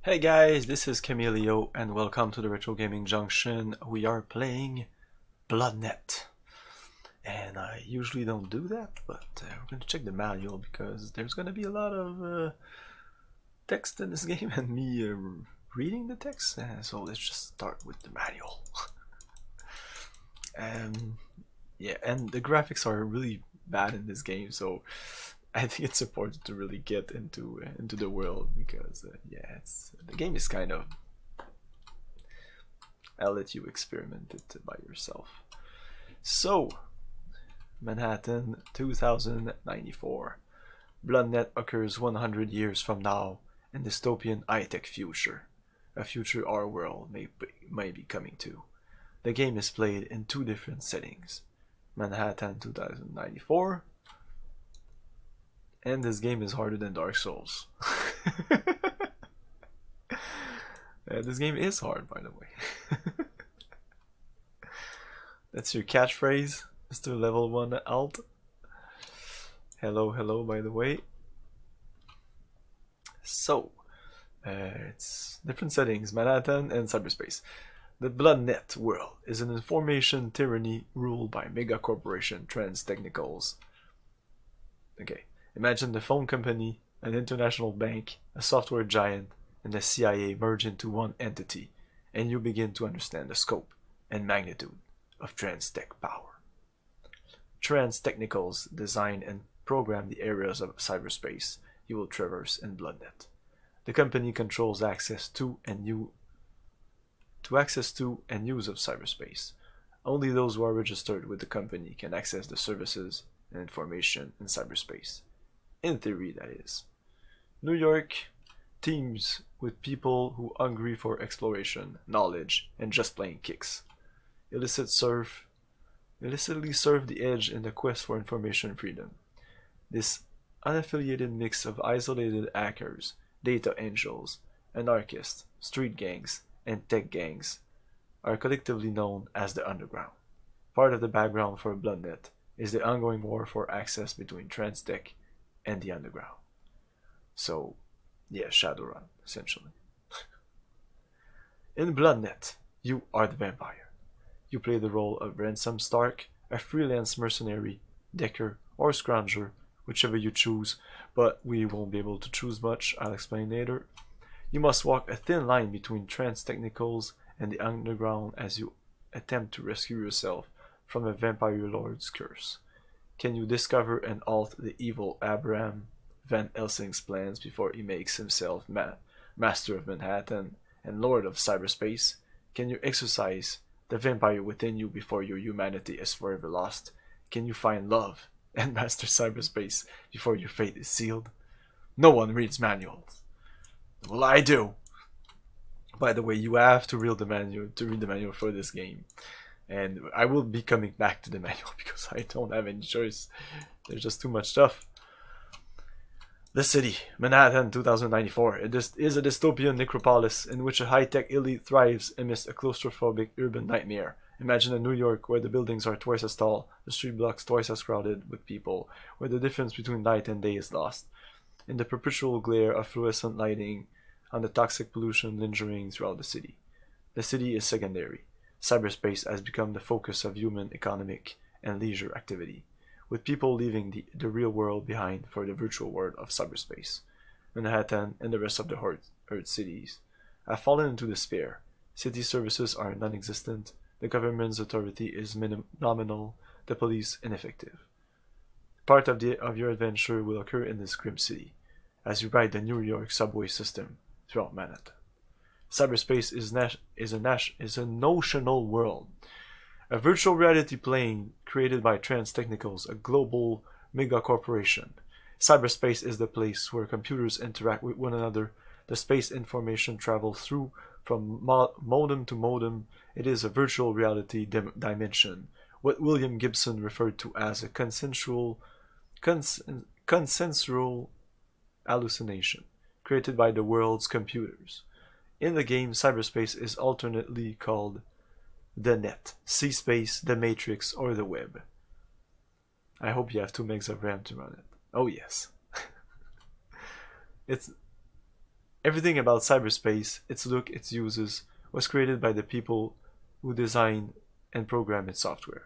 Hey guys, this is Camilio and welcome to the Retro Gaming Junction. We are playing Bloodnet. And I usually don't do that, but we're going to check the manual because there's going to be a lot of text in this game and me reading the text. So let's just start with the manual. Yeah, and the graphics are really bad in this game, so I think it's important to really get into the world because yeah, the game is kind of. I'll let you experiment it by yourself. So, Manhattan, 2094. Bloodnet occurs 100 years from now in dystopian high-tech future, a future our world may be coming to. The game is played in two different settings: Manhattan 2094. And this game is harder than Dark Souls. This game is hard, by the way. That's your catchphrase, Mr. Level 1 Alt. Hello, hello, by the way. So, it's different settings, Manhattan and cyberspace. The Bloodnet world is an information tyranny ruled by mega corporation Trans Technicals. Okay. Imagine the phone company, an international bank, a software giant, and the CIA merge into one entity, and you begin to understand the scope and magnitude of Transtech power. Trans Technicals design and program the areas of cyberspace you will traverse in Bloodnet. The company controls access to and use of cyberspace. Only those who are registered with the company can access the services and information in cyberspace. In theory, that is. New York teams with people who are hungry for exploration, knowledge, and just plain kicks. Illicitly serve the edge in the quest for information freedom. This unaffiliated mix of isolated hackers, data angels, anarchists, street gangs, and tech gangs are collectively known as the Underground. Part of the background for Bloodnet is the ongoing war for access between Transtech and the Underground. So, yeah, Shadowrun, essentially. In Bloodnet, you are the vampire. You play the role of Ransom Stark, a freelance mercenary, decker, or scrounger, whichever you choose, but we won't be able to choose much, I'll explain later. You must walk a thin line between Trans Technicals and the Underground as you attempt to rescue yourself from a vampire lord's curse. Can you discover and halt the evil Abraham Van Helsing's plans before he makes himself master of Manhattan and lord of cyberspace? Can you exorcise the vampire within you before your humanity is forever lost? Can you find love and master cyberspace before your fate is sealed? No one reads manuals. Well, I do. By the way, you have to read the manual for this game. And I will be coming back to the manual because I don't have any choice. There's just too much stuff. The city, Manhattan 2094. It is a dystopian necropolis in which a high-tech elite thrives amidst a claustrophobic urban nightmare. Imagine a New York where the buildings are twice as tall, the street blocks twice as crowded with people, where the difference between night and day is lost. In the perpetual glare of fluorescent lighting on the toxic pollution lingering throughout the city. The city is secondary. Cyberspace has become the focus of human economic and leisure activity, with people leaving the real world behind for the virtual world of cyberspace. Manhattan and the rest of the Earth cities have fallen into despair. City services are non-existent, the government's authority is nominal, the police ineffective. Part of your adventure will occur in this grim city, as you ride the New York subway system throughout Manhattan. Cyberspace is a notional world, a virtual reality plane created by Trans Technicals, a global mega corporation. Cyberspace is the place where computers interact with one another, the space information travels through from modem to modem. It is a virtual reality dimension, what William Gibson referred to as a consensual hallucination, created by the world's computers. In the game, cyberspace is alternately called the net, C-space, the matrix, or the web. I hope you have 2 megs of RAM to run it. Oh yes. It's Everything about cyberspace, its look, its uses, was created by the people who design and program its software.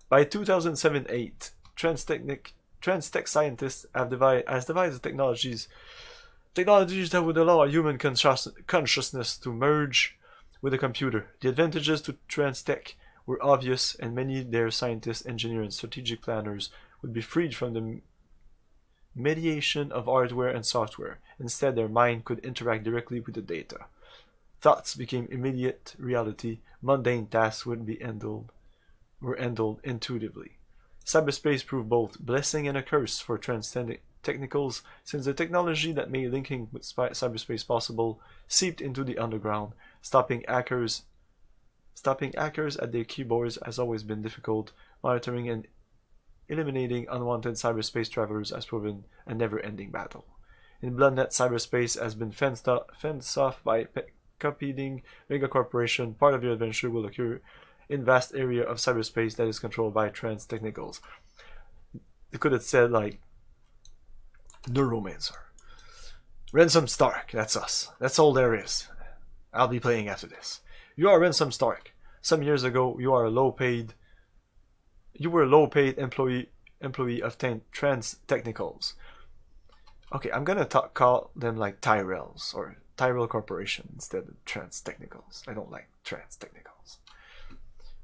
By 2007-8, Transtech scientists have devised technologies that would allow human consciousness to merge with a computer. The advantages to Transtech were obvious, and many their scientists, engineers, and strategic planners would be freed from the mediation of hardware and software. Instead, their mind could interact directly with the data. Thoughts became immediate reality. Mundane tasks were handled intuitively. Cyberspace proved both blessing and a curse for technicals, since the technology that made linking with cyberspace possible seeped into the underground. Stopping hackers at their keyboards has always been difficult. Monitoring and eliminating unwanted cyberspace travelers has proven a never-ending battle. In Bloodnet, cyberspace has been fenced off by competing megacorporation. Part of your adventure will occur in vast area of cyberspace that is controlled by trans technicals. They could have said like Neuromancer. Ransom Stark, that's us. That's all there is. I'll be playing after this. You are Ransom Stark. Some years ago, you were a low-paid employee of Trans Technicals. Okay, I'm gonna call them like Tyrells or Tyrell Corporation instead of Trans Technicals. I don't like Trans Technicals.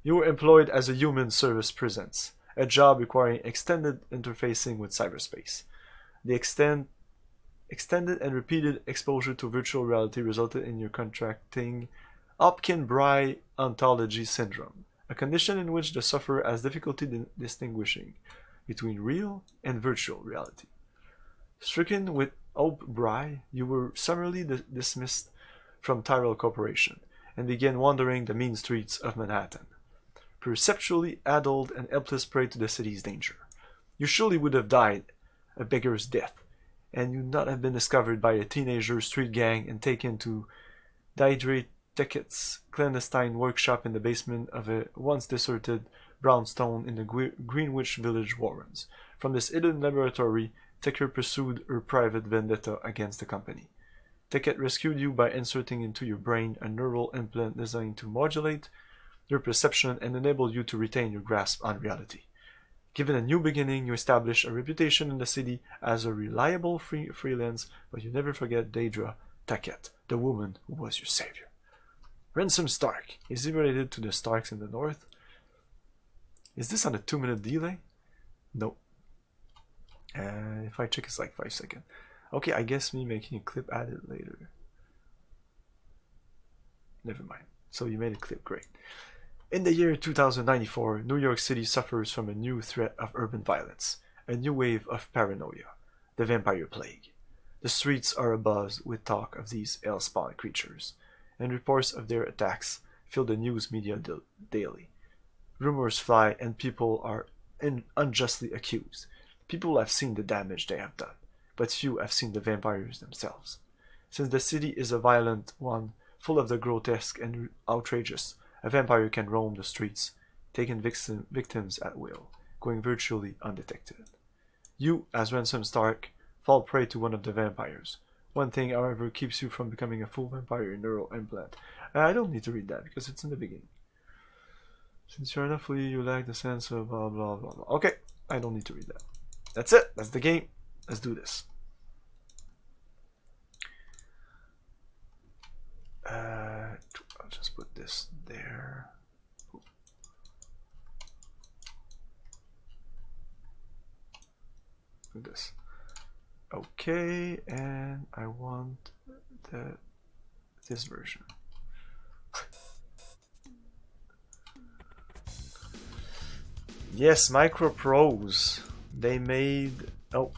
You were employed as a human service presence, a job requiring extended interfacing with cyberspace. The extended and repeated exposure to virtual reality resulted in your contracting Hopkins-Bry ontology syndrome, a condition in which the sufferer has difficulty distinguishing between real and virtual reality. Stricken with Hopkins-Bry, you were summarily dismissed from Tyrell Corporation and began wandering the mean streets of Manhattan, perceptually addled and helpless prey to the city's danger. You surely would have died a beggar's death, and you not have been discovered by a teenager street gang and taken to Deidre Ticket's clandestine workshop in the basement of a once deserted brownstone in the Greenwich Village Warrens. From this hidden laboratory, Ticker pursued her private vendetta against the company. Ticket rescued you by inserting into your brain a neural implant designed to modulate your perception and enable you to retain your grasp on reality. Given a new beginning, you establish a reputation in the city as a reliable freelance, but you never forget Deidre Taquette, the woman who was your savior. Ransom Stark. Is he related to the Starks in the north? Is this on a 2-minute delay? No. If I check, it's like 5 seconds. Okay, I guess me making a clip added later. Never mind. So you made a clip, great. In the year 2094, New York City suffers from a new threat of urban violence, a new wave of paranoia, the vampire plague. The streets are abuzz with talk of these hell-spawned creatures, and reports of their attacks fill the news media daily. Rumors fly and people are unjustly accused. People have seen the damage they have done, but few have seen the vampires themselves. Since the city is a violent one, full of the grotesque and outrageous, a vampire can roam the streets, taking victims at will, going virtually undetected. You, as Ransom Stark, fall prey to one of the vampires. One thing, however, keeps you from becoming a full vampire neural implant. I don't need to read that because it's in the beginning. Since you're enough fully, you lack the sense of blah blah blah blah. Okay, I don't need to read that. That's it. That's the game. Let's do this. I'll just put this there. Put this. Okay, and I want this version. Yes, Microprose. They made oh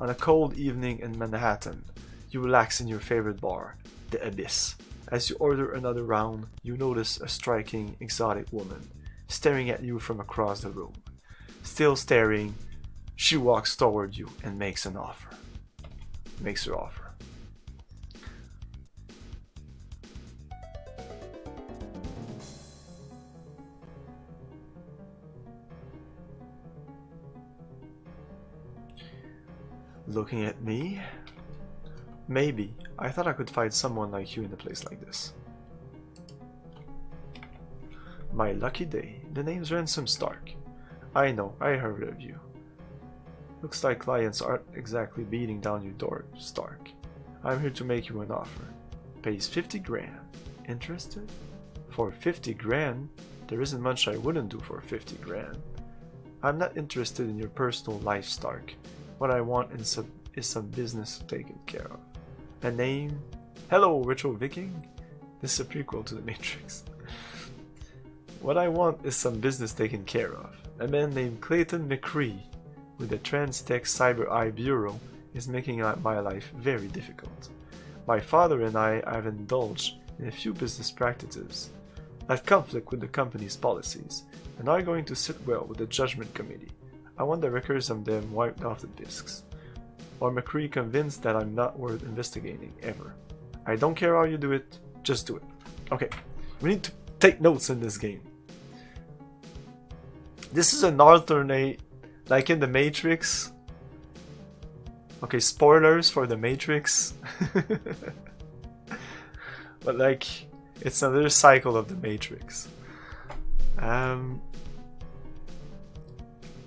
On a cold evening in Manhattan, you relax in your favorite bar, the Abyss. As you order another round, you notice a striking, exotic woman staring at you from across the room. Still staring, she walks toward you and makes her offer. looking at me? Maybe. I thought I could find someone like you in a place like this. My lucky day. The name's Ransom Stark. I know, I heard of you. Looks like clients aren't exactly beating down your door, Stark. I'm here to make you an offer. Pays 50 grand. Interested? For 50 grand? There isn't much I wouldn't do for 50 grand. I'm not interested in your personal life, Stark. What I want is some business taken care of. A name? Hello, Retro Viking? This is a prequel to The Matrix. What I want is some business taken care of. A man named Clayton McCree with the Transtech Cyber Bureau is making my life very difficult. My father and I have indulged in a few business practices that conflict with the company's policies and are going to sit well with the Judgment Committee. I want the records of them wiped off the disks. Or McCree convinced that I'm not worth investigating ever. I don't care how you do it, just do it. Okay, we need to take notes in this game. This is an alternate, like in The Matrix. Okay, spoilers for The Matrix. But like, it's another cycle of The Matrix.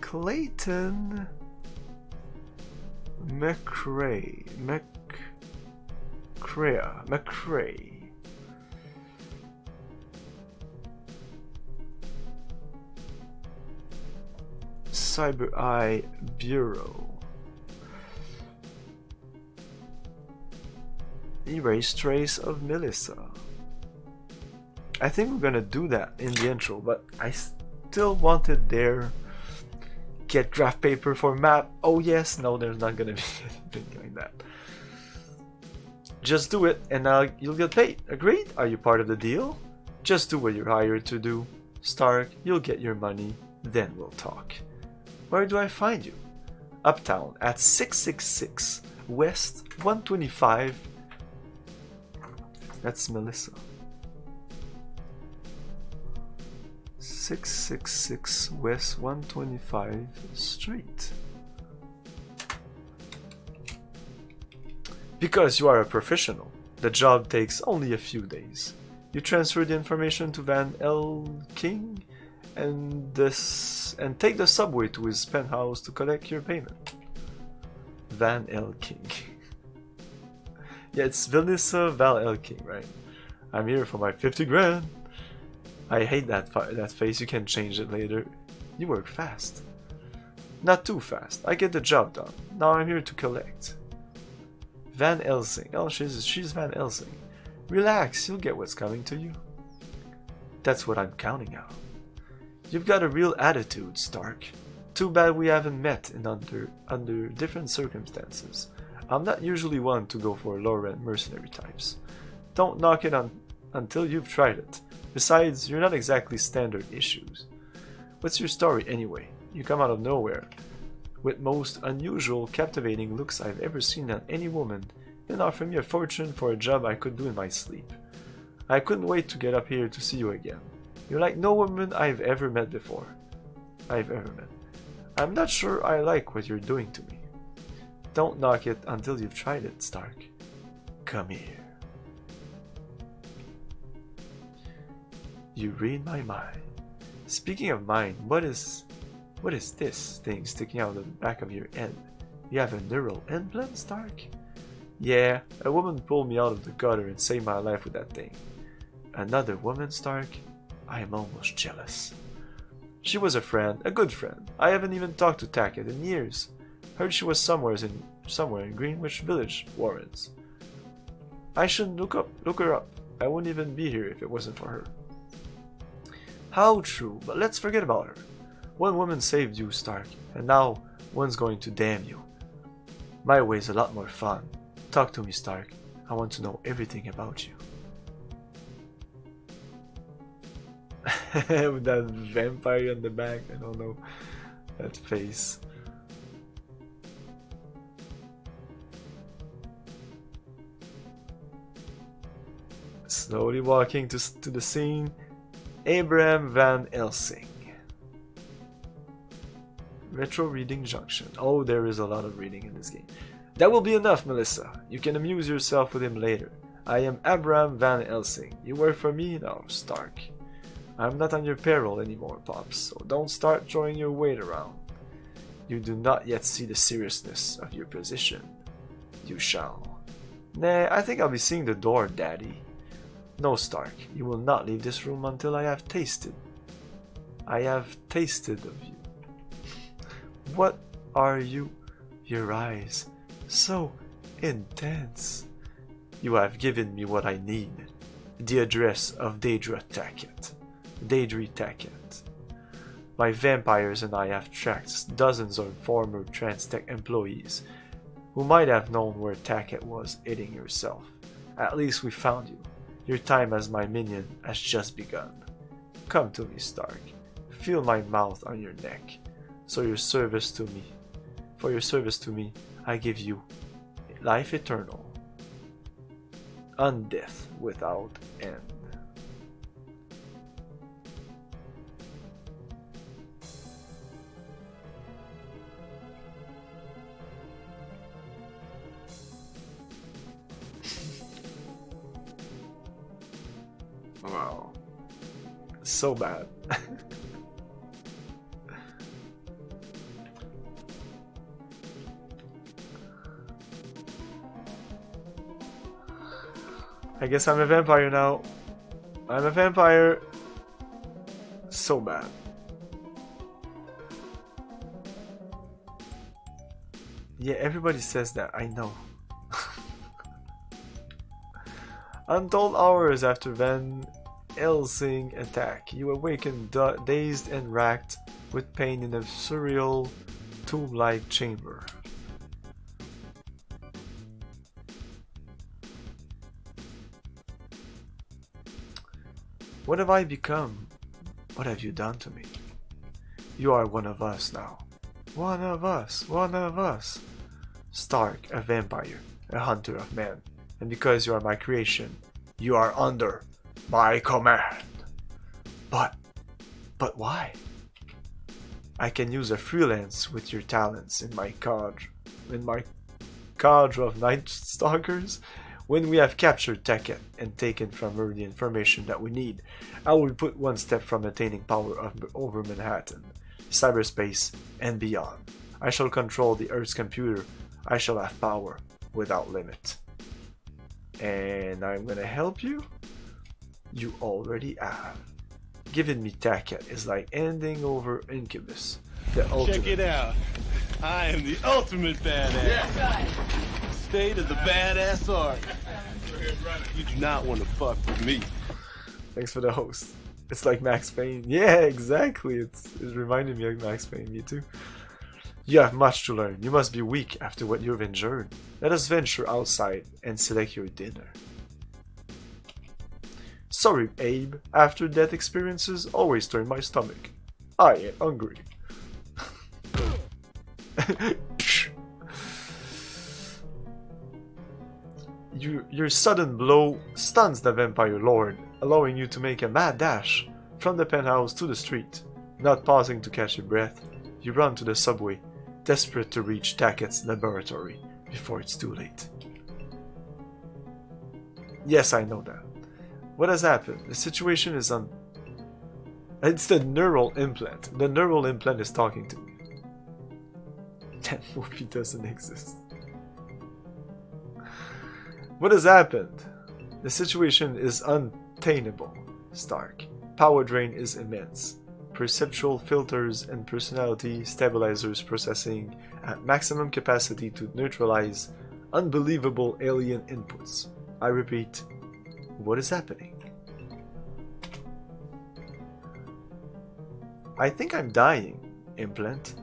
Clayton McCrae. Cyber Bureau. Erase trace of Melissa. I think we're gonna do that in the intro, but I still wanted their get graph paper for map. Oh yes, no, there's not gonna be anything like that. Just do it and you'll get paid. Agreed? Are you part of the deal? Just do what you're hired to do. Stark, you'll get your money, then we'll talk. Where do I find you? Uptown at 666 West 125. That's Melissa. 666 West 125 Street. Because you are a professional, the job takes only a few days. You transfer the information to Van L. King and take the subway to his penthouse to collect your payment. Van L. King. Yeah, it's Vanessa Val L. King, right? I'm here for my 50 grand. I hate that face. You can change it later. You work fast. Not too fast. I get the job done. Now I'm here to collect. Van Helsing. Oh, she's Van Helsing. Relax, you'll get what's coming to you. That's what I'm counting on. You've got a real attitude, Stark. Too bad we haven't met in under different circumstances. I'm not usually one to go for low-rent mercenary types. Don't knock it until you've tried it. Besides, you're not exactly standard issues. What's your story anyway? You come out of nowhere, with most unusual, captivating looks I've ever seen on any woman, then offer me a fortune for a job I could do in my sleep. I couldn't wait to get up here to see you again. You're like no woman I've ever met before. I'm not sure I like what you're doing to me. Don't knock it until you've tried it, Stark. Come here. You read my mind. Speaking of mind, what is this thing sticking out of the back of your head? You have a neural implant, Stark? Yeah, a woman pulled me out of the gutter and saved my life with that thing. Another woman, Stark? I am almost jealous. She was a friend, a good friend. I haven't even talked to Tackett in years. Heard she was somewhere in Greenwich Village, Warrens. I shouldn't look her up. I wouldn't even be here if it wasn't for her. How true, but let's forget about her. One woman saved you, Stark, and now one's going to damn you. My way's a lot more fun. Talk to me, Stark. I want to know everything about you. With that vampire on the back, I don't know. That face. Slowly walking to the scene, Abraham Van Helsing. Retro Reading Junction. Oh, there is a lot of reading in this game. That will be enough, Melissa. You can amuse yourself with him later. I am Abraham Van Helsing. You work for me now, Stark. I'm not on your payroll anymore, Pops, so don't start throwing your weight around. You do not yet see the seriousness of your position. You shall. Nah, I think I'll be seeing the door, Daddy. No, Stark, you will not leave this room until I have tasted. I have tasted of you. What are you? Your eyes, so intense. You have given me what I need. The address of Daedra Tackett. Daedry Tackett. My vampires and I have tracked dozens of former Transtech employees who might have known where Tackett was eating yourself. At least we found you. Your time as my minion has just begun. Come to me, Stark. Feel my mouth on your neck. For your service to me, I give you life eternal. Undeath without end. Wow. So bad. I guess I'm a vampire now. I'm a vampire. So bad. Yeah, everybody says that, I know. Untold hours after Van Helsing attack, you awaken dazed and racked with pain in a surreal tomb-like chamber. What have I become? What have you done to me? You are one of us now. One of us, one of us. Stark, a vampire, a hunter of men. And because you are my creation, you are under my command. But why? I can use a freelance with your talents in my cadre of Night Stalkers. When we have captured Tackett and taken from her the information that we need, I will put one step from attaining power over Manhattan, cyberspace, and beyond. I shall control the Earth's computer. I shall have power without limit. And I'm gonna help you? You already have. Giving me Tackett is like handing over Incubus. Check it out. I am the ultimate badass. Yeah. State of the badass art. You do not want to fuck with me. Thanks for the host. It's like Max Payne. Yeah, exactly. It reminded me of Max Payne. Me too. You have much to learn. You must be weak after what you've endured. Let us venture outside and select your dinner. Sorry, Abe. After death experiences always turn my stomach. I am hungry. Your sudden blow stuns the vampire lord, allowing you to make a mad dash from the penthouse to the street. Not pausing to catch your breath, you run to the subway, desperate to reach Tackett's laboratory before it's too late. Yes, I know that. What has happened? The situation is It's the neural implant. The neural implant is talking to me. That movie doesn't exist. What has happened? The situation is untenable, Stark. Power drain is immense. Perceptual filters and personality stabilizers processing at maximum capacity to neutralize unbelievable alien inputs. I repeat, what is happening? I think I'm dying, implant.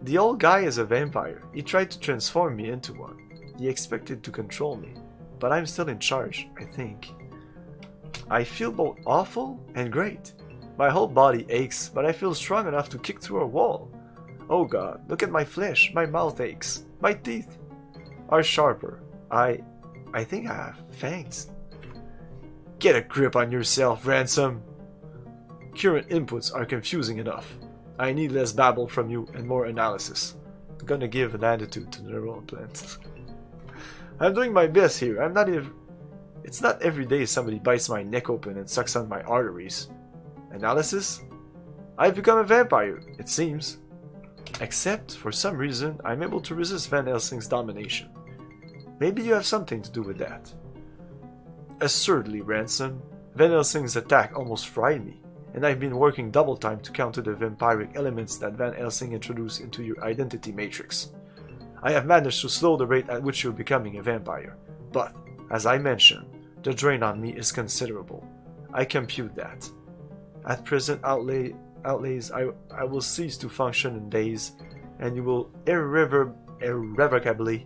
The old guy is a vampire. He tried to transform me into one. He expected to control me. But I'm still in charge, I think. I feel both awful and great. My whole body aches, but I feel strong enough to kick through a wall. Oh god, look at my flesh. My mouth aches. My teeth are sharper. I think I have fangs. Get a grip on yourself, Ransom. Current inputs are confusing enough. I need less babble from you and more analysis. I'm gonna give an attitude to the neural implant. I'm doing my best here. I'm not even... It's not every day somebody bites my neck open and sucks on my arteries. Analysis? I've become a vampire, it seems. Except, for some reason, I'm able to resist Van Helsing's domination. Maybe you have something to do with that. Assuredly, Ransom. Van Helsing's attack almost fried me, and I've been working double time to counter the vampiric elements that Van Helsing introduced into your identity matrix. I have managed to slow the rate at which you're becoming a vampire, but, as I mentioned, the drain on me is considerable. I compute that. At present outlays, I will cease to function in days, and you will irrevocably...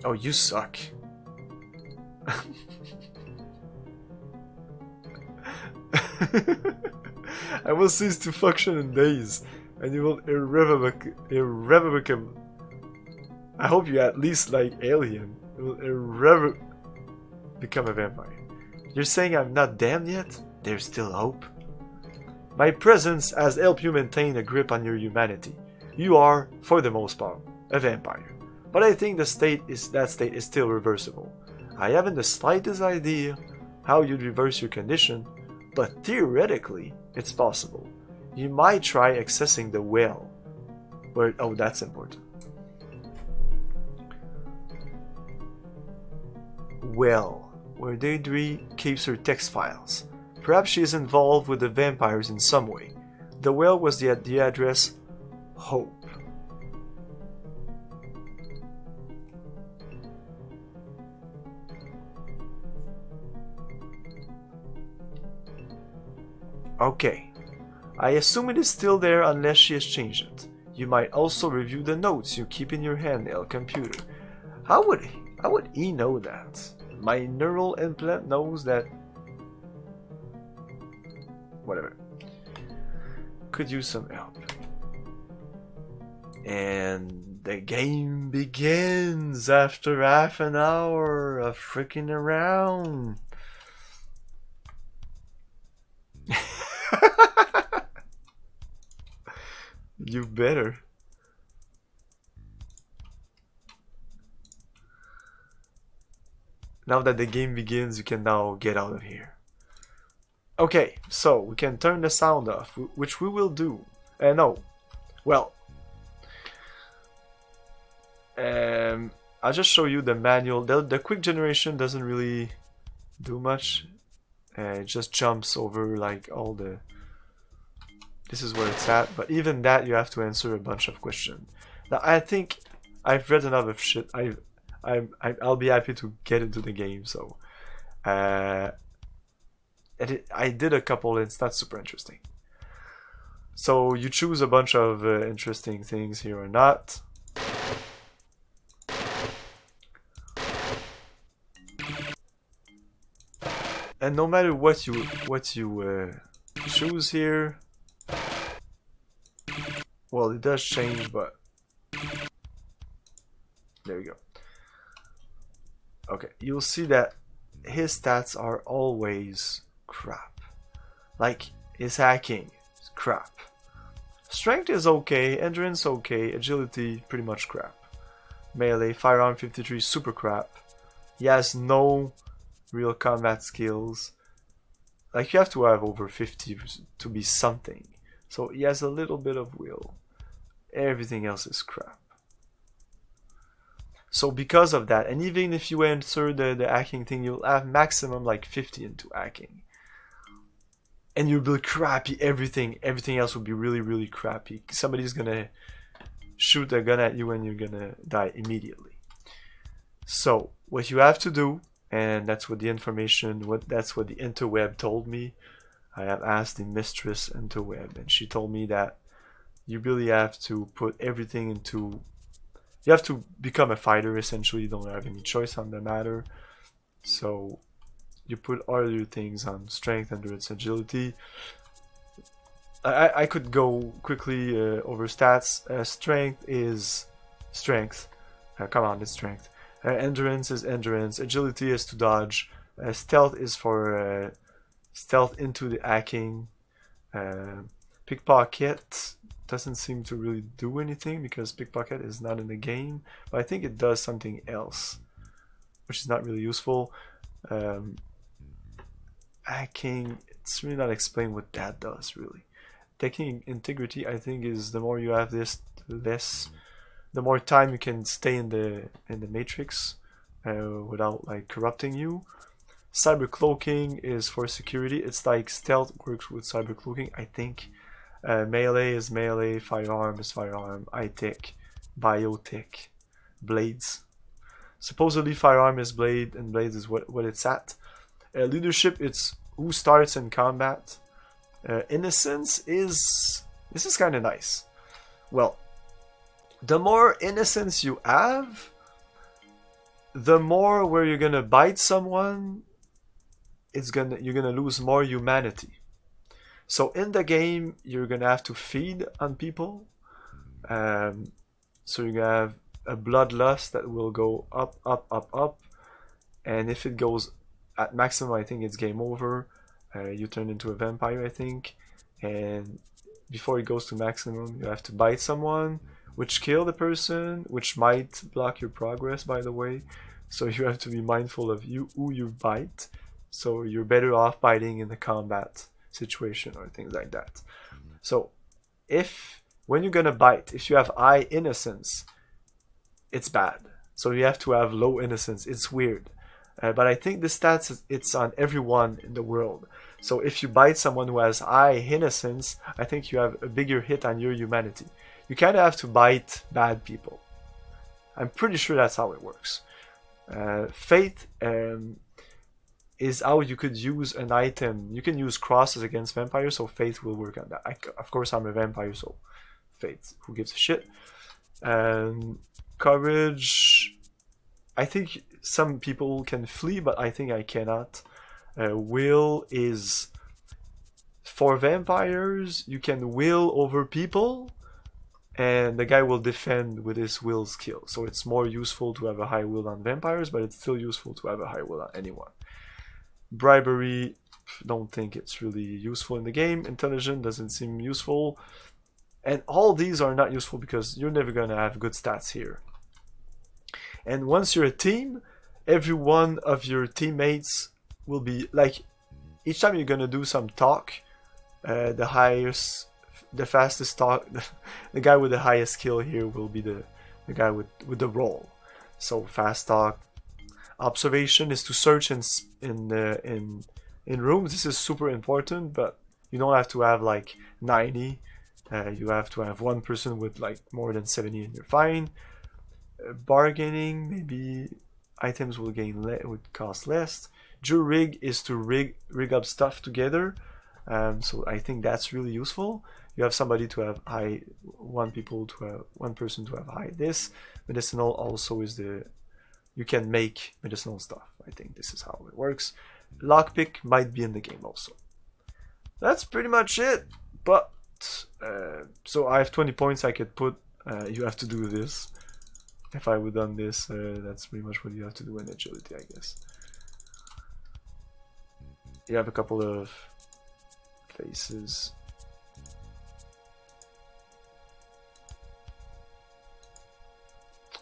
Oh, you suck. I will cease to function in days, and you will irrevocably... I hope you at least like Alien. You will become a vampire. You're saying I'm not damned yet? There's still hope. My presence has helped you maintain a grip on your humanity. You are, for the most part, a vampire. But I think that state is still reversible. I haven't the slightest idea how you'd reverse your condition, but theoretically, it's possible. You might try accessing the well. Oh, that's important. Well, where Deirdre keeps her text files. Perhaps she is involved with the vampires in some way. The well was the address Hope. Okay. I assume it is still there unless she has changed it. You might also review the notes you keep in your handheld computer. How would he know that? My neural implant knows that... Whatever. Could use some help. And the game begins after half an hour of freaking around. You better. Now that the game begins, you can now get out of here. Okay, so we can turn the sound off, which we will do. No. Well. I'll just show you the manual. The quick generation doesn't really do much. It just jumps over like all the... This is where it's at, but even that you have to answer a bunch of questions. Now I think I've read enough of shit. I'll be happy to get into the game. So I did a couple. It's not super interesting. So you choose a bunch of interesting things here or not. And no matter what you choose here. Well, it does change, but there we go. Okay, you'll see that his stats are always crap. Like, his hacking is crap. Strength is okay, endurance okay, agility pretty much crap. Melee, firearm 53 super crap. He has no real combat skills. Like, you have to have over 50 to be something. So he has a little bit of will. Everything else is crap. So because of that, and even if you enter the hacking thing, you'll have maximum like 50 into hacking. And you'll be crappy everything. Everything else will be really, really crappy. Somebody's gonna shoot a gun at you and you're gonna die immediately. So what you have to do, and that's what the information, that's what the interweb told me. I have asked the mistress interweb, and she told me that you really have to put everything into... You have to become a fighter, essentially. You don't have any choice on the matter. So you put all your things on strength, endurance, agility. I could go quickly over stats. Strength is strength. Come on, it's strength. Endurance is endurance. Agility is to dodge. Stealth is for stealth into the hacking. Pickpocket doesn't seem to really do anything because pickpocket is not in the game, but I think it does something else, which is not really useful. Hacking, it's really not explained what that does really. Taking integrity, I think, is the more you have this, the more time you can stay in the matrix without like corrupting you. Cyber cloaking is for security. It's like stealth works with cyber cloaking, I think. Melee is melee, firearm is firearm, iTech, biotech, blades. Supposedly firearm is blade and blades is what it's at. Leadership, it's who starts in combat. Innocence is, this is kind of nice. Well, the more innocence you have, the more where you're gonna bite someone, you're gonna lose more humanity. So in the game, you're gonna have to feed on people. So you're gonna have a bloodlust that will go up, up, up, up, and if it goes at maximum, I think it's game over. You turn into a vampire, I think, and before it goes to maximum, you have to bite someone, which kill the person, which might block your progress, by the way. So you have to be mindful of who you bite. So you're better off biting in the combat situation or things like that. So when you're gonna bite, if you have high innocence, it's bad. So you have to have low innocence. It's weird. But I think the stats, it's on everyone in the world. So if you bite someone who has high innocence, I think you have a bigger hit on your humanity. You kind of have to bite bad people. I'm pretty sure that's how it works. Faith is how you could use an item. You can use crosses against vampires, so faith will work on that. Of course, I'm a vampire, so faith, who gives a shit? Courage, I think some people can flee, but I think I cannot. Will is for vampires. You can will over people, and the guy will defend with his will skill. So it's more useful to have a high will on vampires, but it's still useful to have a high will on anyone. Bribery, don't think it's really useful in the game. Intelligent doesn't seem useful. And all these are not useful because you're never going to have good stats here. And once you're a team, every one of your teammates will be like, each time you're going to do some talk, the fastest talk, the guy with the highest skill here will be the guy with the roll. So fast talk. Observation is to search in rooms. This is super important, but you don't have to have like 90. You have to have one person with like more than 70 and you're fine. Bargaining, maybe items will would cost less. Rig is to rig up stuff together. So I think that's really useful. You have somebody to have high, one person to have high this. Medicinal also is you can make medicinal stuff. I think this is how it works. Lockpick might be in the game also. That's pretty much it. But so I have 20 points I could put. You have to do this. If I would done this, that's pretty much what you have to do in agility, I guess. You have a couple of faces.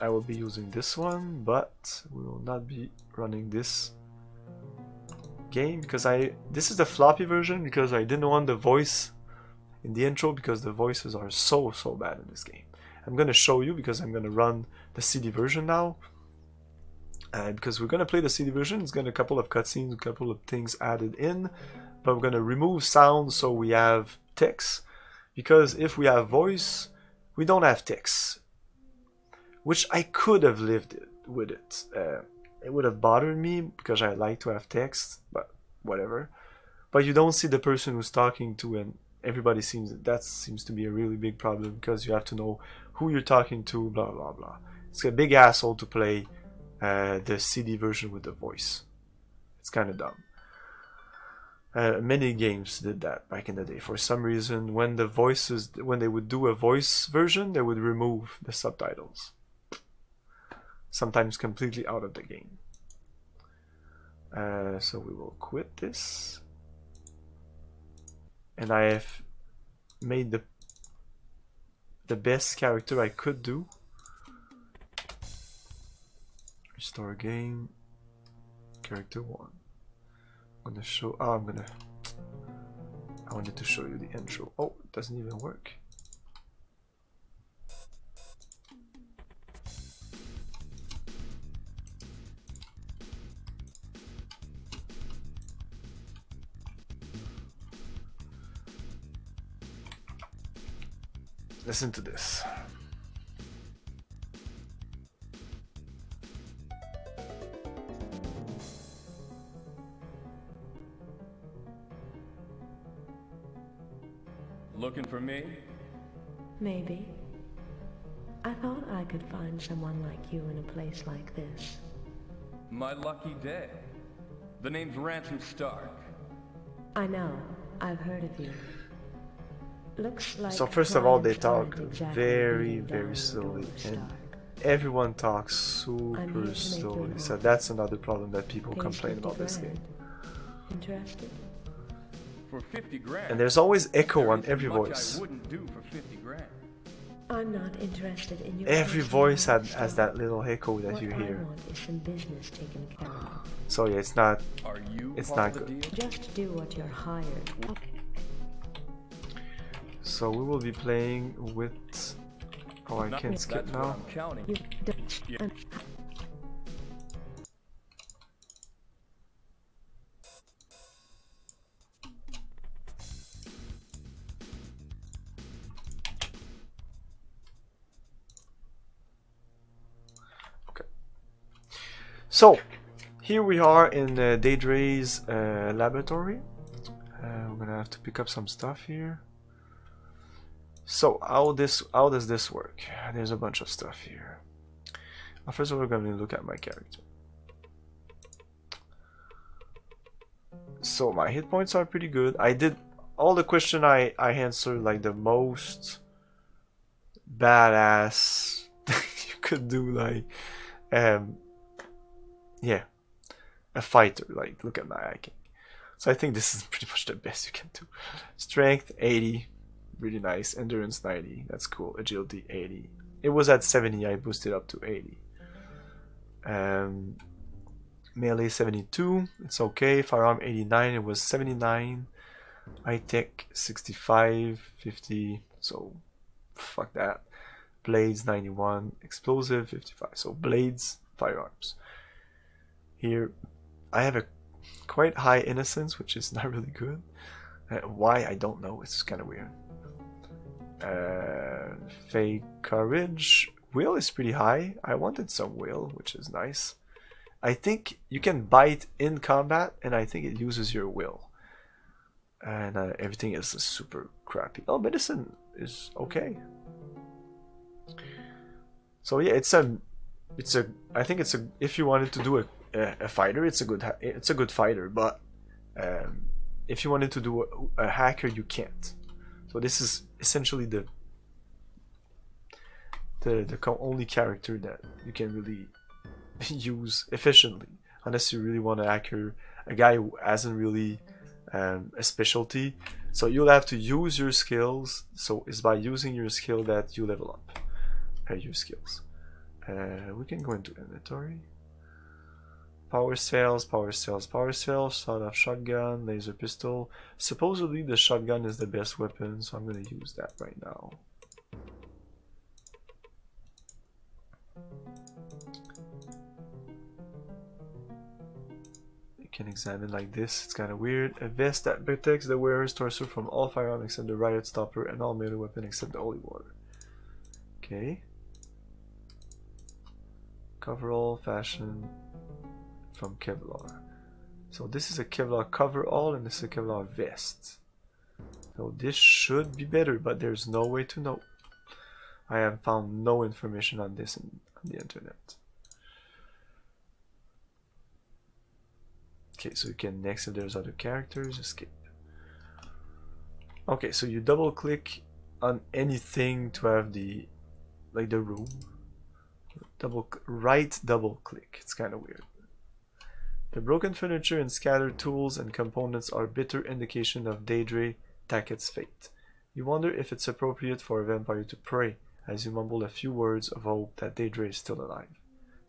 I will be using this one, but we will not be running this game because this is the floppy version because I didn't want the voice in the intro because the voices are so bad in this game. I'm gonna show you because I'm gonna run the CD version now. Because we're gonna play the CD version, it's gonna a couple of cutscenes, a couple of things added in, but we're gonna remove sound so we have text. Because if we have voice, we don't have text, which I could have lived with it. It would have bothered me because I like to have text, but whatever. But you don't see the person who's talking to, and everybody that seems to be a really big problem because you have to know who you're talking to, blah blah blah. It's a big hassle to play the CD version with the voice. It's kind of dumb. Many games did that back in the day. For some reason, when they would do a voice version, they would remove the subtitles. Sometimes completely out of the game. So we will quit this. And I have made the best character I could do. Restore game. Character 1. I'm gonna show. Oh, I wanted to show you the intro. Oh, it doesn't even work. Listen to this. Looking for me? Maybe. I thought I could find someone like you in a place like this. My lucky day. The name's Ransom Stark. I know. I've heard of you. Looks like So first of all, they clients talk aren't exactly very, beating very down slowly, your door, and Stark. everyone talks I'm here to super make slowly. you So an that's another problem that people Pays complain 50 about this grand. game. Interested? For 50 grand. And there's always echo there on isn't every much voice. I wouldn't do for 50 grand. I'm not interested in your Every personal voice has lifestyle. that little echo that What you I hear. want is some business taken care of. So yeah, it's not. Are you It's part not of the good. deal? Just do what you're hired. So we will be playing with. Oh, I can't skip That's now. what I'm counting. You don't. Yeah. So here we are in Daedre's laboratory. We're gonna have to pick up some stuff here. So how does this work? There's a bunch of stuff here. First of all, we're gonna look at my character. So my hit points are pretty good. I did all the question I answered like the most badass you could do, like yeah, a fighter. Like, look at my IQ. So I think this is pretty much the best you can do. Strength 80, really nice. Endurance 90, that's cool. Agility 80. It was at 70, I boosted up to 80. Melee 72, it's okay. Firearm 89, it was 79. High tech 65, 50, so fuck that. Blades 91, explosive 55. So blades, firearms. Here I have a quite high innocence, which is not really good. Why, I don't know, it's kind of weird. Fake courage. Will is pretty high. I wanted some will, which is nice. I think you can bite in combat, and I think it uses your will. And everything else is super crappy. Oh, medicine is okay. So yeah, I think it's a, if you wanted to do a fighter, it's a good fighter, but if you wanted to do a hacker, you can't. So this is essentially the only character that you can really use efficiently, unless you really want to hacker a guy who hasn't really a specialty. So you'll have to use your skills. So it's by using your skill that you level up your skills. We can go into inventory. Power cells, sawed-off shotgun, laser pistol. Supposedly the shotgun is the best weapon, so I'm going to use that right now. You can examine like this, it's kind of weird. A vest that protects the wearer's torso from all firearms except the riot stopper and all melee weapon except the holy water. Okay. Coverall, fashion from Kevlar. So this is a Kevlar coverall and this is a Kevlar vest. So this should be better, but there's no way to know. I have found no information on this on the internet. Okay, so you can next, if there's other characters, escape. Okay, so you double click on anything to have the, like the room. Right double click, it's kind of weird. The broken furniture and scattered tools and components are bitter indication of Daedre Tackett's fate. You wonder if it's appropriate for a vampire to pray as you mumble a few words of hope that Daedra is still alive.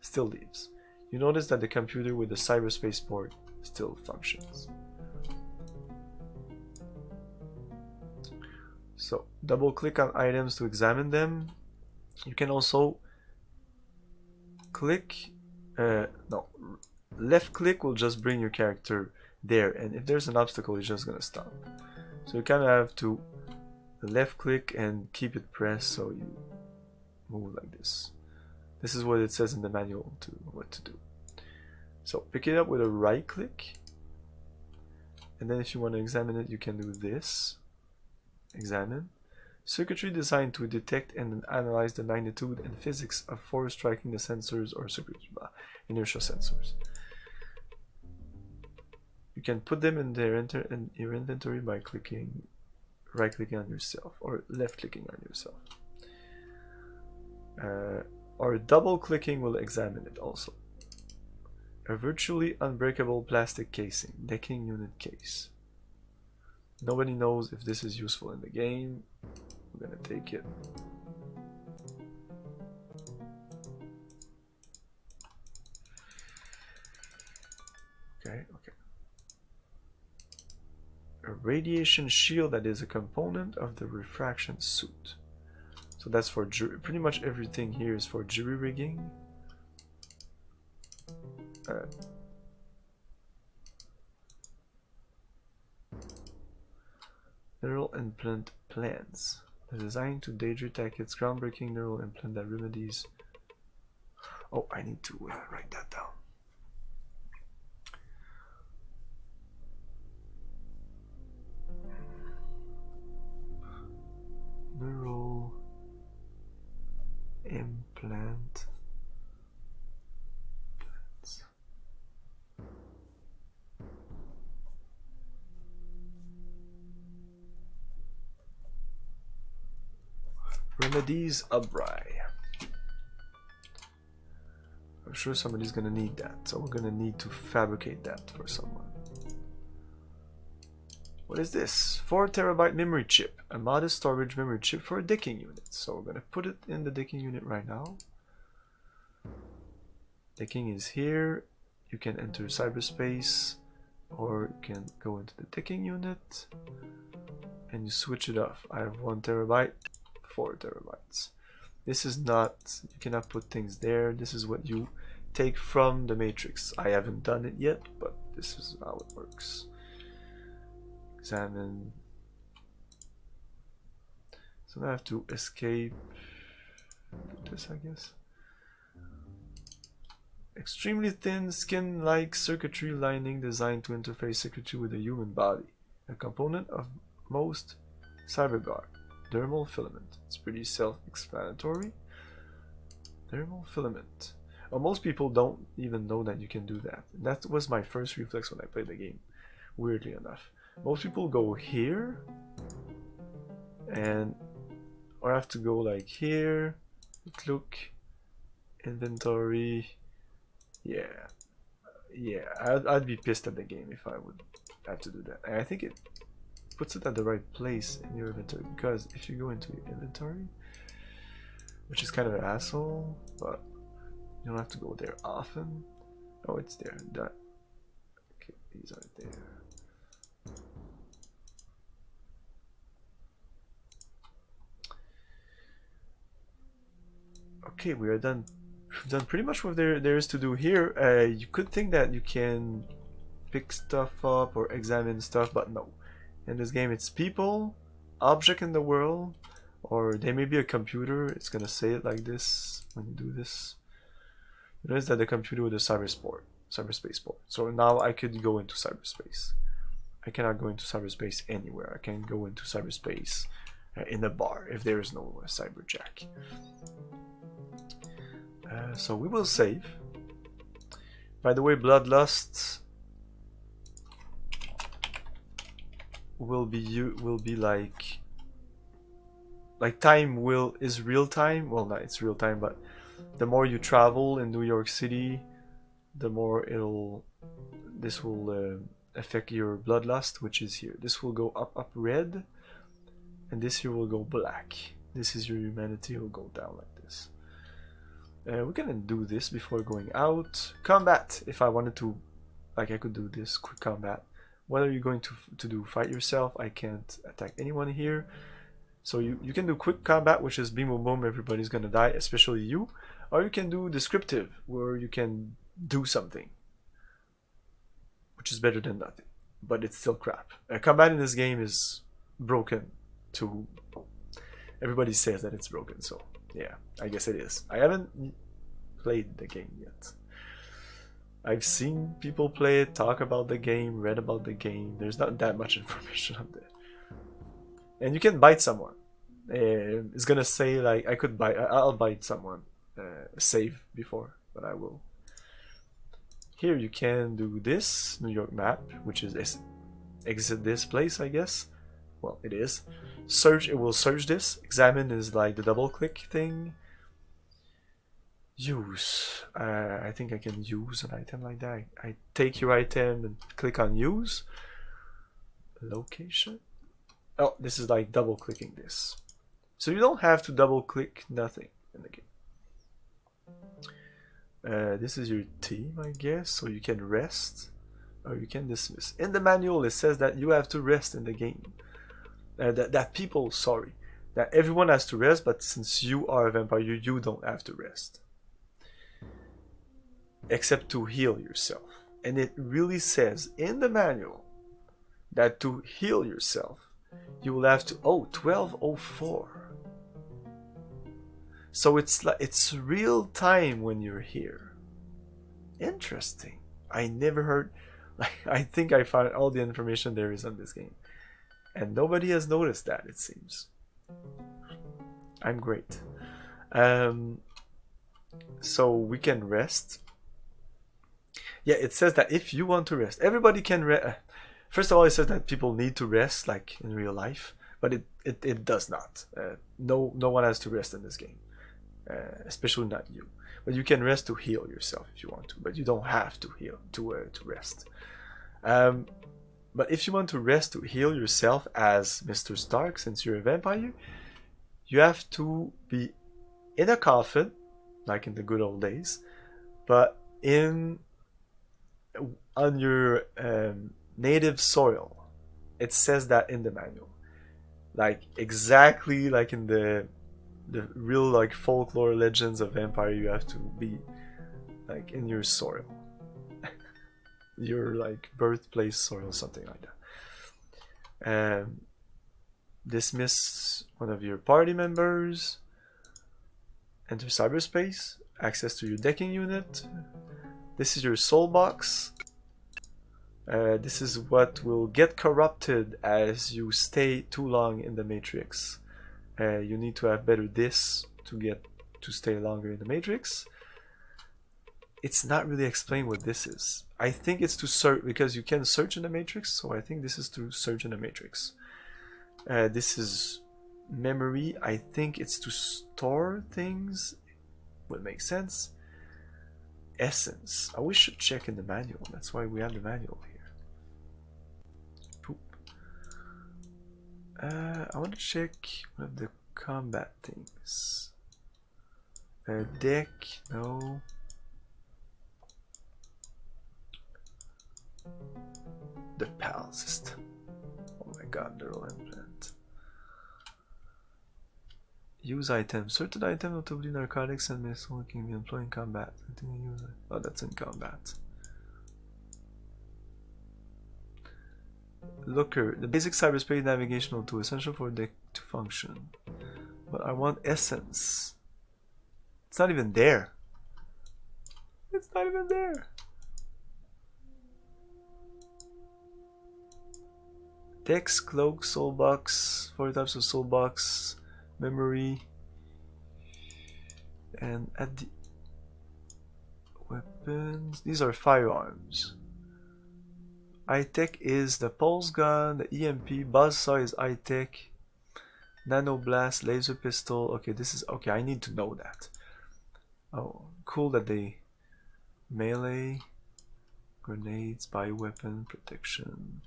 Still leaves. You notice that the computer with the cyberspace port still functions. So, double click on items to examine them. You can also click, left click will just bring your character there, and if there's an obstacle, it's just gonna stop. So you kind of have to left click and keep it pressed so you move like this. This is what it says in the manual to what to do. So pick it up with a right click, and then if you want to examine it, you can do this. Examine. Circuitry designed to detect and analyze the magnitude and physics of force striking the sensors or circuitry, inertia sensors. You can put them in your inventory by right-clicking on yourself or left-clicking on yourself. Or double-clicking will examine it also. A virtually unbreakable plastic casing, decking unit case. Nobody knows if this is useful in the game. We're gonna take it. Okay. A radiation shield that is a component of the refraction suit. So that's for pretty much everything here is for jury rigging. Neural implant plans. They're designed to Daedra attack its groundbreaking neural implant that remedies. Oh, I need to write that down. Neural implant plans. Remedies Abrai. I'm sure somebody's gonna need that, so we're gonna need to fabricate that for someone. What is this? 4 terabyte memory chip, a modest storage memory chip for a decking unit. So we're gonna put it in the decking unit right now. Decking is here. You can enter cyberspace, or you can go into the decking unit and you switch it off. I have 1 terabyte, 4 terabytes. This is not, you cannot put things there. This is what you take from the matrix. I haven't done it yet, but this is how it works. Examine. So now I have to escape this, I guess. Extremely thin skin-like circuitry lining designed to interface circuitry with the human body. A component of most cyberguard. Dermal filament. It's pretty self-explanatory. Dermal filament. Well, most people don't even know that you can do that. That was my first reflex when I played the game, weirdly enough. Most people go here, and or I have to go like here, look, inventory. Yeah, I'd be pissed at the game if I would have to do that. And I think it puts it at the right place in your inventory, because if you go into your inventory, which is kind of an asshole, but you don't have to go there often. Oh, it's there. That. Okay, these are there. Okay, we are done. We've done pretty much what there is to do here. You could think that you can pick stuff up or examine stuff, but no. In this game, it's people, object in the world, or there may be a computer. It's gonna say it like this when you do this. Notice that the computer with a cyberspace port. So now I could go into cyberspace. I cannot go into cyberspace anywhere. I can go into cyberspace in a bar if there is no cyberjack. So we will save. By the way, Bloodlust will be like time is real time. Well, no, it's real time, but the more you travel in New York City, the more this will affect your Bloodlust, which is here. This will go up red, and this here will go black. This is your humanity, will go down like this. We're gonna do this before going out. Combat, if I wanted to, like I could do this, quick combat. What are you going to do? Fight yourself? I can't attack anyone here. So you can do quick combat, which is beam boom boom, everybody's gonna die, especially you. Or you can do descriptive, where you can do something, which is better than nothing, but it's still crap. Combat in this game is broken to... Everybody says that it's broken, so yeah, I guess it is. I haven't played the game yet. I've seen people play it, talk about the game, read about the game. There's not that much information on there. And you can bite someone. It's gonna say like, I'll bite someone. Save before, but I will. Here you can do this New York map, which is exit this place, I guess. Well, it is. Search, it will search this. Examine is like the double click thing. Use, I think I can use an item like that. I take your item and click on use. Location. Oh, this is like double clicking this. So you don't have to double click nothing in the game. This is your team, I guess, so you can rest or you can dismiss. In the manual it says that you have to rest in the game. That everyone has to rest, but since you are a vampire, you don't have to rest. Except to heal yourself. And it really says in the manual that to heal yourself, you will have to... Oh, 1204. So it's real time when you're here. Interesting. I never heard... I think I found all the information there is on this game. And nobody has noticed that, it seems. I'm great. So we can rest. Yeah, it says that if you want to rest, everybody can rest. First of all, it says that people need to rest, like in real life. But it does not. No one has to rest in this game. Especially not you, but you can rest to heal yourself if you want to, but you don't have to heal to rest. But if you want to rest to heal yourself as Mr. Stark, since you're a vampire, you have to be in a coffin, like in the good old days, but on your native soil. It says that in the manual, like exactly like in the real like folklore legends of vampire, you have to be like in your soil. Your like birthplace soil, something like that. Dismiss one of your party members. Enter cyberspace. Access to your decking unit. This is your soul box. This is what will get corrupted as you stay too long in the matrix. You need to have better this to stay longer in the matrix. It's not really explained what this is. I think it's to search, because you can search in the matrix, so I think this is to search in the matrix. This is memory. I think it's to store things. Would make sense. Essence. We should check in the manual. That's why we have the manual here. Poop. I want to check one of the combat things. Deck, no. The PAL system. Oh my god, they're all implant. Use items. Certain items, notably narcotics and medicine, can be employed in combat. Oh, that's in combat. Looker. The basic cyberspace navigational tool, essential for deck to function. But I want essence. It's not even there. It's not even there. Dex, cloak, soul box, 4 types of soul box, memory, and at the weapons, these are firearms. I-Tech is the pulse gun, the EMP, buzzsaw is I-Tech, nanoblast, laser pistol. Okay, this is okay. I need to know that. Oh, cool that they melee, grenades, bioweapon, protection.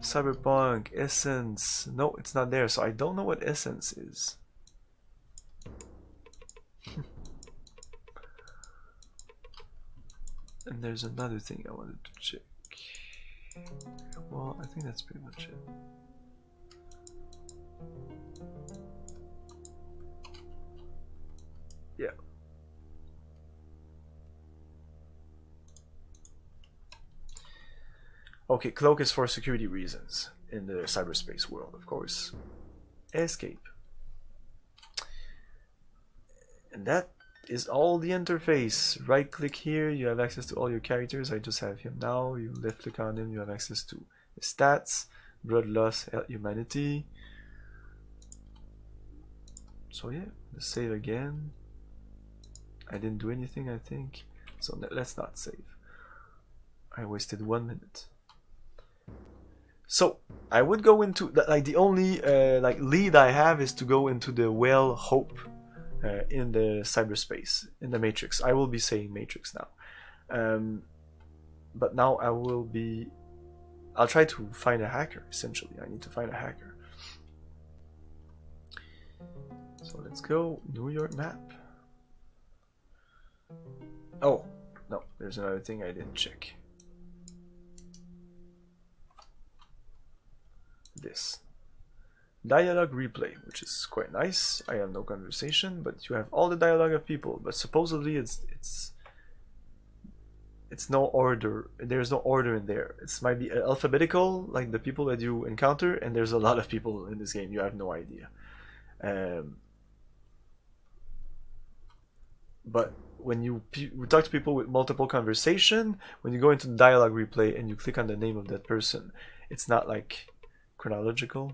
Cyberpunk, Essence. No, it's not there, so I don't know what Essence is. And there's another thing I wanted to check. Well, I think that's pretty much it. Yeah. Okay, cloak is for security reasons in the cyberspace world, of course. Escape. And that is all the interface. Right click here, you have access to all your characters. I just have him now. You left click on him, you have access to his stats, bloodlust, humanity. So yeah, let's save again. I didn't do anything, I think. So let's not save. I wasted 1 minute. So I would go into like the only like lead I have is to go into the well Hope in the cyberspace, in the Matrix. I will be saying Matrix now, but now I'll try to find a hacker. Essentially, I need to find a hacker. So let's go New York map. Oh no, there's another thing I didn't check. This dialogue replay, which is quite nice. I have no conversation, but you have all the dialogue of people. But supposedly it's no order. There's no order in there. It might be alphabetical, like the people that you encounter, and there's a lot of people in this game. You have no idea. But when you talk to people with multiple conversation, when you go into the dialogue replay and you click on the name of that person, it's not like chronological.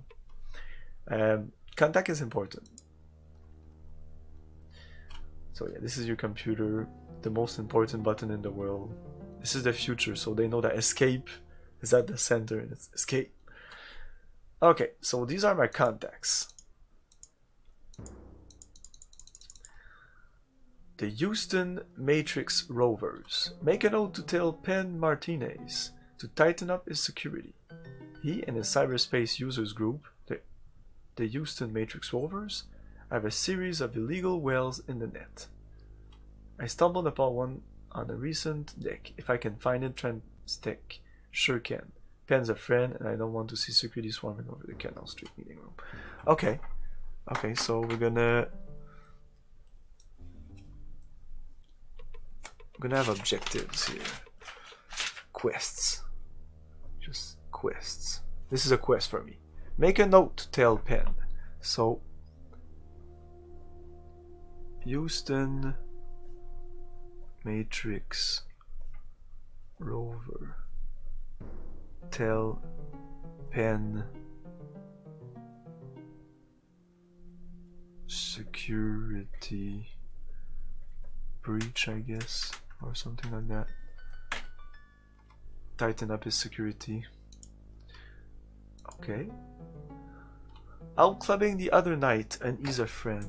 Contact is important. So yeah, this is your computer, the most important button in the world. This is the future, so they know that escape is at the center, and it's escape. Okay, so these are my contacts. The Houston Matrix Rovers. Make a note to tell Penn Martinez to tighten up his security. He and his cyberspace users group, the Houston Matrix Rovers, have a series of illegal wells in the net. I stumbled upon one on a recent deck. If I can find it, stick. Sure can. Penn's a friend, and I don't want to see security swarming over the Canal Street meeting room. Okay. Okay, so we're gonna have objectives here. Quests. Just quests. This is a quest for me. Make a note to tell Penn. So Houston Matrix Rover. Tell Penn security breach, I guess, or something like that. Tighten up his security. Okay. Out clubbing the other night and he's a friend.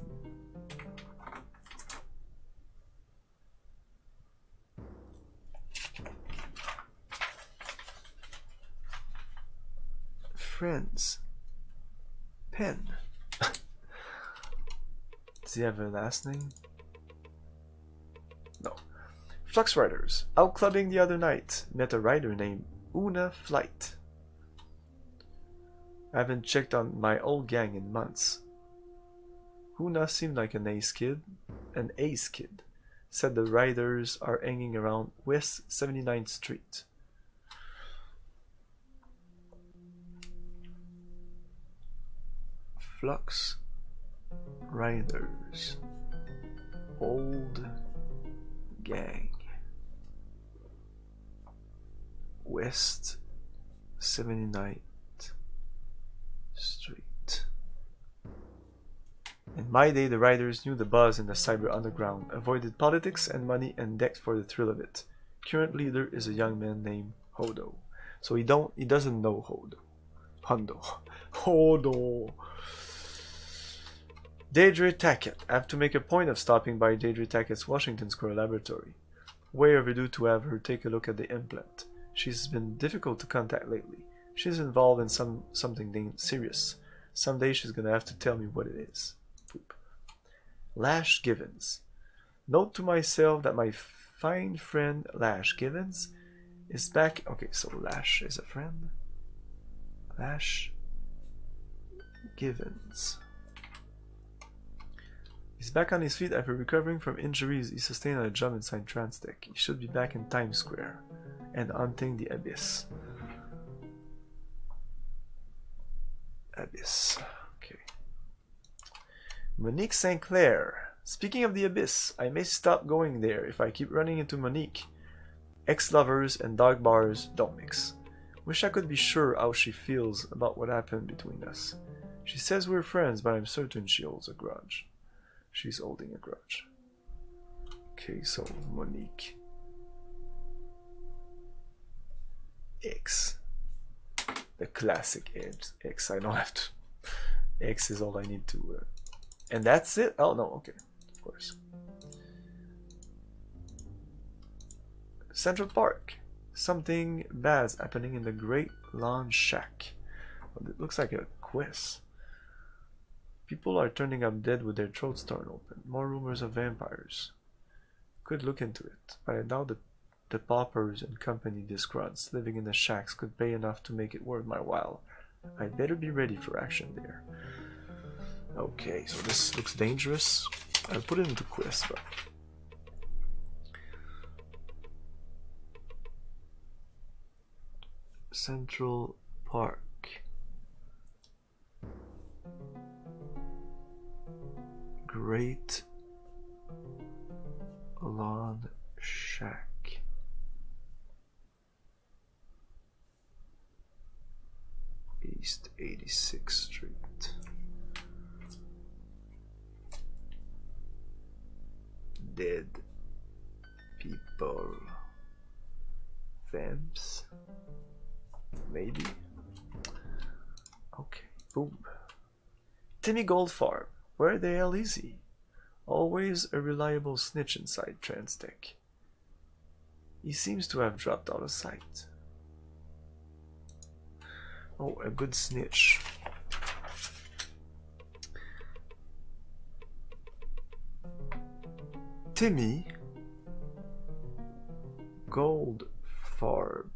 Friends. Penn. Does he have a last name? No. Flux Riders. Out clubbing the other night. Met a rider named Una Flight. I haven't checked on my old gang in months. Una seemed like an ace kid. Said the riders are hanging around West 79th Street. Flux Riders. Old gang. West 79th Street. In my day, the riders knew the buzz in the cyber underground, avoided politics and money, and decked for the thrill of it. Current leader is a young man named Hodo. So he doesn't know Hodo. Deidre Tackett. I have to make a point of stopping by Deidre Tackett's Washington Square laboratory. Way overdue to have her take a look at the implant. She's been difficult to contact lately. She's involved in something serious. Someday she's gonna have to tell me what it is. Poop. Lash Givens. Note to myself that my fine friend Lash Givens is back. Okay, so Lash is a friend. Lash Givens. He's back on his feet after recovering from injuries he sustained on a job inside Transtech. He should be back in Times Square and hunting the Abyss. Abyss. Okay. Monique St. Clair. Speaking of the Abyss, I may stop going there if I keep running into Monique. Ex-lovers and dog bars don't mix. Wish I could be sure how she feels about what happened between us. She says we're friends, but I'm certain she holds a grudge. She's holding a grudge. Okay, so Monique. X. The classic X. I don't have to. X is all I need to. And that's it? Oh, no, okay. Of course. Central Park. Something bad's happening in the Great Lawn Shack. Well, it looks like a quiz. People are turning up dead with their throats torn open. More rumors of vampires. Could look into it, but I doubt that the paupers and company disgrunts living in the shacks could pay enough to make it worth my while. I'd better be ready for action there. Okay, so this looks dangerous. I'll put it into quiz, but... Central Park. Great Lawn Shack. East 86th Street. Dead people. Vamps. Maybe. Okay, boom. Timmy Goldfarb. Where the hell is he? Always a reliable snitch inside Transtech. He seems to have dropped out of sight. Oh, a good snitch. Timmy Goldfarb.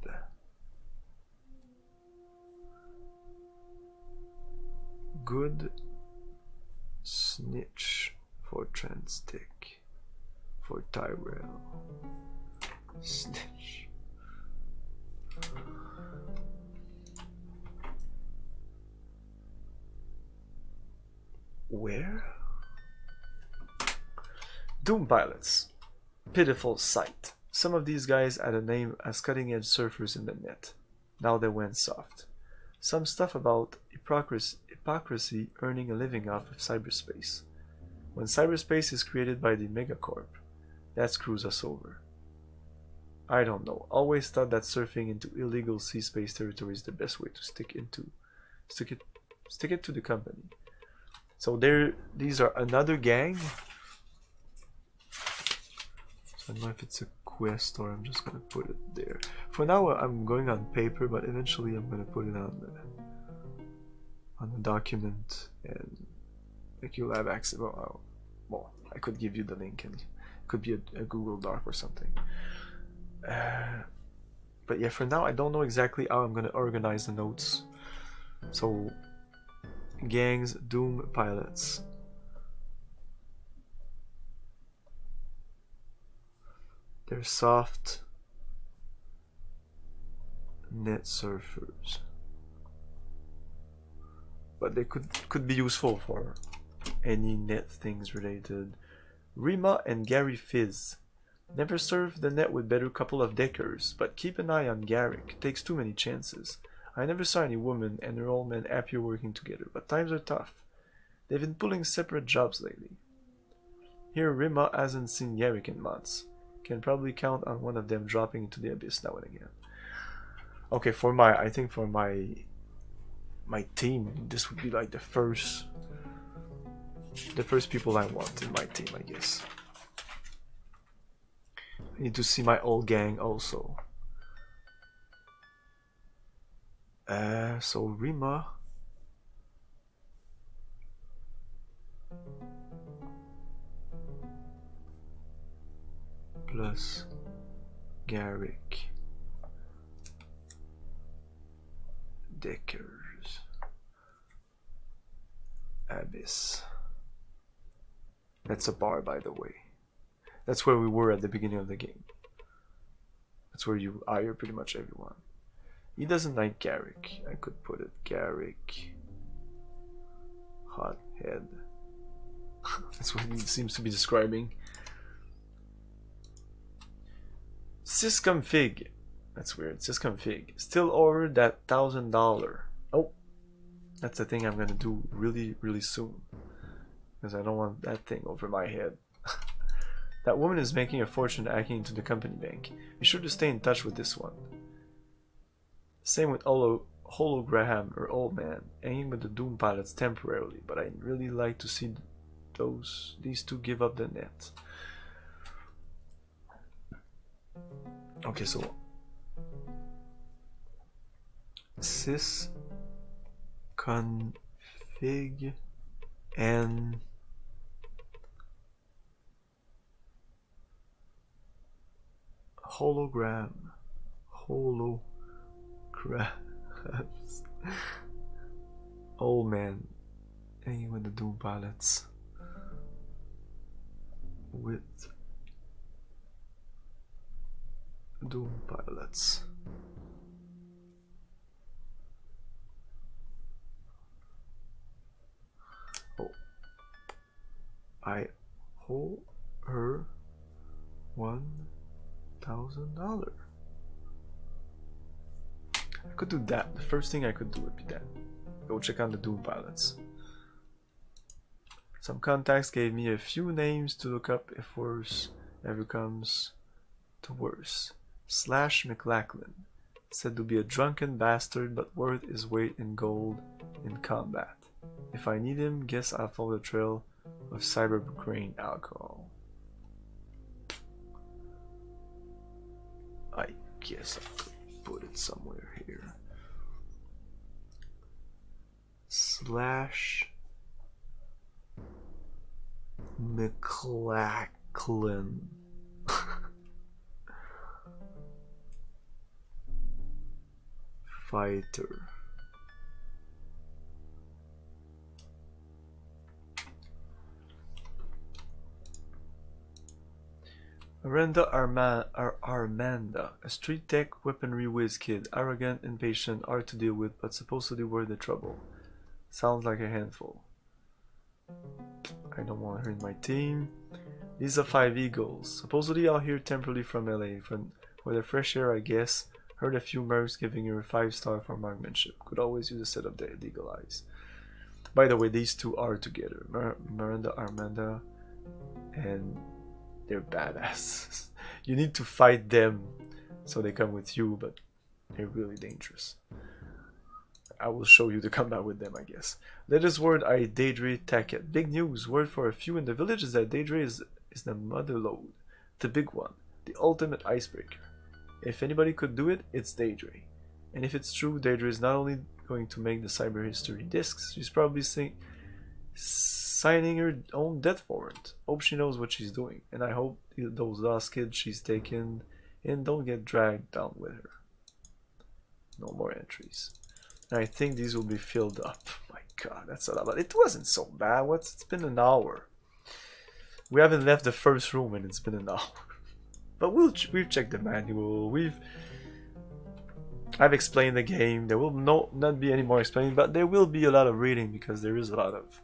Good snitch for Transtech. For Tyrell. Snitch. Where? Doom pilots. Pitiful sight. Some of these guys had a name as cutting-edge surfers in the net. Now they went soft. Some stuff about hypocrisy earning a living off of cyberspace. When cyberspace is created by the megacorp, that screws us over. I don't know. Always thought that surfing into illegal sea space territory is the best way to stick it to the company. So these are another gang. So I don't know if it's a quest or I'm just gonna put it there. For now I'm going on paper, but eventually I'm gonna put it on the document, and like you'll have access. Well, I could give you the link, and it could be a Google Doc or something. But yeah, for now I don't know exactly how I'm gonna organize the notes. So gangs, Doom pilots. They're soft net surfers, but they could be useful for any net things related. Rima and Gary Fizz. Never surfed the net with better couple of deckers, but keep an eye on Garrick. Takes too many chances. I never saw any woman and her old man happier working together, but times are tough. They've been pulling separate jobs lately. Here Rima hasn't seen Garrick in months. Can probably count on one of them dropping into the abyss now and again. Okay, I think for my team, this would be like the first people I want in my team, I guess. I need to see my old gang also. So Rima. Plus Garrick. Deckers. Abyss. That's a bar, by the way. That's where we were at the beginning of the game. That's where you hire pretty much everyone. He doesn't like Garrick. I could put it Garrick. Hothead. That's what he seems to be describing. Sysconfig. That's weird. Sysconfig. Still over that $1,000. Oh, that's the thing I'm gonna do really, really soon. Because I don't want that thing over my head. That woman is making a fortune hacking into the company bank. Be sure to stay in touch with this one. Same with Hologram or Old Man, hanging with the Doom pilots temporarily, but I'd really like to see these two give up the net. Okay, so sys config and holograms. Old Man hanging with the Doom pilots with Doom pilots. Oh, I owe her $1,000. I could do that. The first thing I could do would be that. Go check on the Doom pilots. Some contacts gave me a few names to look up if worse ever comes to worse. Slash McLachlan, said to be a drunken bastard but worth his weight in gold in combat. If I need him, guess I'll follow the trail of Cyberpunk alcohol. I guess I could put it somewhere here. Slash McLachlan. Fighter. Armanda, a street tech weaponry whiz kid, arrogant, impatient, hard to deal with, but supposedly worth the trouble. Sounds like a handful. I don't want her in my team. These are 5 eagles. Supposedly out here temporarily from LA. For the fresh air, I guess. Heard a few mercs giving her a 5-star for marksmanship. Could always use a set of the eagle eyes. By the way, these two are together. Miranda, Armanda, and they're badass. You need to fight them so they come with you, but they're really dangerous. I will show you the combat with them, I guess. Latest word, I Daedre Tacket. Big news. Word for a few in the village is that Daedre is the mother lode. The big one. The ultimate icebreaker. If anybody could do it, it's Daedre. And if it's true, Daedre is not only going to make the cyber history discs, she's probably signing her own death warrant. Hope she knows what she's doing. And I hope those lost kids she's taken in don't get dragged down with her. No more entries. And I think these will be filled up. My god, that's a lot. But it wasn't so bad. It's been an hour. We haven't left the first room and it's been an hour. But we've checked the manual. I've explained the game. There will not be any more explaining, but there will be a lot of reading because there is a lot of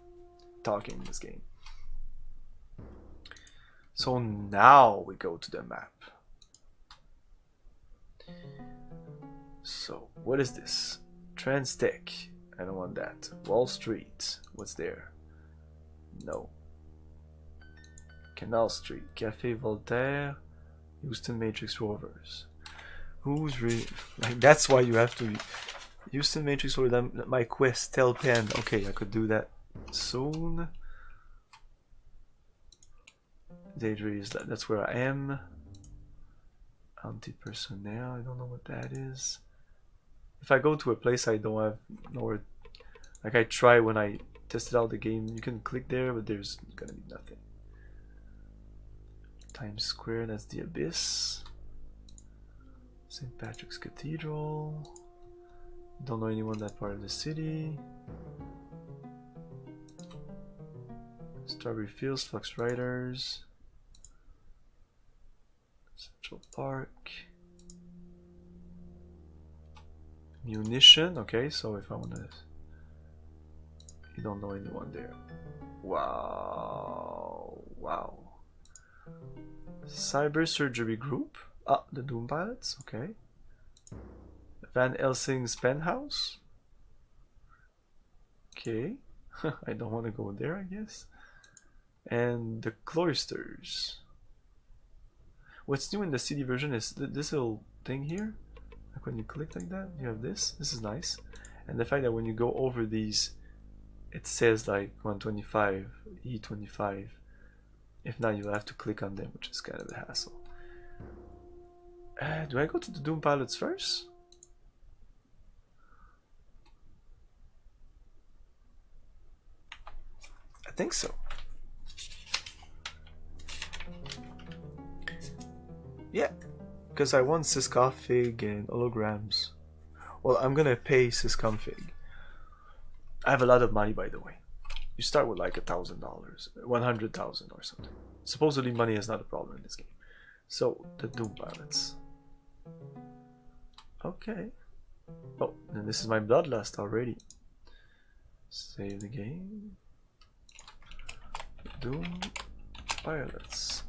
talking in this game. So now we go to the map. So what is this? Transtech. I don't want that. Wall Street. What's there? No. Canal Street. Café Voltaire. Houston Matrix Rovers. Who's really like? That's why you have to. Houston Matrix Rovers. My quest. Tell Pen. Okay, I could do that soon. Daedre is that's where I am. Haunted personnel, I don't know what that is. If I go to a place I don't have nowhere, like I try when I tested out the game, you can click there, but there's gonna be nothing. Times Square, that's the Abyss. St. Patrick's Cathedral. Don't know anyone that part of the city. Strawberry Fields, Fox Riders. Central Park. Munition, okay, so if I wanna... You don't know anyone there. Wow. Wow. Cyber Surgery Group. Ah, the Doom Pilots, okay. Van Helsing's Penthouse. Okay. I don't want to go there, I guess. And the Cloisters. What's new in the CD version is this little thing here. Like when you click like that, you have this. This is nice. And the fact that when you go over these, it says like 125, E25. If not, you'll have to click on them, which is kind of a hassle. Do I go to the Doom Pilots first? I think so. Yeah, because I want sysconfig and holograms. Well, I'm gonna pay sysconfig. I have a lot of money, by the way. You start with like $1,000, 100,000 or something. Supposedly money is not a problem in this game. So, the Doom Pilots. Okay. Oh, and this is my bloodlust already. Save the game. Doom Pilots.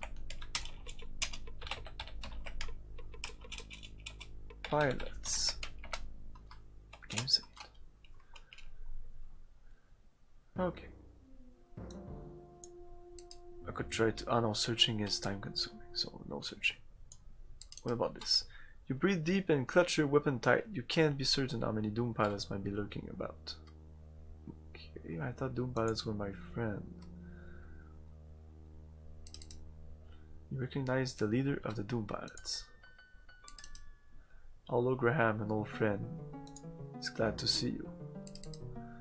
Pilots. Game saved. Okay. I could try to... Oh no, searching is time consuming, so no searching. What about this? You breathe deep and clutch your weapon tight. You can't be certain how many Doom Pilots might be lurking about. Okay, I thought Doom Pilots were my friend. You recognize the leader of the Doom Pilots. Although Graham, an old friend, is glad to see you.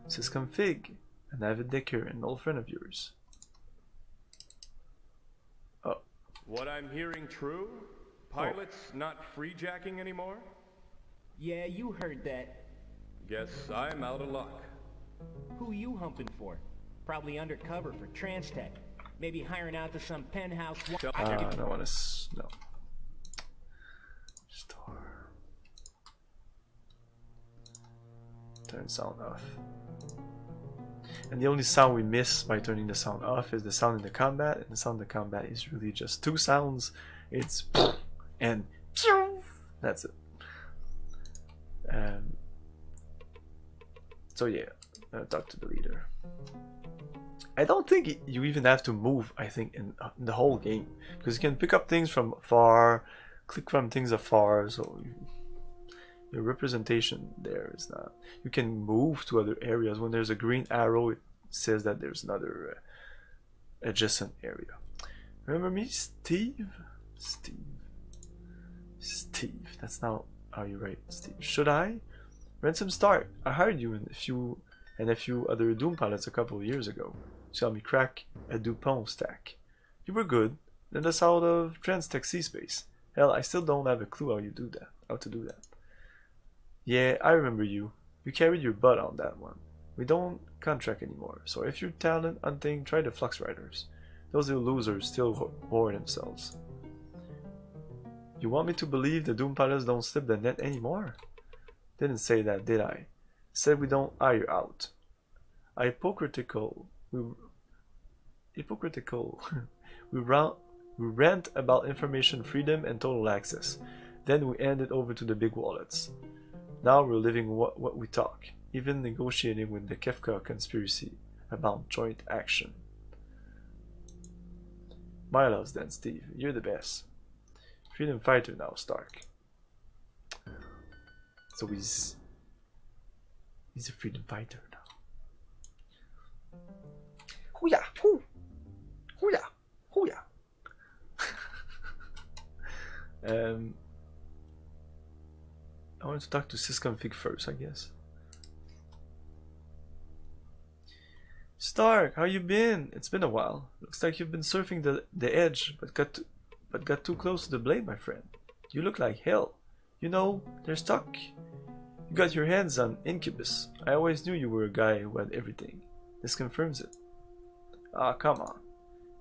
Sysconfig, an avid decker, an old friend of yours. Oh. What I'm hearing true? Pilots not freejacking anymore? Yeah, you heard that. Guess I'm out of luck. Who you humping for? Probably undercover for Transtech. Maybe hiring out to some penthouse. I don't want to. No. Star. Turn sound off. And the only sound we miss by turning the sound off is the sound in the combat, and the sound in the combat is really just two sounds. It's and that's it. So yeah, talk to the leader. I don't think you even have to move, I think, in the whole game, because you can pick up things from afar, click from things afar, so your representation there is not. You can move to other areas. When there's a green arrow, it says that there's another adjacent area. Remember me, Steve? Steve, that's not how you write Steve. Should I? Ransom Stark, I hired you and a few other Doom Pilots a couple of years ago to help me crack a Dupont stack. You were good, led us out of Transtech Sea Space. Hell, I still don't have a clue how to do that. Yeah, I remember you. You carried your butt on that one. We don't contract anymore, so if you're talent hunting, try the Flux Riders. Those little losers still whore themselves. You want me to believe the Doom Pilots don't slip the net anymore? Didn't say that, did I? Said we don't hire out. Hypocritical. We rant about information freedom and total access. Then we hand it over to the big wallets. Now we're living what we talk, even negotiating with the Kefka conspiracy about joint action. Milos then, Steve. You're the best. Freedom fighter now, Stark. So he's a freedom fighter now. Hoo-ya! Hoo! Hoo-ya! Hoo-ya! want to talk to sysconfig first, I guess. Stark, how you been? It's been a while. Looks like you've been surfing the edge, but got too close to the blade, my friend. You look like hell. You know, they're stuck. You got your hands on Incubus. I always knew you were a guy who had everything. This confirms it. Ah, come on.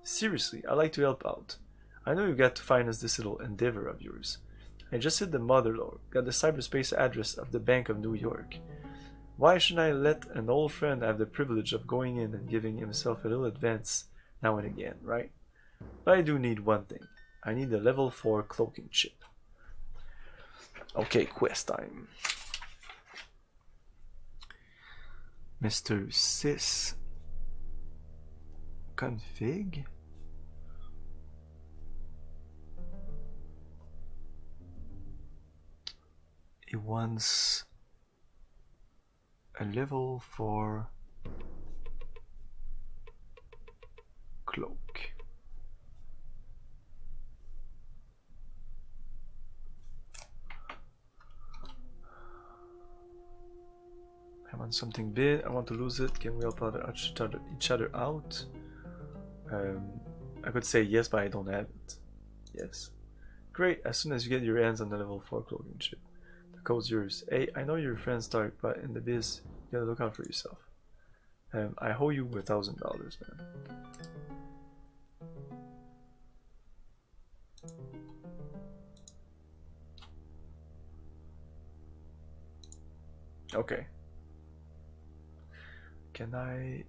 Seriously, I like to help out. I know you got to finance this little endeavor of yours. I just hit the motherlode, got the cyberspace address of the Bank of New York. Why shouldn't I let an old friend have the privilege of going in and giving himself a little advance now and again, right? But I do need one thing. I need a level 4 cloaking chip. Okay, quest time. Mr. Sys config. He wants a level 4 cloak. I want something big. I want to lose it. Can we help each other out? I could say yes, but I don't have it. Yes. Great. As soon as you get your hands on the level 4 cloaking chip, the code's yours. Hey, I know you're a friend, Stark, but in the biz, you gotta look out for yourself. I owe you $1,000, man. Okay. Can I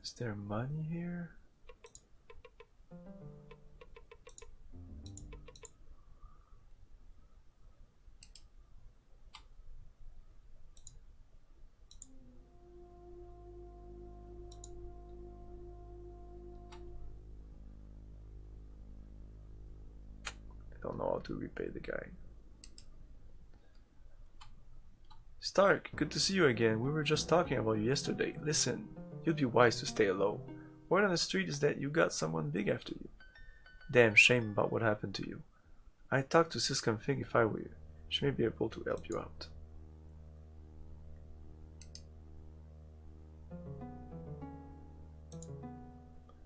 is there money here? Don't know how to repay the guy. Stark, good to see you again. We were just talking about you yesterday. Listen, you'd be wise to stay low. Word on the street is that you got someone big after you. Damn shame about what happened to you. I'd talk to sysconfig if I were you. She may be able to help you out.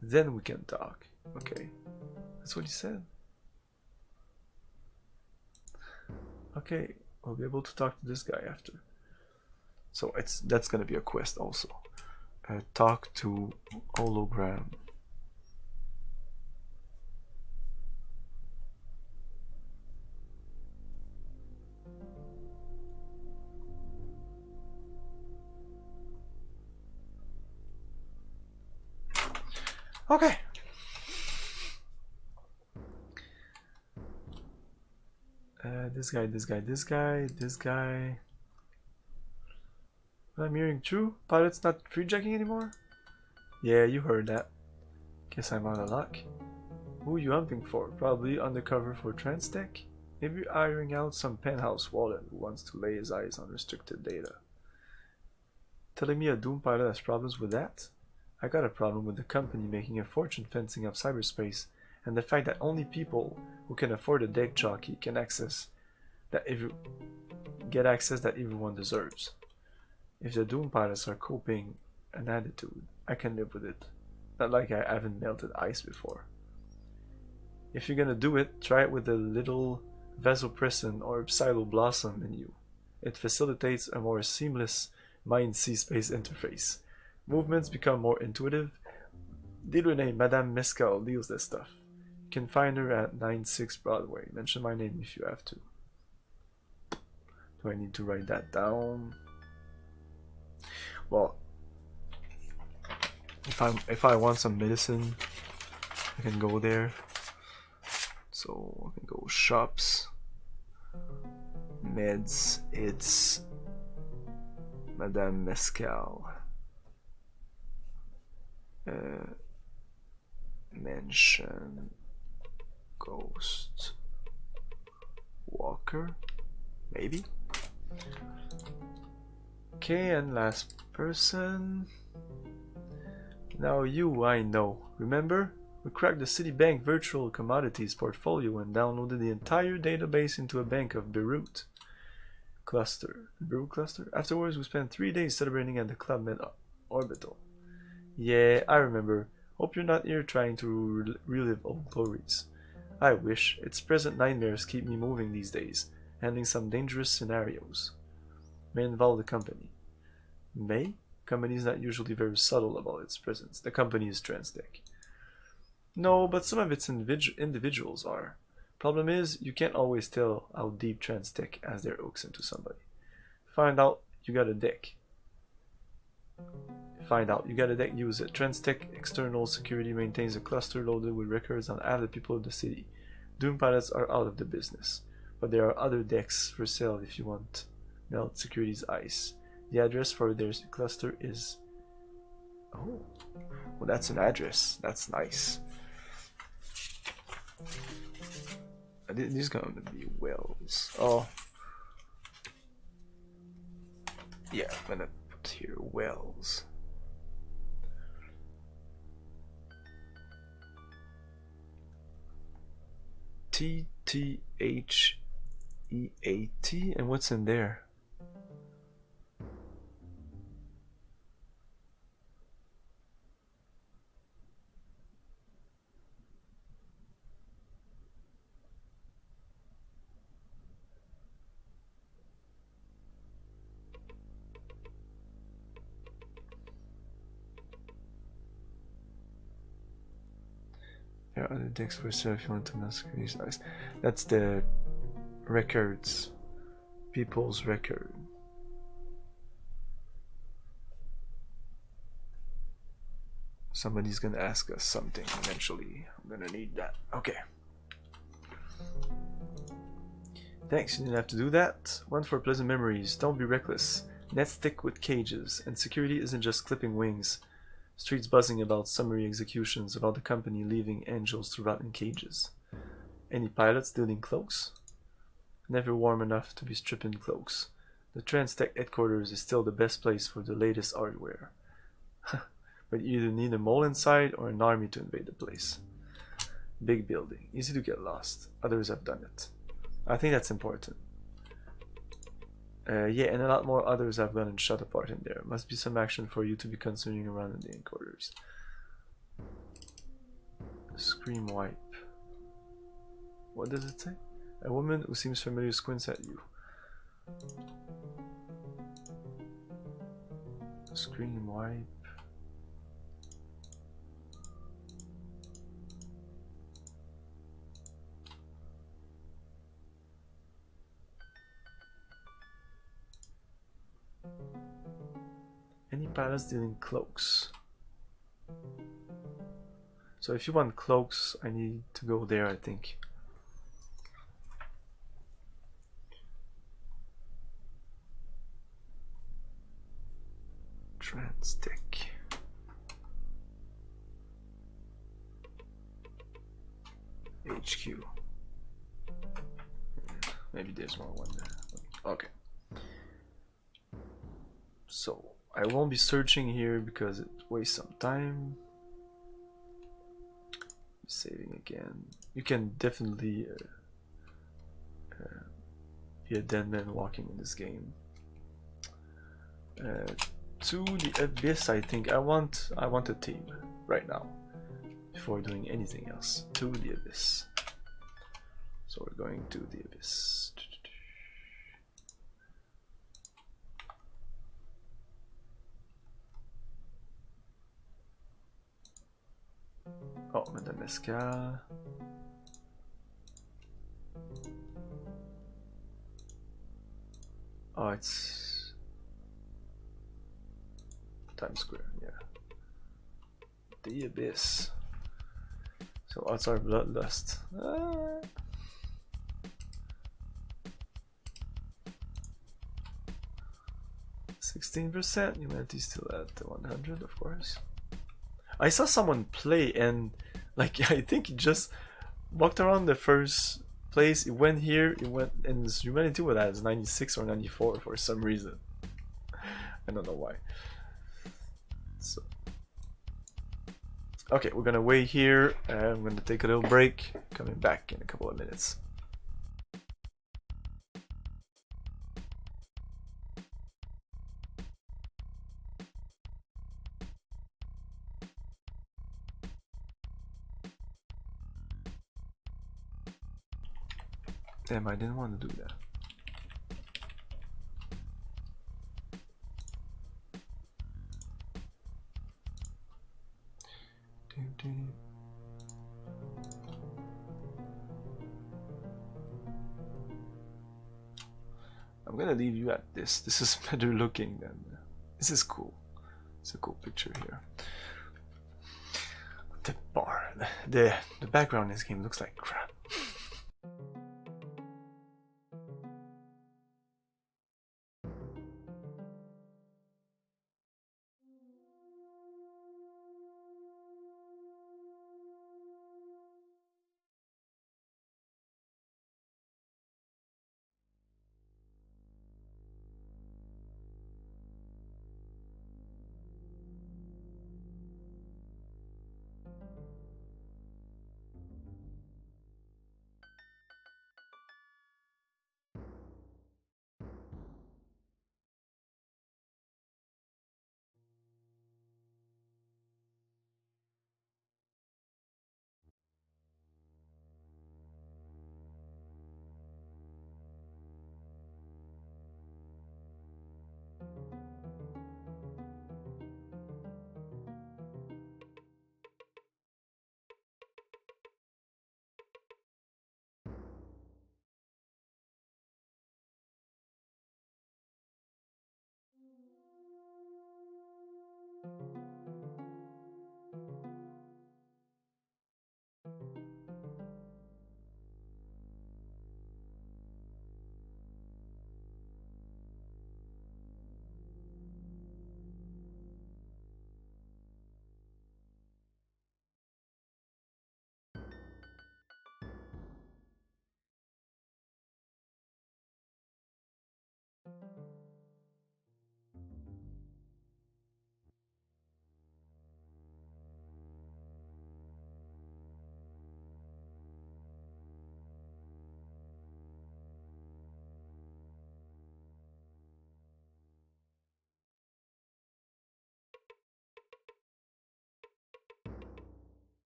Then we can talk. Okay. That's what he said. Okay, we'll be able to talk to this guy after. So that's gonna be a quest also. Talk to hologram. Okay. This guy. What I'm hearing true? Pilot's not free-jacking anymore? Yeah, you heard that. Guess I'm out of luck. Who you hunting for? Probably undercover for Transtech? Maybe hiring out some penthouse wallet who wants to lay his eyes on restricted data. Telling me a Doom pilot has problems with that? I got a problem with the company making a fortune fencing up cyberspace, and the fact that only people who can afford a deck jockey can get access that everyone deserves. If the Doom pilots are coping an attitude, I can live with it. Not like I haven't melted ice before. If you're gonna do it, try it with a little vasopressin or psiloblossom in you. It facilitates a more seamless mind-sea space interface. Movements become more intuitive. Dealer named Madame Mescal deals this stuff. You can find her at 96 Broadway. Mention my name if you have to. Do I need to write that down? Well, if I want some medicine, I can go there. So I can go shops, meds. It's Madame Mescal. Mention Ghost Walker, maybe. Okay, and last person. Now you, I know. Remember? We cracked the Citibank virtual commodities portfolio and downloaded the entire database into a bank of Beirut cluster. Beirut cluster? Afterwards, we spent 3 days celebrating at the Club Med Orbital. Yeah, I remember. Hope you're not here trying to relive old glories. I wish. Its present nightmares keep me moving these days, handling some dangerous scenarios. May involve the company. May? Company is not usually very subtle about its presence. The company is Transtech. No, but some of its individuals are. Problem is, you can't always tell how deep Transtech has their hooks into somebody. Find out, you got a deck. Use it. Transtech External Security maintains a cluster loaded with records on half the people of the city. Doom pilots are out of the business, but there are other decks for sale if you want melt security's ice. The address for their cluster is... Oh, well, that's an address. That's nice. This is going to be Wells. Oh, yeah, I'm gonna put here Wells. TTHEAT, and what's in there? There are other decks for sale if you want to massacre these eyes. That's the records. People's record. Somebody's gonna ask us something eventually. I'm gonna need that. Okay. Thanks, you didn't have to do that. One for pleasant memories. Don't be reckless. Nets thick with cages, and security isn't just clipping wings. Streets buzzing about summary executions about the company leaving angels to rot in cages. Any pilots dealing cloaks? Never warm enough to be stripping cloaks. The Transtech headquarters is still the best place for the latest hardware. But you either need a mole inside or an army to invade the place. Big building, easy to get lost. Others have done it. I think that's important. Yeah, and a lot more others have gone and shut apart in there. Must be some action for you to be concerning around in the headquarters. Scream wipe. What does it say? A woman who seems familiar squints at you. Scream wipe. Any pilots dealing cloaks? So if you want cloaks, I need to go there, I think. Transtech. HQ. Maybe there's more one there. Okay. So I won't be searching here because it wastes some time. Saving again. You can definitely be a dead man walking in this game. To the abyss, I think I want a team right now before doing anything else. To the abyss. So we're going to the abyss. Oh, Madame Esca. Oh, it's Times Square, yeah. The Abyss. So what's our bloodlust? 16%. Humanity still at 100, of course. I saw someone play and like I think he just walked around the first place, it went here, it went, and his humanity was at 96 or 94 for some reason. I don't know why. So Okay, we're gonna wait here. I'm gonna take a little break. Coming back in a couple of minutes. Damn, I didn't want to do that. I'm gonna leave you at this. This is better looking than. This is cool. It's a cool picture here. The bar, the background in this game looks like crap.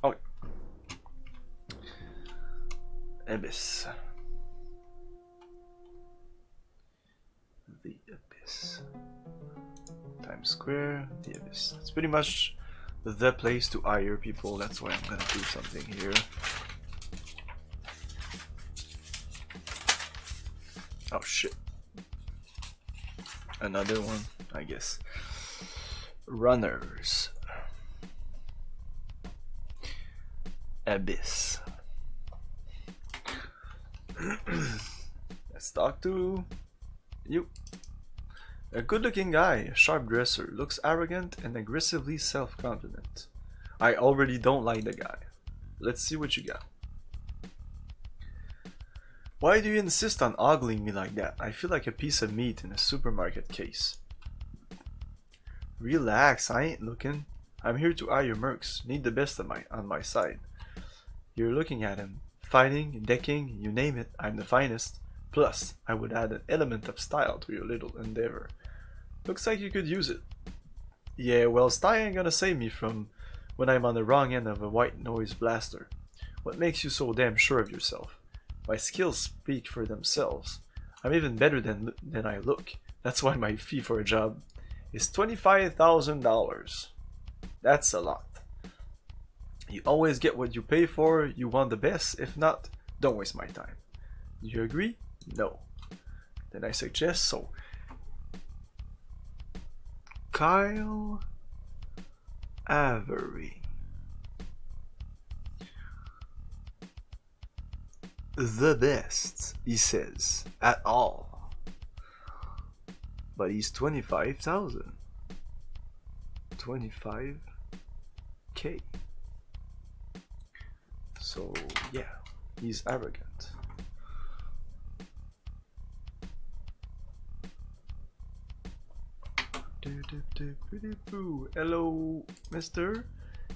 Oh, Abyss. The Abyss. Times Square, the Abyss. It's pretty much the place to hire people. That's why I'm gonna do something here. Oh shit. Another one, I guess. Runners. Abyss. Let's talk to you. A good-looking guy, a sharp dresser, looks arrogant and aggressively self-confident. I already don't like the guy. Let's see what you got. Why do you insist on ogling me like that? I feel like a piece of meat in a supermarket case. Relax, I ain't looking. I'm here to hire mercs. Need the best of on my side. You're looking at him. Fighting, decking, you name it, I'm the finest. Plus, I would add an element of style to your little endeavor. Looks like you could use it. Yeah, well, style ain't gonna save me from when I'm on the wrong end of a white noise blaster. What makes you so damn sure of yourself? My skills speak for themselves. I'm even better than I look. That's why my fee for a job is $25,000. That's a lot. You always get what you pay for. You want the best. If not, don't waste my time. Do you agree? No. Then I suggest so. Kyle Avery. The best, he says, at all. But he's 25,000. 25K. So, yeah, he's arrogant. Hello, Mr.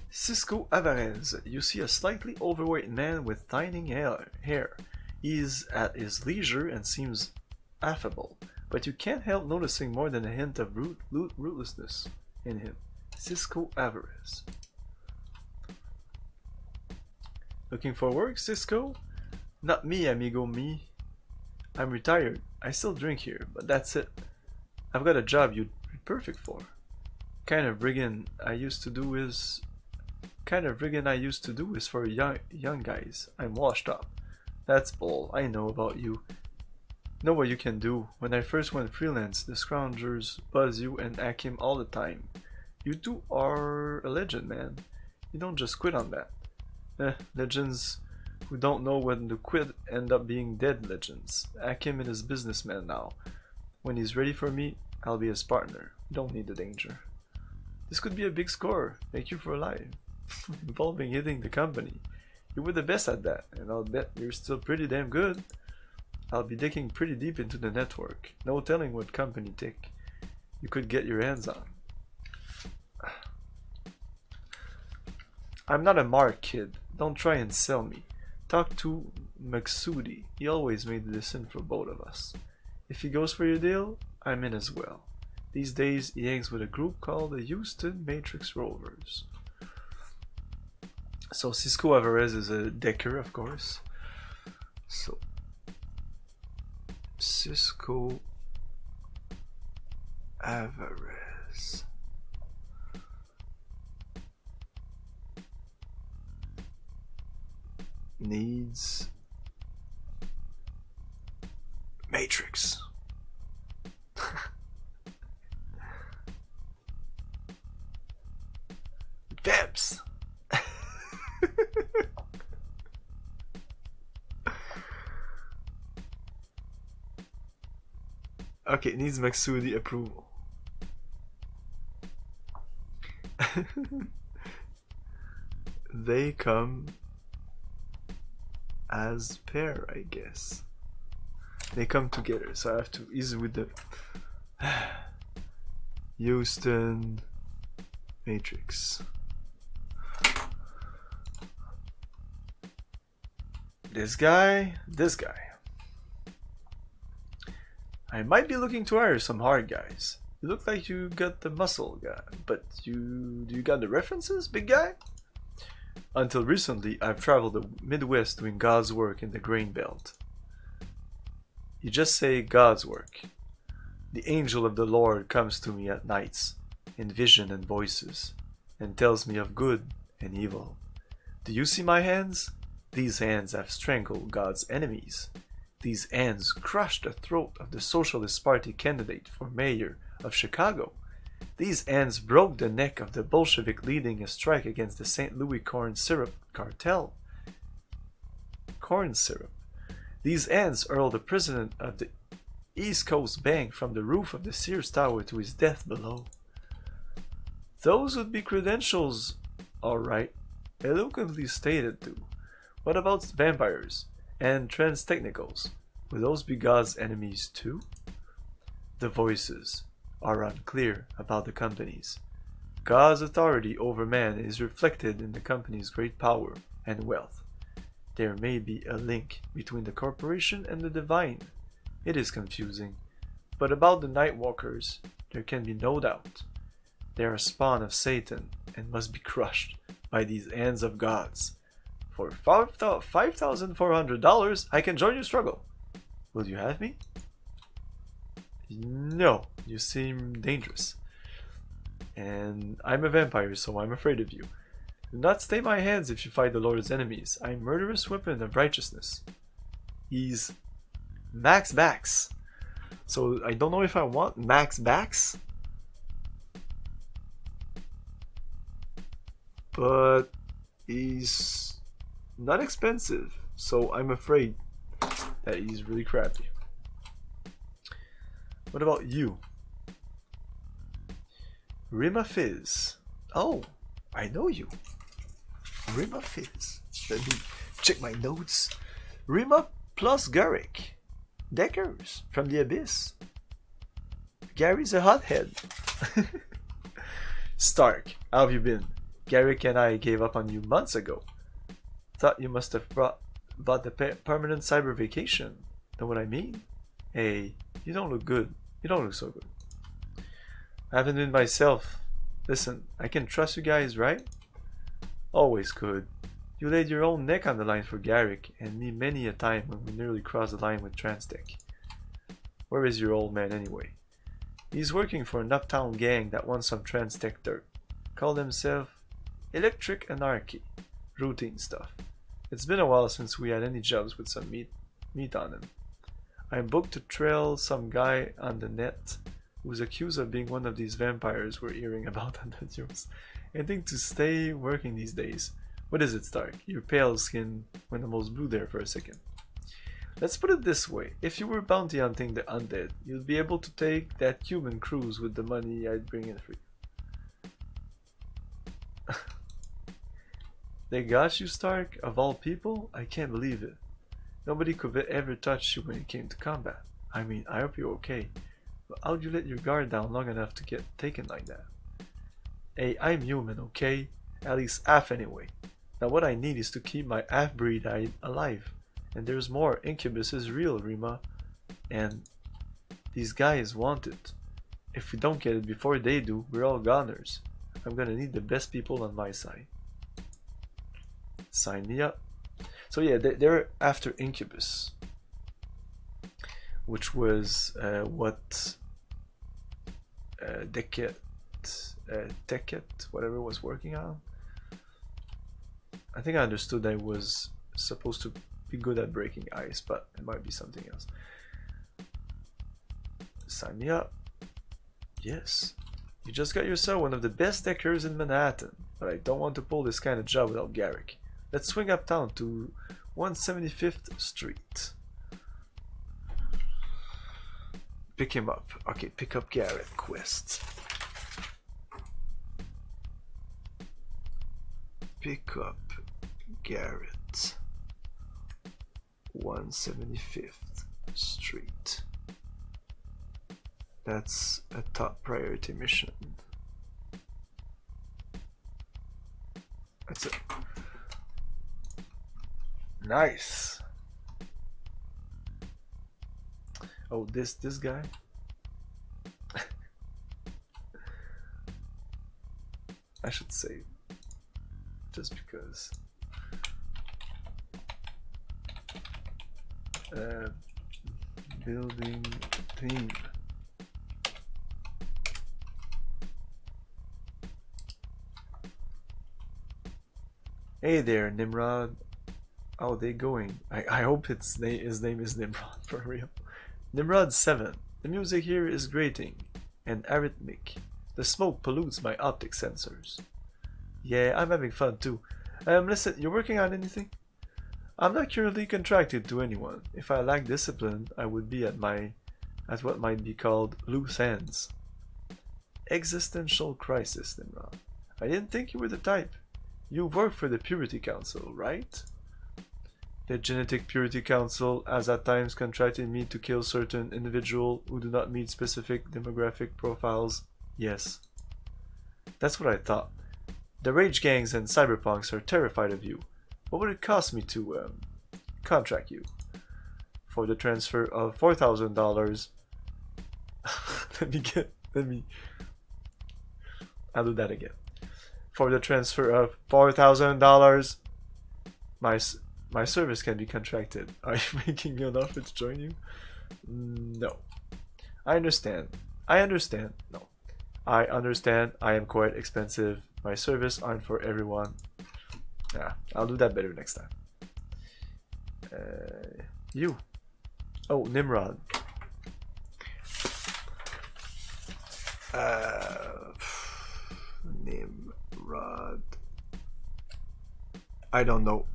Cisco Alvarez. You see a slightly overweight man with thinning hair. He's at his leisure and seems affable, but you can't help noticing more than a hint of rootlessness in him. Cisco Alvarez. Looking for work, Cisco? Not me, amigo, me. I'm retired. I still drink here, but that's it. I've got a job you'd be perfect for. Kind of rigging I used to do is for young guys. I'm washed up. That's all I know about you. Know what you can do. When I first went freelance, the scroungers buzz you and hack him all the time. You two are a legend, man. You don't just quit on that. Legends who don't know when to quit end up being dead legends. Hack him and his businessman now. When he's ready for me, I'll be his partner. Don't need the danger. This could be a big score. Thank you for life. Involving hitting the company. You were the best at that, and I'll bet you're still pretty damn good. I'll be digging pretty deep into the network. No telling what company tick you could get your hands on. I'm not a mark, kid. Don't try and sell me. Talk to Maksoudi. He always made the decision for both of us. If he goes for your deal, I'm in as well. These days, he hangs with a group called the Houston Matrix Rovers. So Cisco Alvarez is a decker, of course. So Cisco Alvarez. needs Matrix. Vamps. Okay, it needs Maksudi approval. They come as pair, I guess. They come together, so I have to ease with the Houston Matrix. This guy. I might be looking to hire some hard guys. You look like you got the muscle guy, but do you got the references, big guy? Until recently, I've traveled the Midwest doing God's work in the grain belt. You just say God's work. The angel of the Lord comes to me at nights, in vision and voices, and tells me of good and evil. Do you see my hands? These hands have strangled God's enemies. These hands crushed the throat of the Socialist Party candidate for mayor of Chicago. These hands broke the neck of the Bolshevik leading a strike against the St. Louis corn syrup cartel. Corn syrup. These hands hurled the president of the East Coast Bank from the roof of the Sears Tower to his death below. Those would be credentials, alright, eloquently stated too. What about vampires and trans technicals? Will those be God's enemies too? The voices are unclear about the companies. God's authority over man is reflected in the company's great power and wealth. There may be a link between the corporation and the divine. It is confusing, but about the Nightwalkers, there can be no doubt. They are a spawn of Satan and must be crushed by these hands of gods. For $5,400, I can join your struggle. Will you have me? No, you seem dangerous. And I'm a vampire, so I'm afraid of you. Do not stay my hands if you fight the Lord's enemies. I'm a murderous weapon of righteousness. He's Max Backs. So I don't know if I want Max Backs. But he's not expensive, so I'm afraid that he's really crappy. What about you? Rima Fizz. Oh, I know you. Rima Fizz. Let me check my notes. Rima plus Garrick. Deckers from the Abyss. Gary's a hothead. Stark, how have you been? Garrick and I gave up on you months ago. Thought you must have bought the permanent cyber vacation. Know what I mean? Hey, you don't look good. You don't look so good. I haven't been myself. Listen, I can trust you guys, right? Always could. You laid your own neck on the line for Garrick and me many a time when we nearly crossed the line with Transtech. Where is your old man anyway? He's working for an uptown gang that wants some Transtech dirt. Call themselves Electric Anarchy. Routine stuff. It's been a while since we had any jobs with some meat on them. I'm booked to trail some guy on the net who's accused of being one of these vampires we're hearing about on the news. Anything to stay working these days. What is it, Stark? Your pale skin went almost blue there for a second. Let's put it this way. If you were bounty hunting the undead, you'd be able to take that Cuban cruise with the money I'd bring in for you. They got you, Stark? Of all people? I can't believe it. Nobody could ever touch you when it came to combat. I mean, I hope you're okay. But how'd you let your guard down long enough to get taken like that? Hey, I'm human, okay? At least half anyway. Now what I need is to keep my half-breed alive. And there's more. Incubus is real, Rima. And these guys want it. If we don't get it before they do, we're all goners. I'm gonna need the best people on my side. Sign me up. So yeah, they're after Incubus, which was what Teket, whatever, was working on. I think I understood that it was supposed to be good at breaking ice, but it might be something else. Sign me up. Yes. You just got yourself one of the best deckers in Manhattan, but I don't want to pull this kind of job without Garrick. Let's swing uptown to 175th Street. Pick him up. Okay, pick up Garrett quest. Pick up Garrett. 175th Street. That's a top priority mission. That's it. Nice. Oh, this guy. I should say, just because. Building theme. Hey there, Nimrod. How are they going? I hope his name is Nimrod for real. Nimrod 7. The music here is grating and arrhythmic. The smoke pollutes my optic sensors. Yeah, I'm having fun too. Listen, you're working on anything? I'm not currently contracted to anyone. If I lacked discipline, I would be at what might be called loose ends. Existential crisis, Nimrod. I didn't think you were the type. You work for the Purity Council, right? The Genetic Purity Council has at times contracted me to kill certain individuals who do not meet specific demographic profiles. Yes. That's what I thought. The rage gangs and cyberpunks are terrified of you. What would it cost me to contract you? For the transfer of $4,000. I'll do that again. For the transfer of $4,000, my service can be contracted. Are you making me an offer to join you? No. I understand. No. I understand. I am quite expensive. My service aren't for everyone. Yeah, I'll do that better next time. You. Oh, Nimrod. Nimrod. I don't know.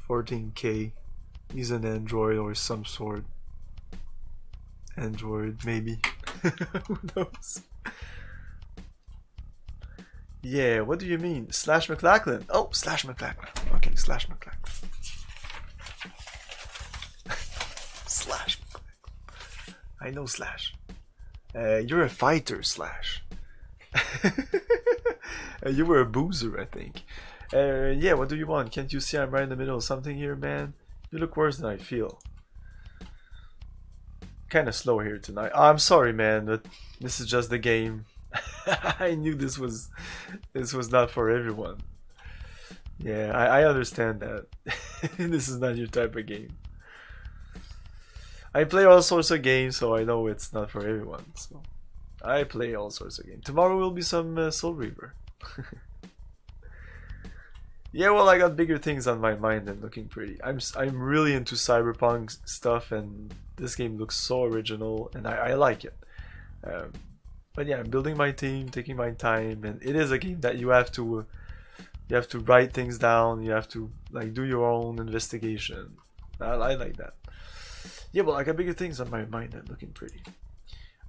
14K. He's an android or some sort. Android, maybe. Who knows? Yeah, what do you mean? Slash McLachlan. Oh, Slash McLachlan. Okay, Slash McLachlan. Slash McLachlan. I know Slash. You're a fighter, Slash. You were a boozer, I think. Yeah, what do you want? Can't you see I'm right in the middle of something here, man? You look worse than I feel. Kinda slow here tonight. Oh, I'm sorry, man, but this is just the game. I knew this was not for everyone. Yeah, I understand that. This is not your type of game. I play all sorts of games, so I know it's not for everyone. So I play all sorts of games. Tomorrow will be some Soul Reaver. Yeah, well, I got bigger things on my mind than looking pretty. I'm really into Cyberpunk stuff, and this game looks so original, and I like it. But yeah, I'm building my team, taking my time, and it is a game that you have to write things down. You have to like do your own investigation. I like that. Yeah, well, I got bigger things on my mind than looking pretty.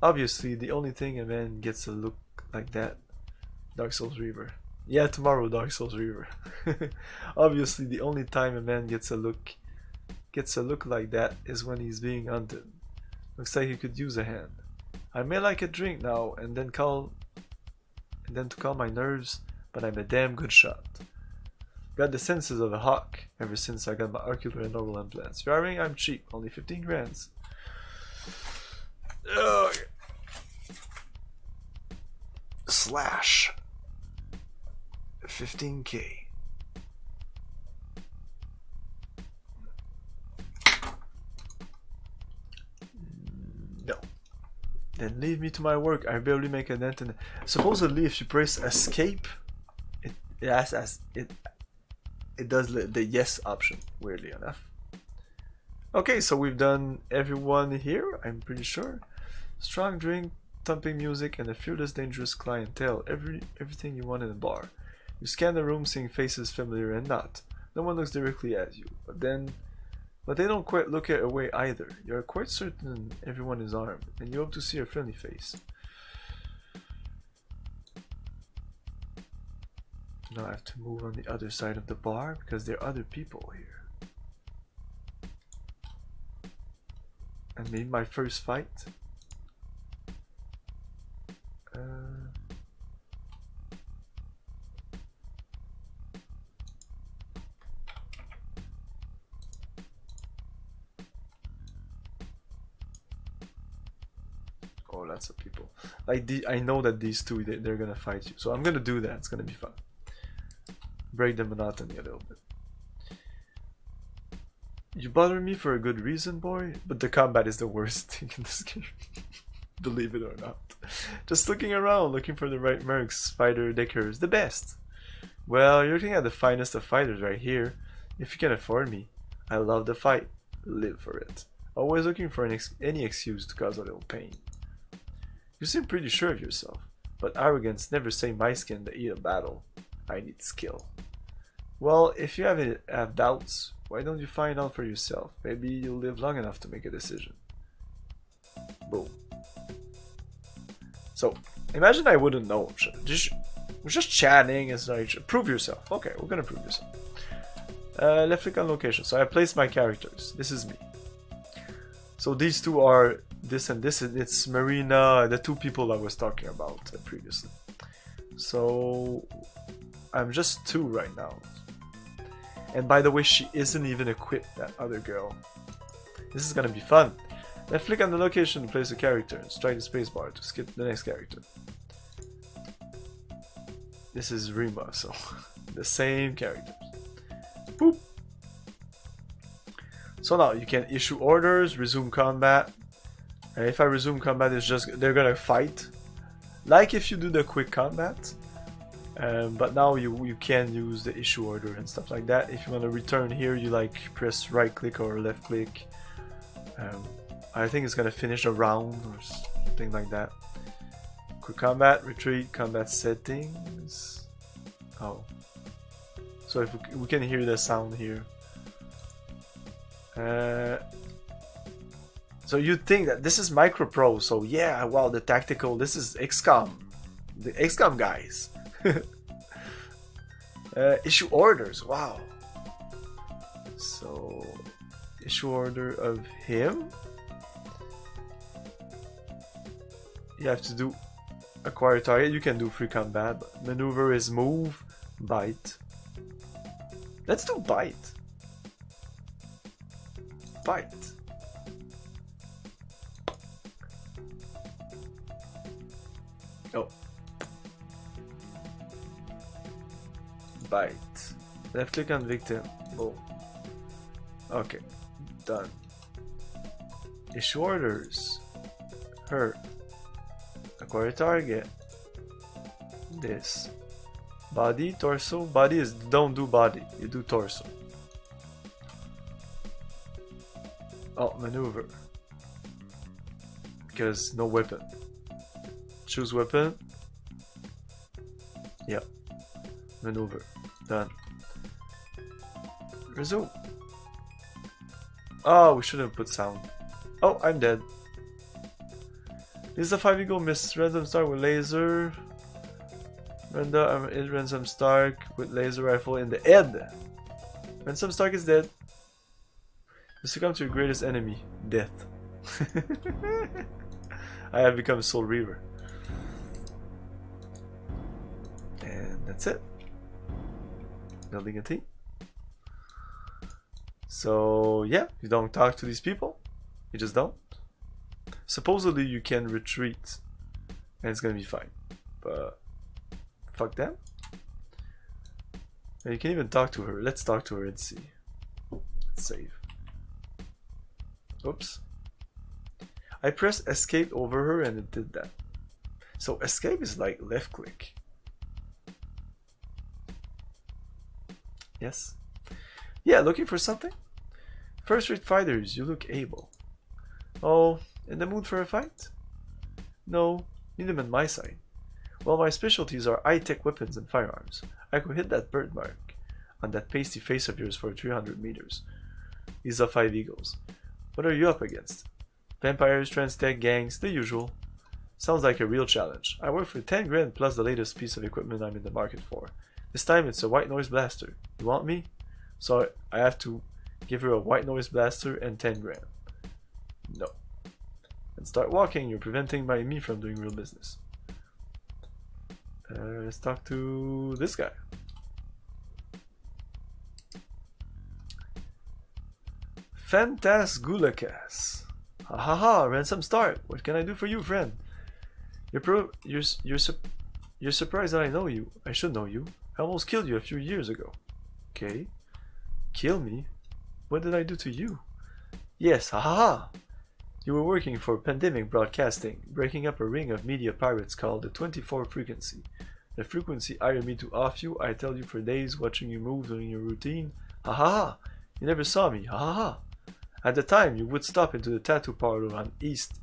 Obviously, the only thing a man gets a look like that, Dark Souls Reaver. Yeah, tomorrow, Dark Souls Reaver. Obviously, the only time a man gets a look like that is when he's being hunted. Looks like he could use a hand. I may like a drink now and then to calm my nerves, but I'm a damn good shot. Got the senses of a hawk ever since I got my ocular and oral implants. Firing, I'm cheap, only 15 grand. Ugh. Slash 15K. No. Then leave me to my work. I barely make a dent in it. Supposedly, if you press escape, it does the yes option, weirdly enough. Okay, so we've done everyone here, I'm pretty sure. Strong drink, thumping music, and a fearless, dangerous clientele. Everything you want in a bar. You scan the room, seeing faces familiar and not. No one looks directly at you, but they don't quite look away either. You are quite certain everyone is armed, and you hope to see a friendly face. Now I have to move on the other side of the bar because there are other people here. And maybe my first fight. Oh, lots of people. Like I know that these two they're gonna fight you, so I'm gonna do that. It's gonna be fun. Break the monotony a little bit. You bother me for a good reason, boy, but the combat is the worst thing in this game. Believe it or not. Just looking around, looking for the right mercs, fighter, dickers, the best. Well, you're looking at the finest of fighters right here. If you can afford me, I love the fight. Live for it. Always looking for any excuse to cause a little pain. You seem pretty sure of yourself, but arrogance never saved my skin to eat a battle. I need skill. Well, if you have doubts, why don't you find out for yourself? Maybe you'll live long enough to make a decision. Boom. So, imagine I wouldn't know. We're just chatting. It's like, prove yourself. Okay, we're gonna prove yourself. Left click on location. So I placed my characters. This is me. So these two are this and this. It's Marina, the two people I was talking about previously. So I'm just two right now. And by the way, she isn't even equipped, that other girl. This is gonna be fun. Left click on the location to place a character and strike the spacebar to skip the next character. This is Rima, so the same characters. Boop. So now you can issue orders, resume combat. And if I resume combat, it's just they're gonna fight, like if you do the quick combat. But now you can use the issue order and stuff like that. If you want to return here, you like press right click or left click. I think it's gonna finish a round or something like that. Quick combat, retreat, combat settings. Oh, so if we can hear the sound here. So you'd think that this is Microprose. So yeah, wow, the tactical. This is XCOM, the XCOM guys. Issue orders. Wow. So issue order of him. You have to do acquire target. You can do free combat. But maneuver is move, bite. Let's do bite. Bite. Oh. Bite. Left click on victim. Oh. Okay. Done. Issue orders. Her. Acquire target. This. Body, torso. Body is don't do body. You do torso. Oh, maneuver. Because no weapon. Choose weapon. Yep. Maneuver. Done. Resume. Oh, we shouldn't put sound. Oh, I'm dead. This is a 5 eagle miss. Ransom start with laser. Ransom Stark with laser rifle in the head. Ransom Stark is dead. You succumb to your greatest enemy, death. I have become Soul Reaver. And that's it. Building a team. So yeah, you don't talk to these people. You just don't. Supposedly you can retreat and it's gonna be fine. But fuck them. And you can even talk to her. Let's talk to her and see. Let's save. Oops. I pressed escape over her and it did that. So escape is like left click. Yes, Yeah, looking for something? First-rate fighters, you look able. Oh, in the mood for a fight? No, need them on my side. Well, my specialties are high-tech weapons and firearms. I could hit that birthmark on that pasty face of yours for 300 meters. These are 5 eagles. What are you up against? Vampires, trans-tech, gangs, the usual. Sounds like a real challenge. I work for 10 grand plus the latest piece of equipment I'm in the market for. This time it's a white noise blaster. You want me? So I have to give her a white noise blaster and 10 grand. No. And start walking, you're preventing me from doing real business. Let's talk to this guy. Fantasgulakas. Ha ha ha, ransom start. What can I do for you, friend? You're surprised that I know you. I should know you. I almost killed you a few years ago. Okay. Kill me? What did I do to you? Yes, ha ha ha. You were working for Pandemic Broadcasting, breaking up a ring of media pirates called the 24 Frequency. The frequency hired me to off you. I tell you for days, watching you move during your routine. Ha ha ha. You never saw me. Ha ha ha. At the time, you would stop into the tattoo parlor on East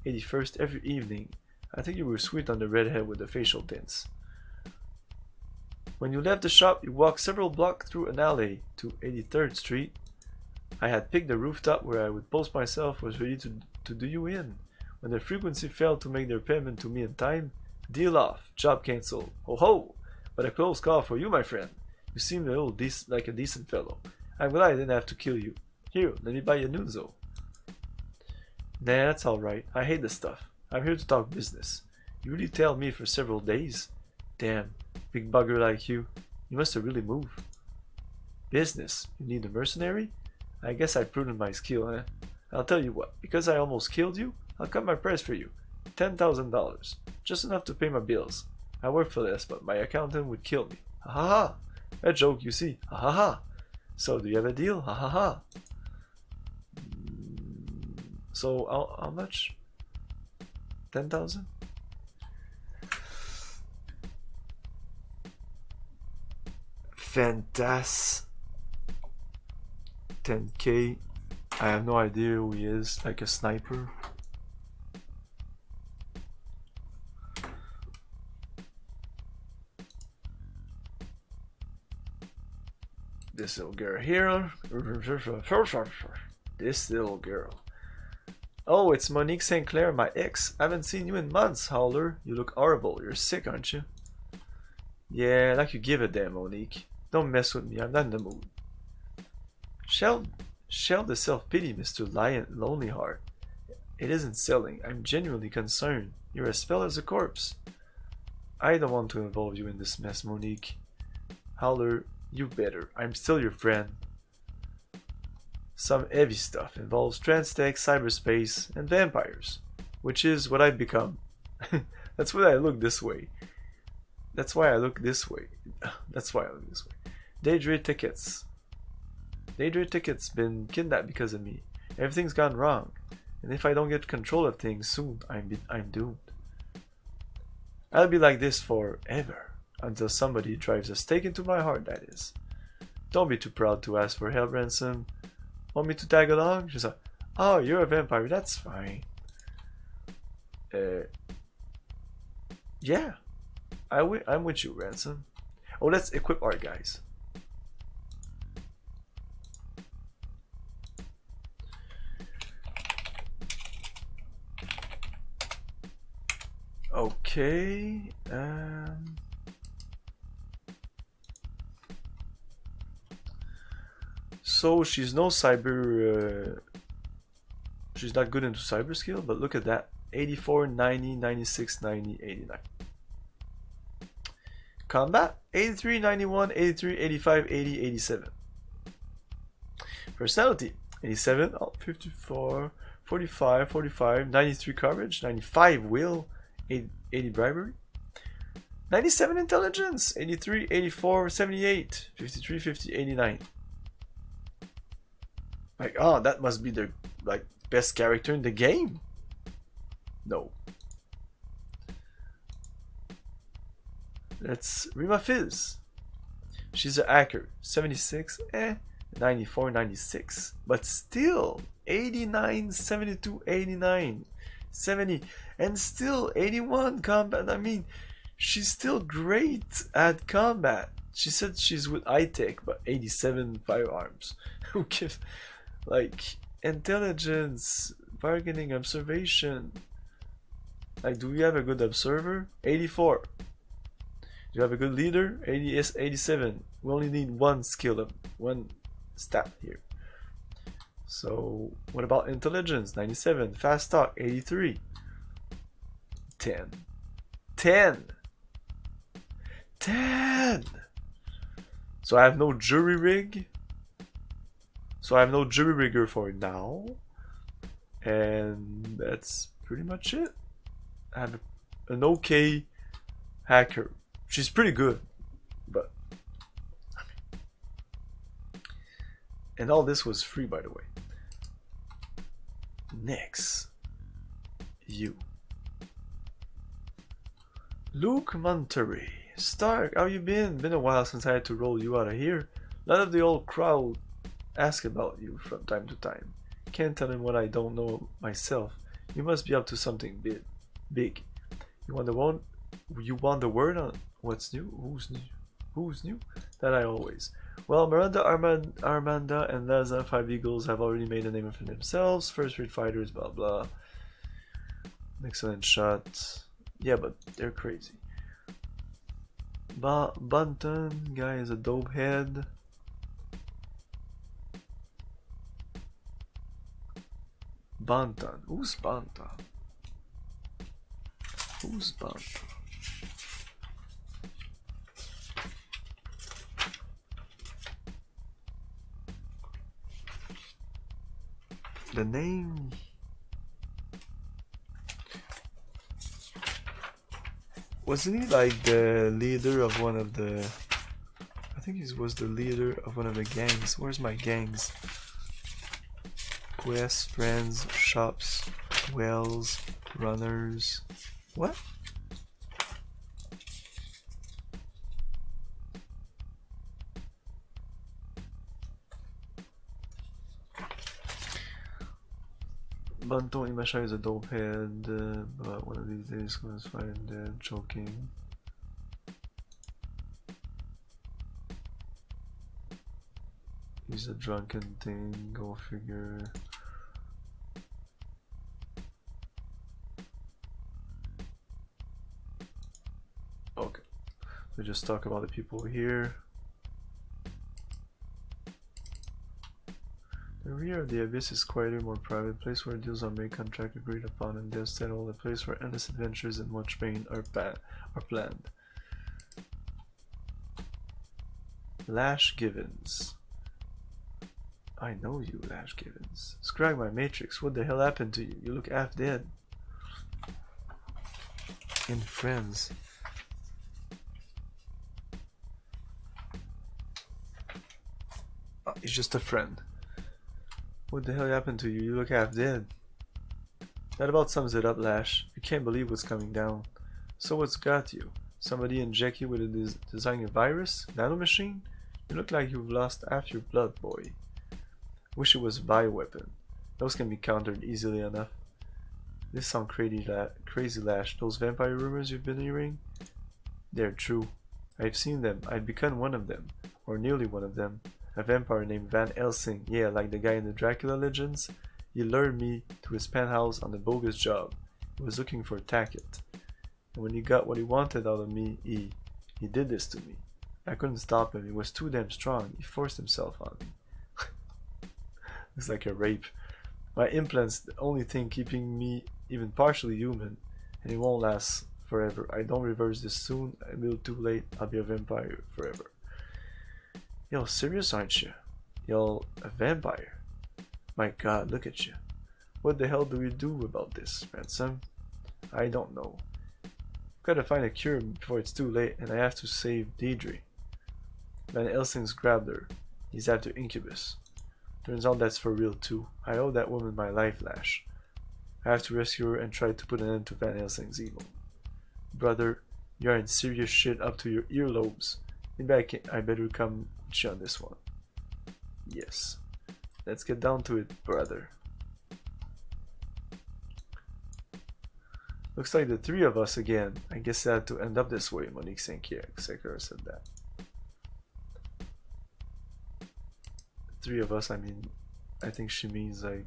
81st every evening. I think you were sweet on the redhead with the facial tints. When you left the shop, you walked several blocks through an alley to 83rd Street. I had picked the rooftop where I would post myself, was ready to do you in. When the frequency failed to make their payment to me in time, deal off, job cancelled. Ho ho! But a close call for you, my friend. You seem like a decent fellow. I'm glad I didn't have to kill you. Here, let me buy you a Nunzo. Nah, that's alright. I hate this stuff. I'm here to talk business. You really tailed me for several days? Damn, big bugger like you. You must have really moved. Business? You need a mercenary? I guess I proved my skill, eh? I'll tell you what, because I almost killed you, I'll cut my price for you. $10,000. Just enough to pay my bills. I work for less, but my accountant would kill me. Ha ha ha! A joke, you see. Ha ha ha! So, do you have a deal? Ha ha ha! So, how much? 10,000? Fantas. 10k. I have no idea who he is, like a sniper. This little girl here. This little girl. Oh, it's Monique St. Clair, my ex. I haven't seen you in months, Howler. You look horrible. You're sick, aren't you? Yeah, like you give a damn, Monique. Don't mess with me. I'm not in the mood. Shell the self-pity, Mr. Lion Lonely Heart. It isn't selling. I'm genuinely concerned. You're as pale as a corpse. I don't want to involve you in this mess, Monique. Howler, you better. I'm still your friend. Some heavy stuff involves trans-tech, cyberspace, and vampires, which is what I've become. That's why I look this way. That's why I look this way. Daydream tickets. Daydream tickets been kidnapped because of me. Everything's gone wrong, and if I don't get control of things soon, I'm doomed. I'll be like this forever, until somebody drives a stake into my heart, that is. Don't be too proud to ask for help, Ransom. Want me to tag along? She's like, oh, you're a vampire, that's fine. Yeah. I'm with you, Ransom. Oh, let's equip our guys. Okay. So she's no cyber. She's not good into cyber skill, but look at that. 84, 90, 96, 90, 89. Combat 83, 91, 83, 85, 80, 87. Personality 87, 54, 45, 45, 93 courage, 95 will, 80 bribery, 97 intelligence, 83, 84, 78, 53, 50, 89. Like, oh, that must be the best character in the game. No. That's Rima Fizz. She's a hacker. 76, 94, 96. But still, 89, 72, 89, 70, and still 81 combat. I mean, she's still great at combat. She said she's with iTech, but 87 firearms. Who gives? Like, intelligence, bargaining, observation. Like, do we have a good observer? 84. Do you have a good leader? 87. We only need one skill of one stat here. So, what about intelligence? 97. Fast talk? 83. 10. 10. 10. So I have no jury rig. So I have no jury rigger for now. And that's pretty much it. I have an okay hacker. She's pretty good. But and all this was free, by the way. Next. You. Luke Monterey. Stark, how you been? Been a while since I had to roll you out of here. A lot of the old crowd ask about you from time to time. Can't tell him what I don't know myself. You must be up to something big. You want the word on what's new? Who's new? That I always. Well, Miranda, Armanda, and Laza, 5 Eagles, have already made a name for themselves. First-rate fighters, blah blah. Excellent shot. Yeah, but they're crazy. Bunton guy is a dope head. Bunton. Who's Bunton? Who's Bunton? The name. Wasn't he like the leader of one of the... I think he was the leader of one of the gangs. Where's my gangs? Quest, friends, shops, wells, runners... What? Banton Imasha is a dope head, but one of these days going to find him dead, choking. He's a drunken thing, go figure. Okay, we just talk about the people here. The rear of the abyss is quieter, more private, place where deals are made, contract agreed upon, and death settled, a place where endless adventures and much pain are planned. Lash Givens. I know you, Lash Givens. Scrag my matrix, what the hell happened to you? You look half dead. In friends. Oh, he's just a friend. What the hell happened to you? You look half dead. That about sums it up, Lash. You can't believe what's coming down. So what's got you? Somebody inject you with a designer virus? Nanomachine? You look like you've lost half your blood, boy. Wish it was a bioweapon. Those can be countered easily enough. This sounds crazy, Lash. Those vampire rumors you've been hearing? They're true. I've seen them. I've become one of them. Or nearly one of them. A vampire named Van Helsing, yeah, like the guy in the Dracula legends. He lured me to his penthouse on a bogus job. He was looking for Tackett. And when he got what he wanted out of me, he did this to me. I couldn't stop him. He was too damn strong. He forced himself on me. It's like a rape. My implant's the only thing keeping me even partially human, and it won't last forever. I don't reverse this soon. I'll be too late. I'll be a vampire forever. Yo, serious aren't you? You're a vampire. My god, look at you. What the hell do we do about this, Ransom? I don't know. Gotta find a cure before it's too late, and I have to save Deidre. Van Helsing's grabbed her. He's after Incubus. Turns out that's for real too. I owe that woman my life, Lash. I have to rescue her and try to put an end to Van Helsing's evil. Brother, you're in serious shit up to your earlobes. Maybe I better come with you on this one. Yes. Let's get down to it, brother. Looks like the three of us again. I guess it had to end up this way, Monique Sinclair said that. Three of us, I mean, I think she means like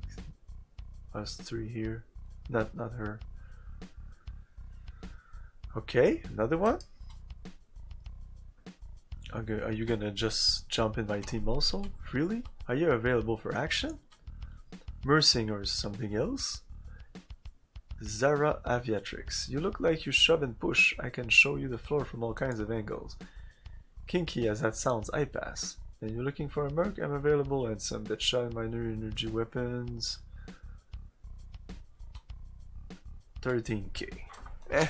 us three here. Not her. Okay, another one? Okay, are you gonna just jump in my team also? Really? Are you available for action? Mersing or something else? Zara Aviatrix. You look like you shove and push. I can show you the floor from all kinds of angles. Kinky as that sounds, I pass. And you're looking for a merc? I'm available and some that shot minor energy weapons. 13k. Eh.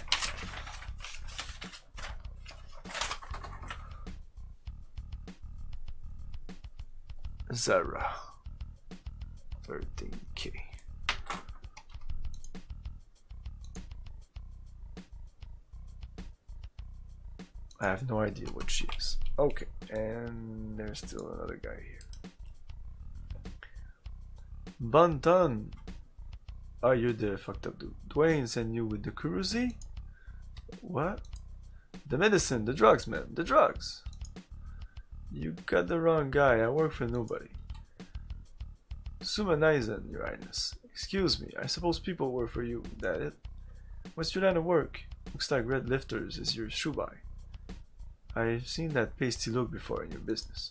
Zara. 13k. I have no idea what she is. Okay, and there's still another guy here. Bunton! Oh, you're the fucked up dude. Dwayne sent you with the cruisy? What? The medicine, the drugs, man, the drugs! You got the wrong guy, I work for nobody. Sumanizen, your highness. Excuse me, I suppose people work for you, that it? What's your line of work? Looks like Red Lifters is your shoe buy. I've seen that pasty look before in your business.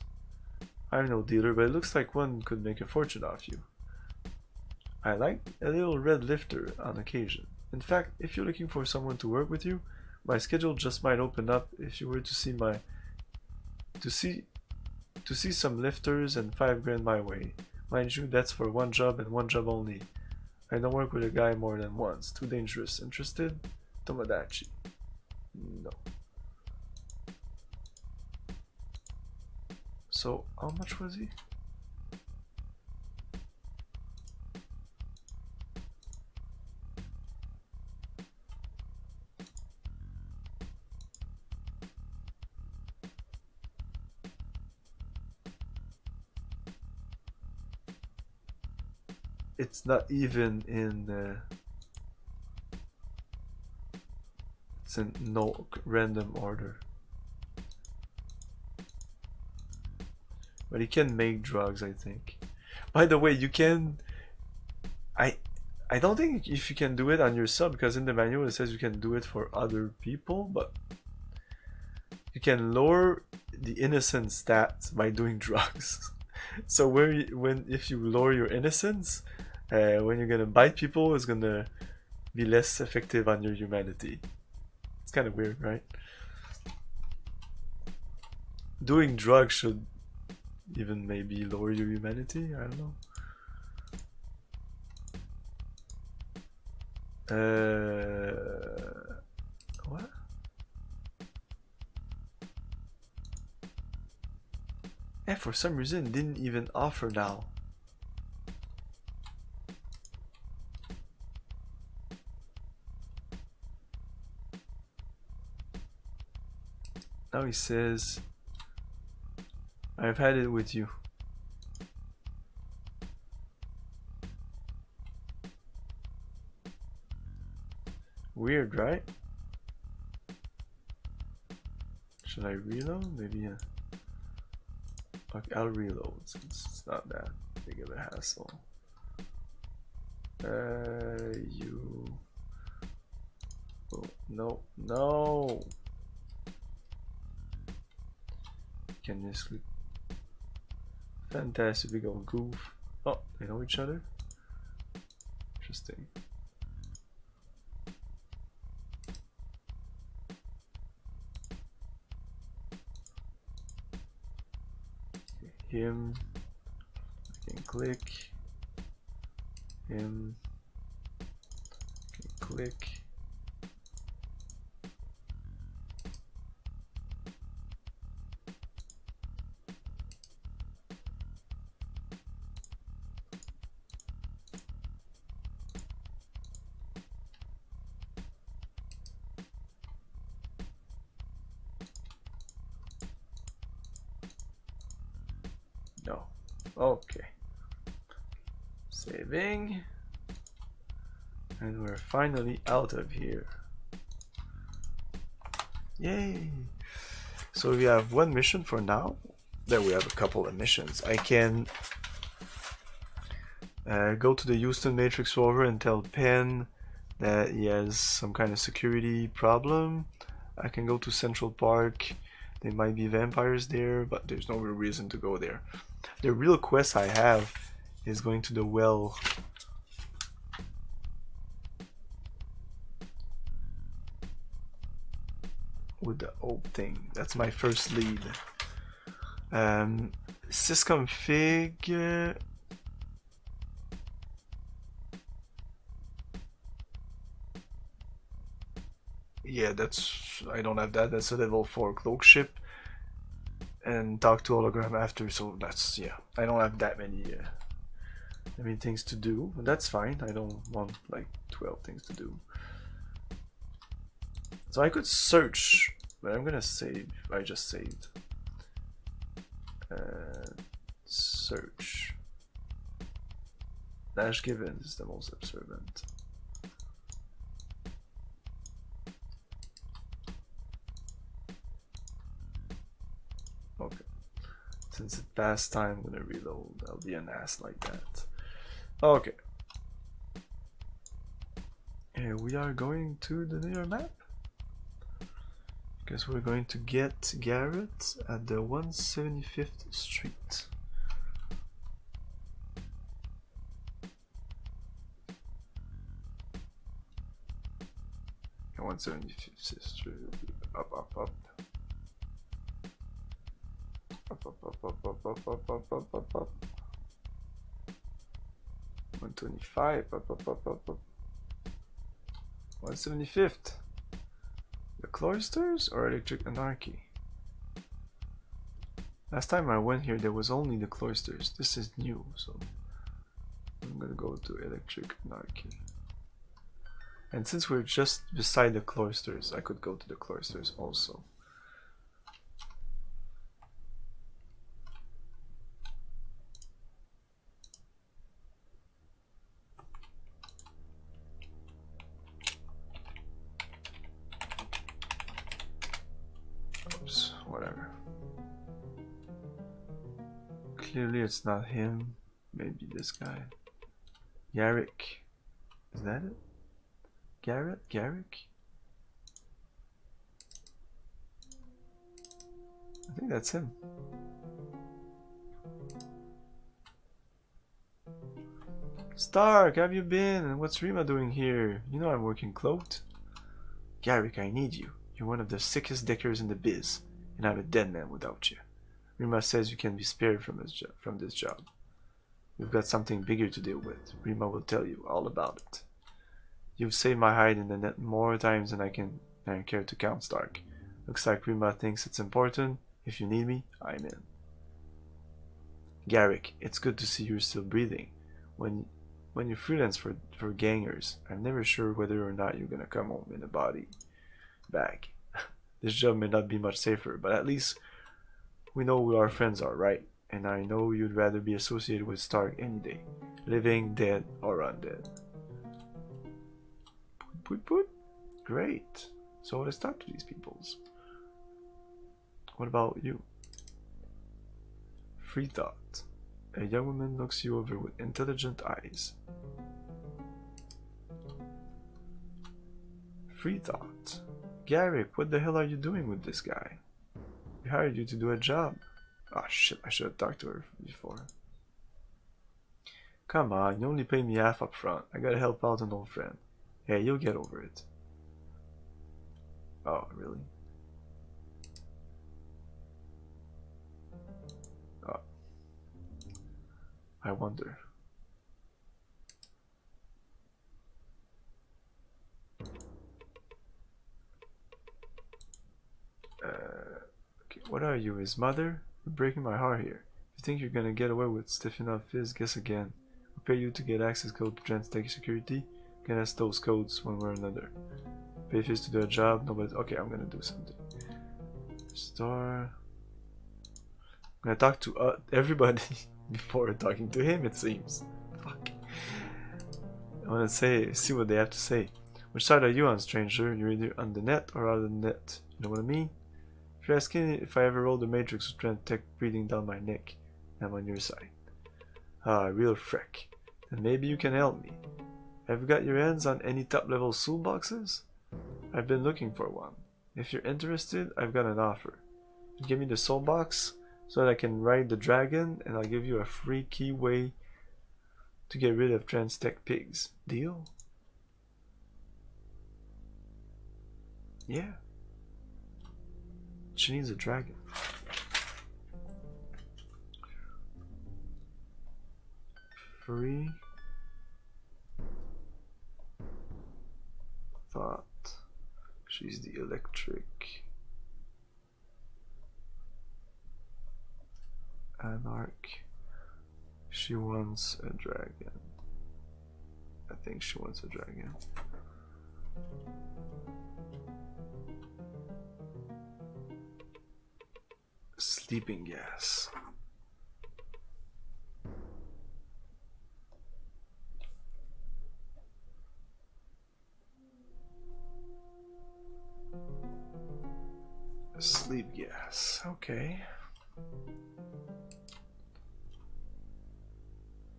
I'm no dealer, but it looks like one could make a fortune off you. I like a little red lifter on occasion. In fact, if you're looking for someone to work with you, my schedule just might open up if you were to see my... To see some lifters and 5 grand my way. Mind you, that's for one job and one job only. I don't work with a guy more than once. Too dangerous. Interested? Tomodachi. No. So, how much was he? It's not even in it's in no random order. But you can make drugs, I think. By the way, you can... I don't think if you can do it on yourself, because in the manual it says you can do it for other people, but you can lower the innocence stats by doing drugs. So if you lower your innocence, when you're gonna bite people, it's gonna be less effective on your humanity. It's kind of weird, right? Doing drugs should even maybe lower your humanity, I don't know. What? Yeah, for some reason it didn't even offer now. Now he says, I've had it with you. Weird, right? Should I reload? Maybe, yeah. Okay, I'll reload since it's not that big of a hassle. You... Oh, no, no! Can this look fantastic? We go goof. Oh, they know each other? Interesting. Him, I can click him, I can click. Okay. Saving. And we're finally out of here. Yay! So we have one mission for now. Then we have a couple of missions. I can go to the Houston Matrix rover and tell Penn that he has some kind of security problem. I can go to Central Park. There might be vampires there, but there's no real reason to go there. The real quest I have is going to the well. With the old thing. That's my first lead. Sysconfig. Yeah, that's, I don't have that. That's a level 4 cloak ship. And talk to hologram after. So that's, yeah. I don't have that many things to do. But that's fine. I don't want like 12 things to do. So I could search, but I'm gonna save. I just saved. Search. Dash Given is the most observant. Okay. Since it passed time, I'm gonna reload. I'll be an ass like that. Okay. Here we are going to the near map. Guess we're going to get Garrett at the 175th Street. 175th Street. Up, up, up. Up, up, up, up, up, up, up, up, up, up, up. 125. Up, up, up, up, up. 175th. The Cloisters or Electric Anarchy? Last time I went here there was only the Cloisters. This is new, so I'm gonna go to Electric Anarchy. And since we're just beside the Cloisters, I could go to the Cloisters also. Oops, whatever. Clearly it's not him. Maybe this guy. Garrick. Is that it? Garrick? I think that's him. Stark, have you been? And what's Rima doing here? You know I'm working cloaked. Garrick, I need you. You're one of the sickest dickers in the biz, and I'm a dead man without you. Rima says you can be spared from this job. We've got something bigger to deal with. Rima will tell you all about it. You've saved my hide in the net more times than I care to count, Stark. Looks like Rima thinks it's important. If you need me, I'm in. Garrick, it's good to see you're still breathing. When you freelance for gangers, I'm never sure whether or not you're gonna come home in a body bag. This job may not be much safer, but at least we know who our friends are, right? And I know you'd rather be associated with Stark any day. Living, dead, or undead. Put. Great. So let's talk to these peoples. What about you? Free thought. A young woman looks you over with intelligent eyes. Free thought. Garrick, what the hell are you doing with this guy? We hired you to do a job. Ah, shit, I should have talked to her before. Come on, you only paid me half up front. I gotta help out an old friend. Hey, you'll get over it. Oh, really? Oh. I wonder. Okay, what are you, his mother? You're breaking my heart here. If you think you're gonna get away with stiffing up Fizz, guess again. We'll pay you to get access code to Transtech Security. Can ask those codes one way or another. Pay Fizz to do a job. Nobody. Okay, I'm gonna do something. Star. I'm gonna talk to everybody. before talking to him, it seems. Fuck. I wanna see what they have to say. Which side are you on, stranger? You're either on the net or out of the net. You know what I mean? If you're asking if I ever rolled the Matrix with Trent Tech breathing down my neck, I'm on your side. Ah, real freck. Then maybe you can help me. Have you got your hands on any top-level soul boxes? I've been looking for one. If you're interested, I've got an offer. You give me the soul box so that I can ride the dragon, and I'll give you a free key way to get rid of Transtech pigs. Deal? Yeah. She needs a dragon. Free thought. She's the electric anarch. She wants a dragon. I think she wants a dragon. Sleeping gas. Sleep gas. Okay.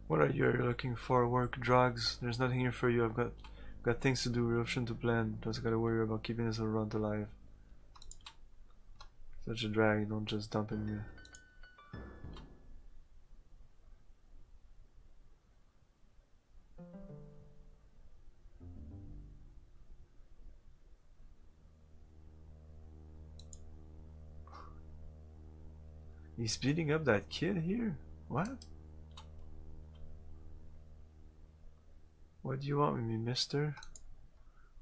What are you looking for? Work, drugs? There's nothing here for you. I've got things to do, revolution to plan. Just gotta worry about keeping this runt alive. Such a drag, don't just dump in here. He's beating up that kid here? What? What do you want with me, mister?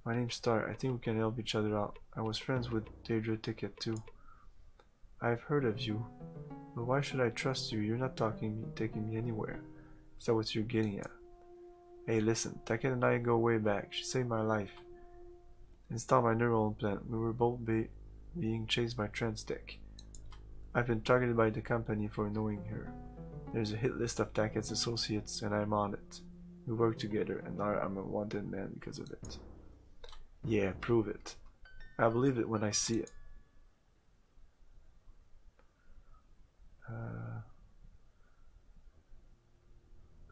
My name's Star. I think we can help each other out. I was friends with Daedra Ticket too. I've heard of you, but why should I trust you? You're not taking me anywhere. Is that what you're getting at? Hey, listen, Ticket and I go way back. She saved my life. Installed my neural implant. We were both being chased by Transtech. I've been targeted by the company for knowing her. There's a hit list of Tackett's associates, and I'm on it. We work together, and now I'm a wanted man because of it. Yeah, prove it. I believe it when I see it.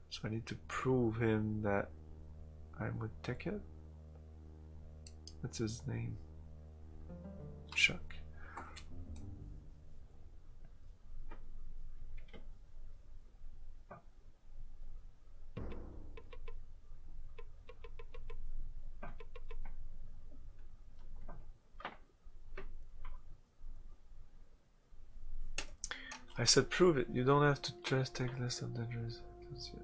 So I need to prove him that I'm with Ticket. What's his name? Chuck. I said prove it. You don't have to just take list of dangerous associates.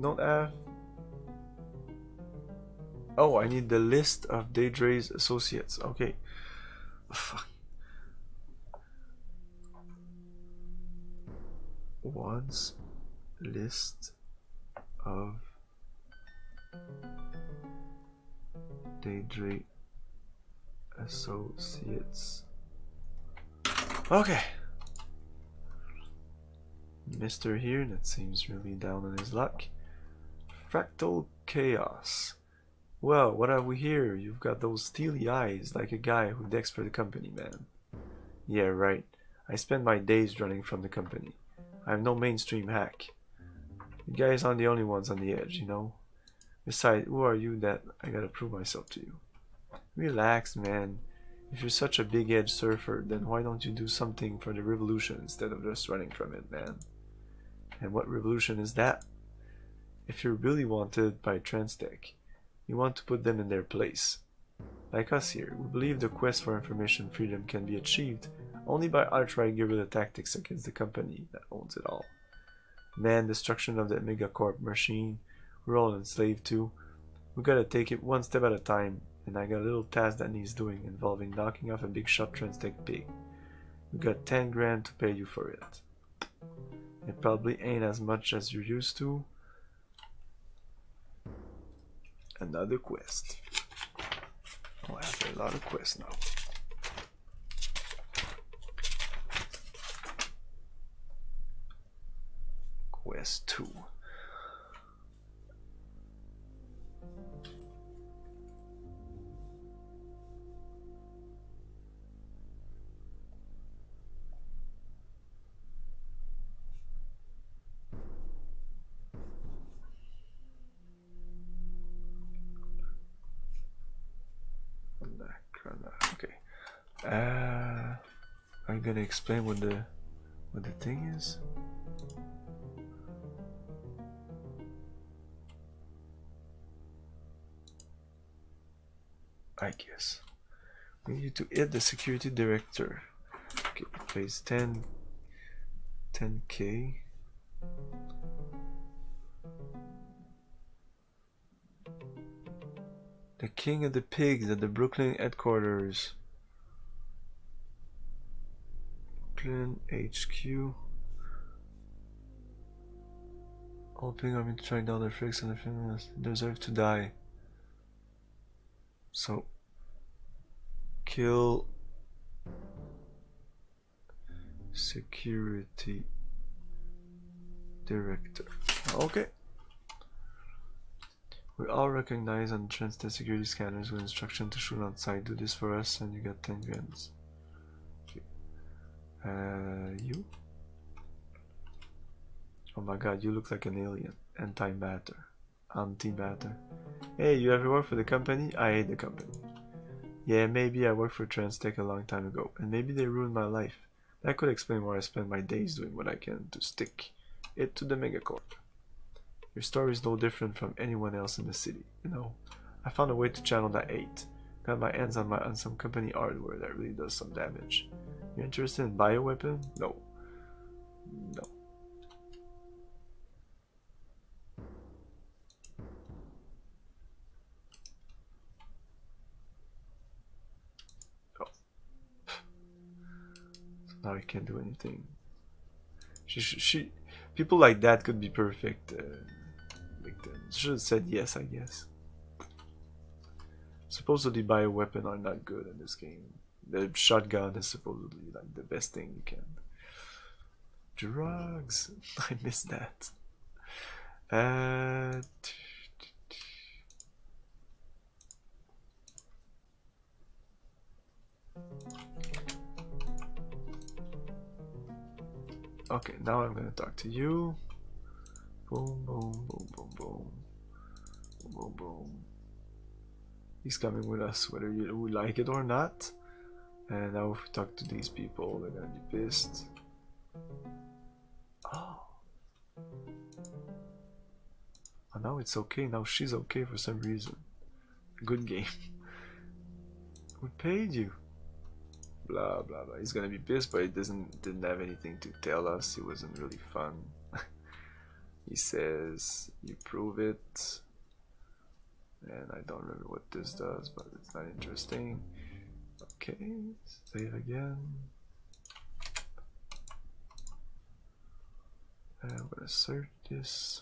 Don't have. Oh, I need the list of Daedra's associates. Okay. Fuck. Wants list of Daedra associates. Okay. Mr. here, that seems really down on his luck. Fractal Chaos. Well, what have we here? You've got those steely eyes, like a guy who decks for the company, man. Yeah, right. I spend my days running from the company. I'm no mainstream hack. You guys aren't the only ones on the edge, you know? Besides, who are you that I gotta prove myself to you? Relax, man. If you're such a big-edged surfer, then why don't you do something for the revolution instead of just running from it, man? And what revolution is that? If you're really wanted by Transtech, you want to put them in their place. Like us here, we believe the quest for information freedom can be achieved only by outright guerrilla tactics against the company that owns it all. Man, destruction of the megacorp machine, we're all enslaved to. We gotta take it one step at a time, and I got a little task that needs doing involving knocking off a big shot Transtech pig. We got 10 grand to pay you for it. It probably ain't as much as you're used to. Another quest. Oh, I have a lot of quests now. OS 2. Okay. I'm gonna explain what the thing is. I guess we need to hit the security director. Okay, place 10K. The king of the pigs at the Brooklyn headquarters. Brooklyn HQ. All pig army to track down the freaks and the criminals. They deserve to die. So kill security director. Okay. We all recognize and transit security scanners with instruction to shoot outside. Do this for us and you get 10 grams. Okay. You? Oh my god, you look like an alien. Anti-matter. Anti-matter. Hey, you ever work for the company? I hate the company. Yeah, maybe I worked for Transtech a long time ago, and maybe they ruined my life. That could explain why I spend my days doing what I can to stick it to the megacorp. Your story is no different from anyone else in the city, you know. I found a way to channel that hate. Got my hands on some company hardware that really does some damage. You interested in bioweapon? No. No. Now I can't do anything. People like that could be perfect victims. Should have said yes, I guess. Supposedly bioweapon are not good in this game. The shotgun is supposedly like the best thing you can. Drugs. I missed that. Okay, now I'm gonna talk to you. Boom, boom, boom, boom, boom. Boom, boom, boom. He's coming with us whether we like it or not. And now if we talk to these people, they're gonna be pissed. Oh. Oh, now it's okay. Now she's okay for some reason. Good game. We paid you. Blah blah blah. He's gonna be pissed, but he didn't have anything to tell us. It wasn't really fun. He says you prove it, and I don't remember what this does, but it's not interesting. Okay, save again. And I'm gonna search this.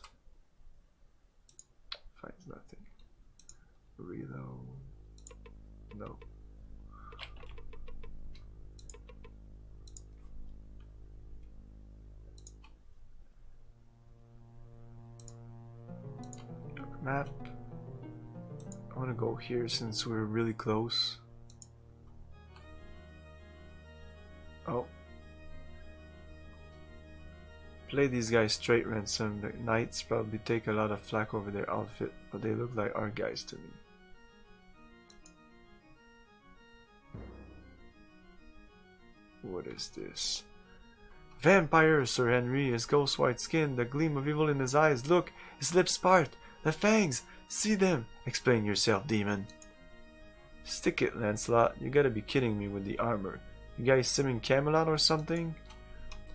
Finds nothing. Reload. No. Map. I want to go here since we're really close. Oh. Play these guys straight, Ransom. The knights probably take a lot of flack over their outfit, but they look like our guys to me. What is this? Vampire, Sir Henry, his ghost white skin, the gleam of evil in his eyes. Look, his lips part, the fangs, see them. Explain yourself, demon. Stick it, Lancelot. You gotta be kidding me with the armor. You guys simming Camelot or something?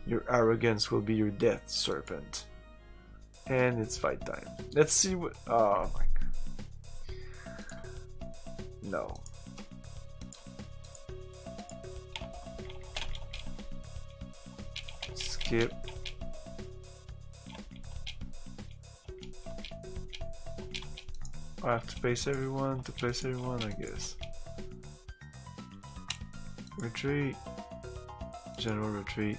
Your arrogance will be your death, serpent. And it's fight time. Let's see what... Oh my god. No. Skip. I have to place everyone, I guess. Retreat. General retreat.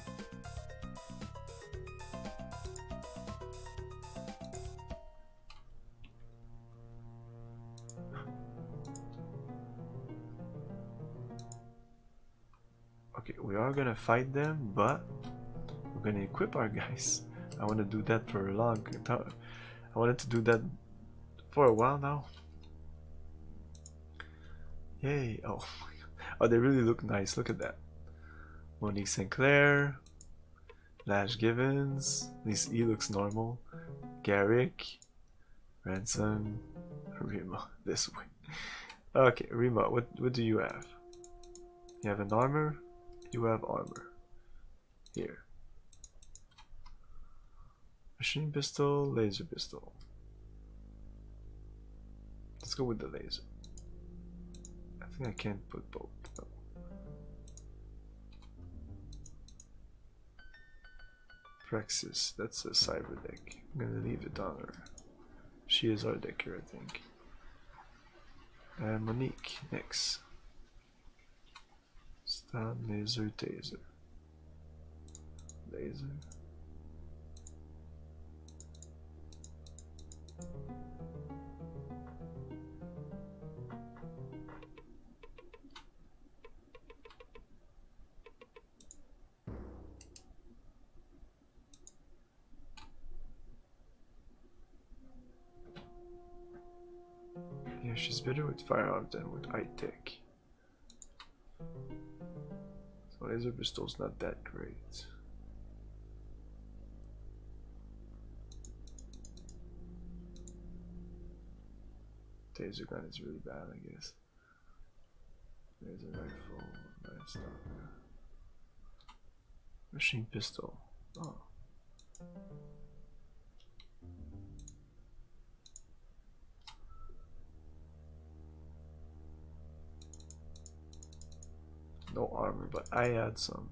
we are gonna fight them, but we're gonna equip our guys. I want to do that for a long time. I wanted to do that for a while now. Yay! Oh my god! Oh, they really look nice. Look at that. Monique Sinclair, Lash Givens. At least he looks normal. Garrick, Ransom, Rima. This way. Okay, Rima. What do you have? You have an armor. You have armor. Here. Machine pistol, laser pistol. Let's go with the laser. I think I can't put both. No. Praxis, that's a cyber deck. I'm gonna leave it on her. She is our decker, I think. And Monique, next. Stun, laser, taser. Laser. Yeah, she's better with firearms than with high-tech. So laser pistol's not that great. Taser gun is really bad, I guess. Laser rifle, nice stuff. Machine pistol. Oh. No armor, but I had some.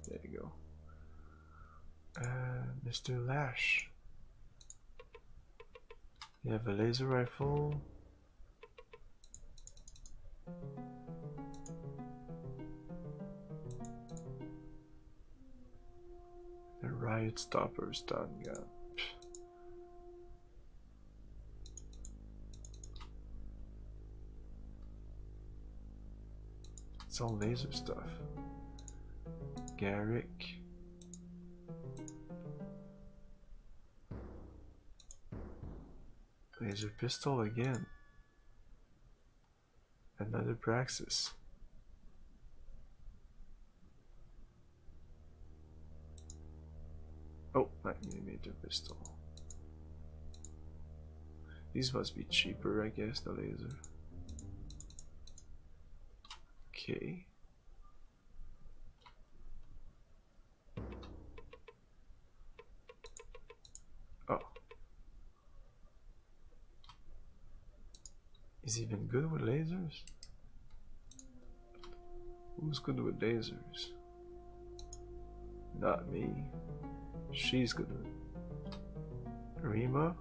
There you go. Mr. Lash. You have a laser rifle. The riot stopper stun gun. It's all laser stuff. Garrick. Laser pistol again. Another Praxis. Oh, 9mm pistol. These must be cheaper, I guess, the laser. Okay. Oh. Is he even good with lasers? Who's good with lasers? Not me. She's good with it. Rima?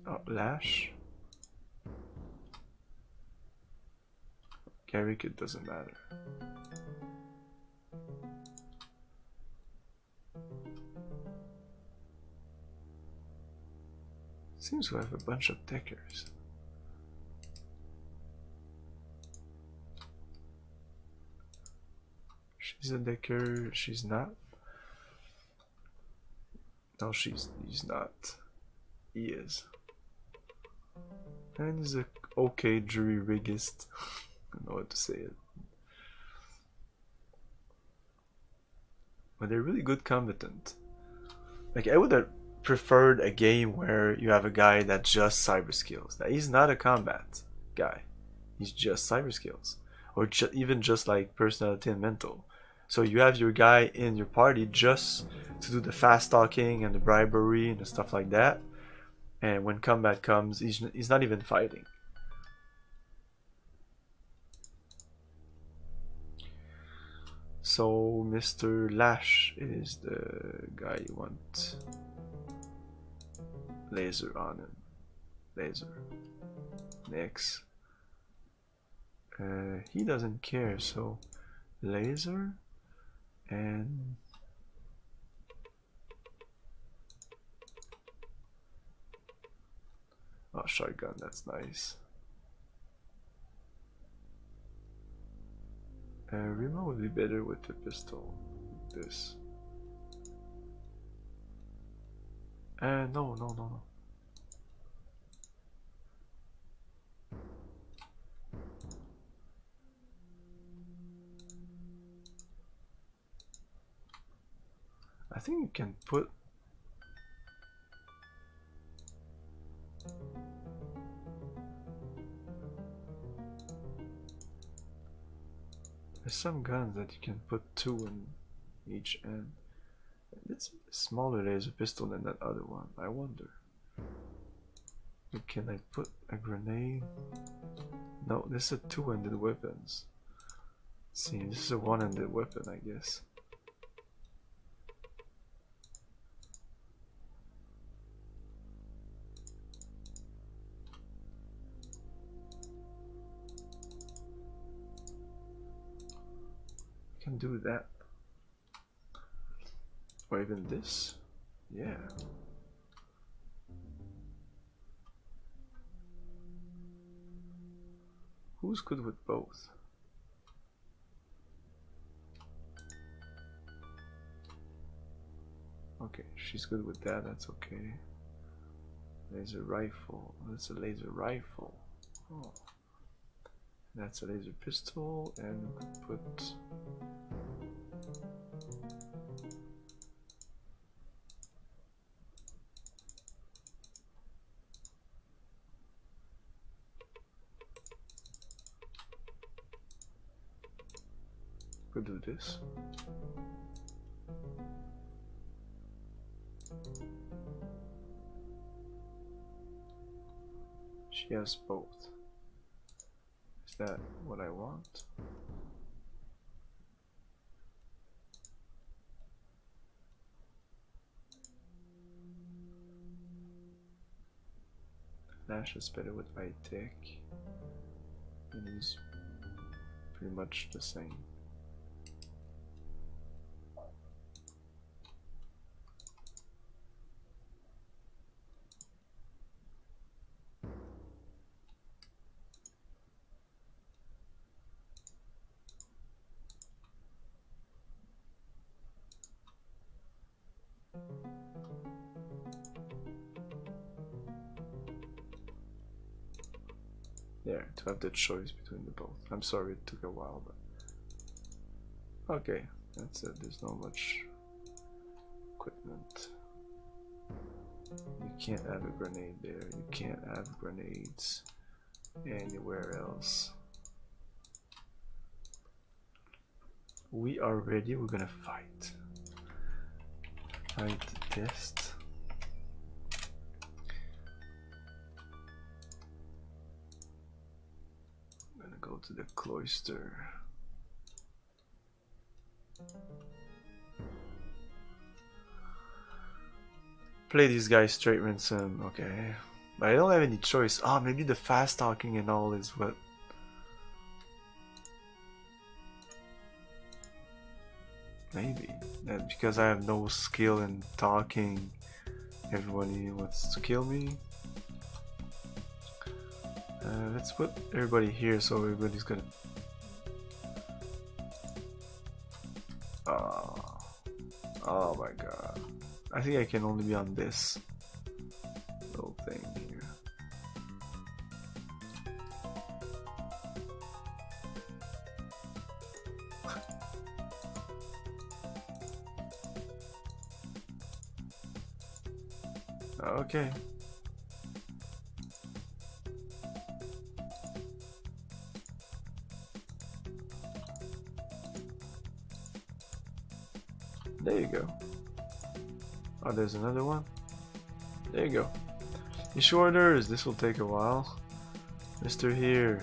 Oh, Lash? Garrick, it doesn't matter. Seems to have a bunch of deckers. She's a decker, she's not. No, he's not. He is. And he's a okay jury riggist. I don't know what to say it. But they're really good combatant. Like, I would have preferred a game where you have a guy that just cyber skills. That he's not a combat guy. He's just cyber skills. Or even just like personality and mental. So you have your guy in your party just to do the fast talking and the bribery and the stuff like that. And when combat comes, he's not even fighting. So Mr. Lash is the guy you want. Laser on him. Laser. Next. He doesn't care, so laser and Oh, shotgun, that's nice. Remote would be better with the pistol. This. No. I think you can put there's some guns that you can put 2 in each end. It's a smaller laser pistol than that other one. I wonder. Can I put a grenade? No, this is a 2-handed weapons. Let's see, this is a 1-handed weapon, I guess. Can do that, or even this. Yeah, who's good with both? Okay, she's good with that, that's okay. Laser rifle, that's a laser rifle. Oh. That's a laser pistol, and we could put could do this. She has both. Is that what I want? Nash is better with high tech. It is pretty much the same. There, to have the choice between the both. I'm sorry it took a while, but okay, that's it. There's not much equipment. You can't have a grenade there. You can't have grenades anywhere else. We are ready. We're gonna fight. Fight test. Go to the cloister. Play these guys straight ransom, okay. But I don't have any choice. Ah, maybe the fast talking and all is what. Maybe. That because I have no skill in talking, everybody wants to kill me. Let's put everybody here so everybody's gonna. Oh my god. I think I can only be on this little thing here. Okay. There you go. Oh, there's another one. There you go. Issue orders. This will take a while. Mr. Here.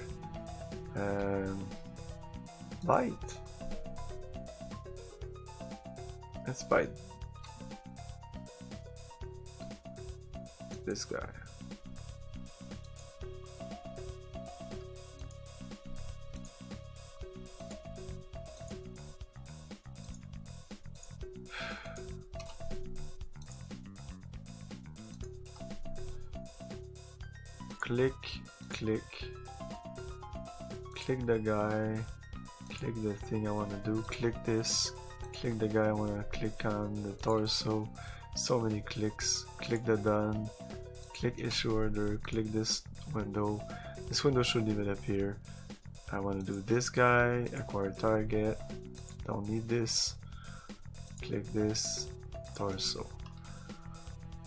Bite. Let's bite this guy. click, click, click the guy, click the thing I want to do, click this, click the guy I want to click on, the torso, so many clicks, click the done, click issue order, click this window shouldn't even appear. I want to do this guy, acquire target, don't need this, click this, torso,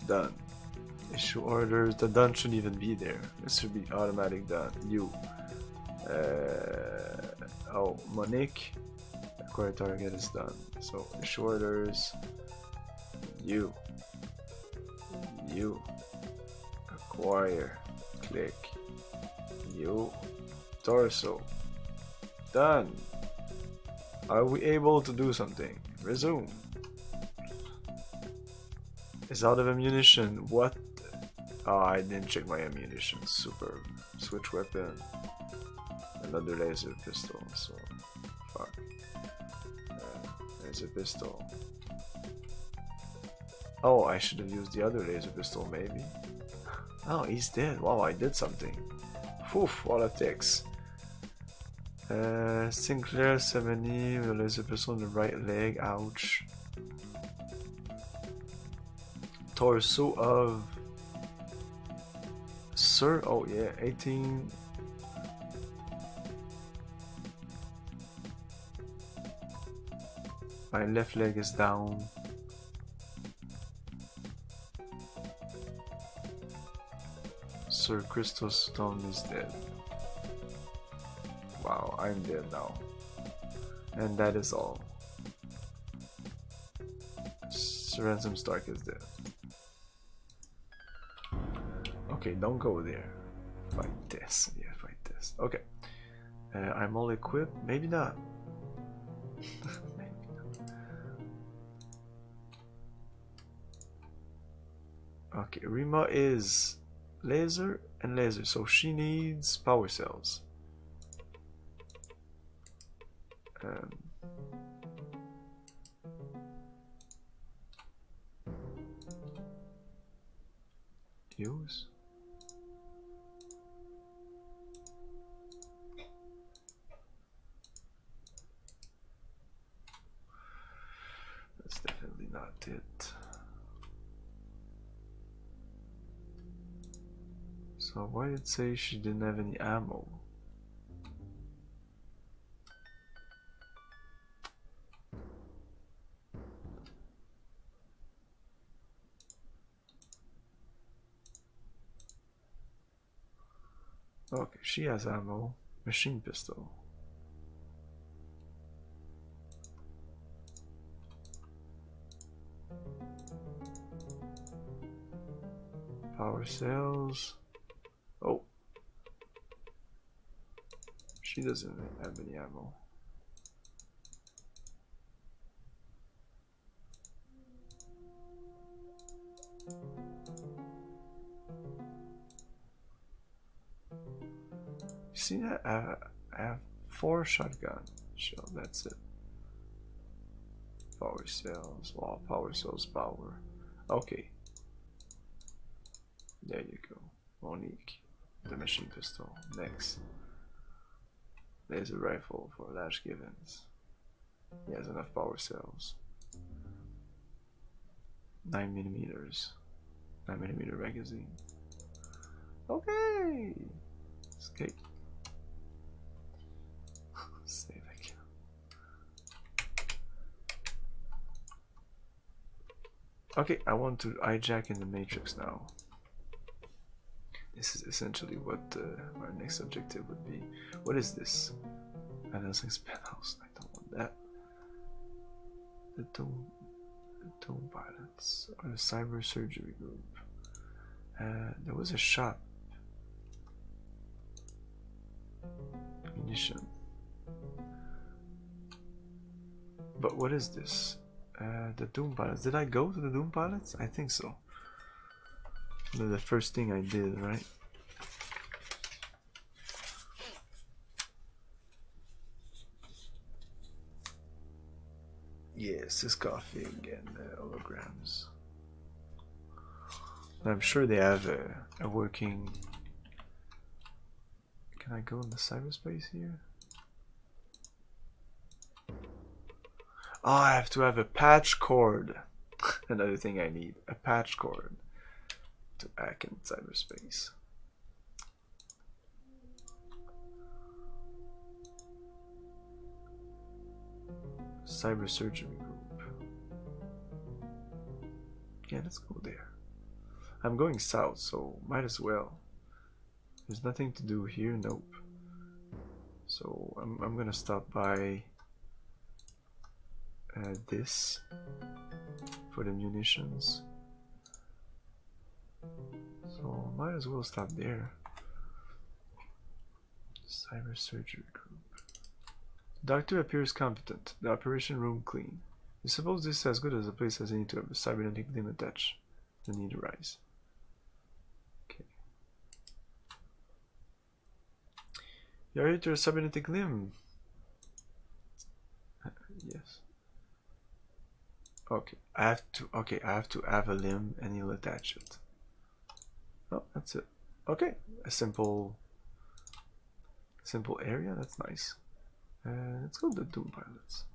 done. Issue orders, the done shouldn't even be there, this should be automatic done. You, oh, Monique, acquire target is done, so issue orders, you, acquire, click, you, torso, done. Are we able to do something? Resume. Is out of ammunition. What? Oh, I didn't check my ammunition. Super. Switch weapon. Another laser pistol. So, fuck. Laser pistol. Oh, I should have used the other laser pistol, maybe. Oh, he's dead. Wow, I did something. Poof, politics. Sinclair 70 with a laser pistol in the right leg. Ouch. Torso of Sir. Oh yeah, 18. My left leg is down. Sir Crystal Stone is dead. Wow, I'm dead now. And that is all. Sir Ransom Stark is dead. Okay, don't go there. Fight this. Yeah, fight this. Okay. I'm all equipped. Maybe not. Maybe not. Okay, Rima is laser and laser, so she needs power cells. Use. That's definitely not it. So why did it say she didn't have any ammo? Okay, she has ammo. Machine pistol. Power cells. Oh. She doesn't have any ammo. See that? I have 4 shotgun shells, that's it. Power cells, wow, power cells, power. Okay. There you go. Monique. The machine pistol. Next. Laser rifle for Lash Givens. He has enough power cells. 9mm. 9mm magazine. Okay. Escape. Save again. Okay, I want to hijack in the Matrix now. This is essentially what our next objective would be. What is this? Balancing's penthouse. I don't want that. The Dome Pilots or the Cyber Surgery Group. There was a shop. Munition. But what is this? The Doom Pilots. Did I go to the Doom Pilots? I think so. The first thing I did, right? Yes, this coffee and holograms. I'm sure they have a working Can I go in the cyberspace here? Oh, I have to have a patch cord. Another thing I need, a patch cord to hack in cyberspace. Cyber surgery group. Yeah, let's go there. I'm going south, so might as well. There's nothing to do here, nope. So I'm gonna stop by this for the munitions. So might as well stop there. Cyber surgery group. Doctor appears competent. The operation room clean. You suppose this is as good as a place as any to have a cybernetic limb attached. The need arise. Okay. You're here to a cybernetic limb. Yes. Okay. I have to have a limb and he'll attach it. Oh, that's it. Okay. A simple area, that's nice. Let's go to the Doom pilots.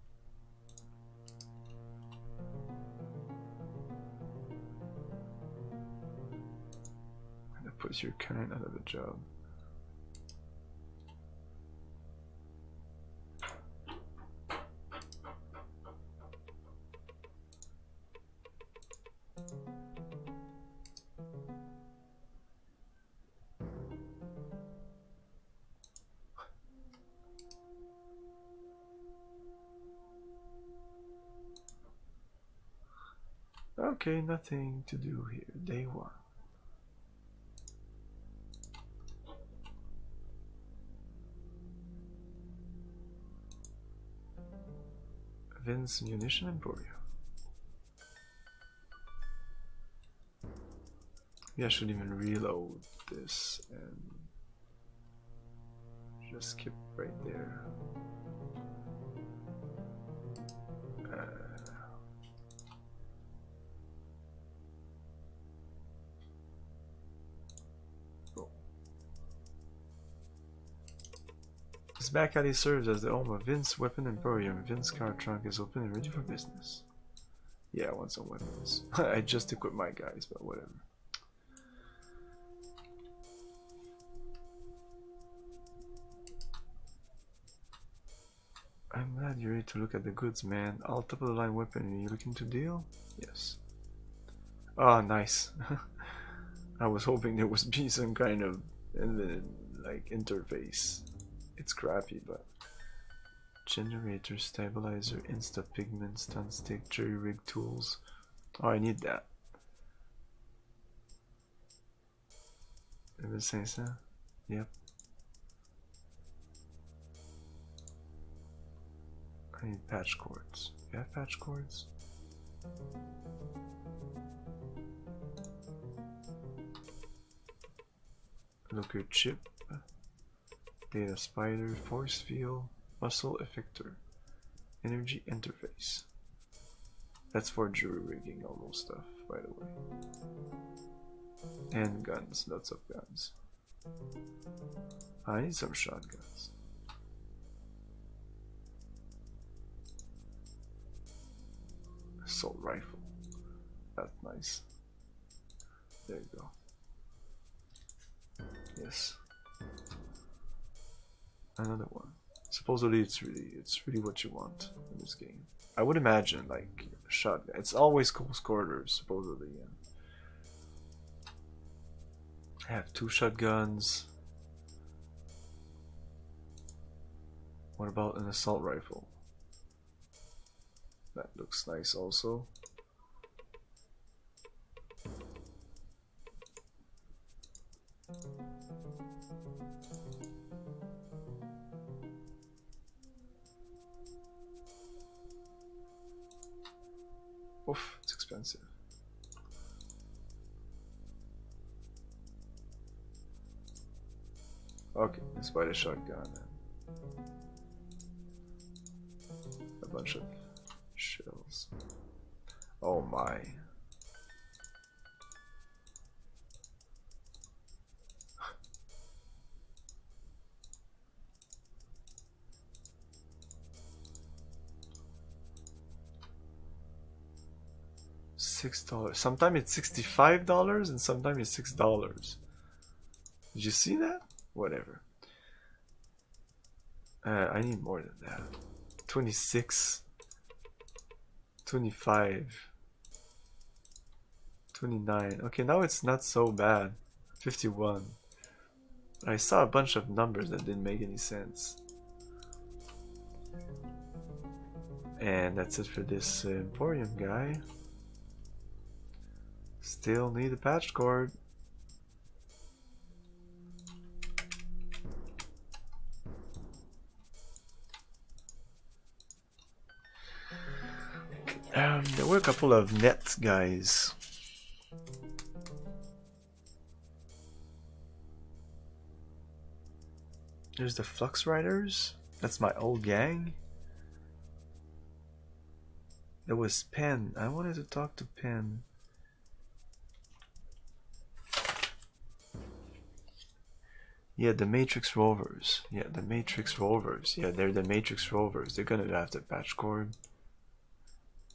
That puts your kind out of a job. Okay, nothing to do here. Day one. Vince Munition Emporium. Maybe I should even reload this and just skip right there. This back alley serves as the home of Vince Weapon Emporium. Vince's car trunk is open and ready for business. Yeah, I want some weapons. I just equipped my guys, but whatever. I'm glad you're ready to look at the goods, man. All top of the line weapon. Are you looking to deal? Yes. Oh, nice. I was hoping there would be some kind of like interface. It's crappy, but generator, stabilizer, insta pigment, stun stick, jury rig tools. Oh, I need that. Ever say so? Yep. I need patch cords. You have patch cords? Looker chip. Data spider, force field, muscle effector, energy interface. That's for jury rigging, all those stuff, by the way. And guns, lots of guns. I need some shotguns. Assault rifle. That's nice. There you go. Yes. Another one. Supposedly it's really what you want in this game. I would imagine like shotgun. It's always close quarters, supposedly, yeah. I have 2 shotguns. What about an assault rifle? That looks nice also. Oof, it's expensive. Okay, let's buy the shotgun and a bunch of shells. Oh my. $6. Sometimes it's $65 and sometimes it's $6. Did you see that? Whatever. I need more than that. 26, 25, 29. Okay, now it's not so bad. 51. I saw a bunch of numbers that didn't make any sense. And that's it for this Emporium guy. Still need a patch cord. There were a couple of net guys. There's the Flux Riders. That's my old gang. There was Penn. I wanted to talk to Penn. Yeah, the Matrix Rovers. Yeah, the Matrix Rovers. Yeah, they're the Matrix Rovers. They're gonna have the patch cord.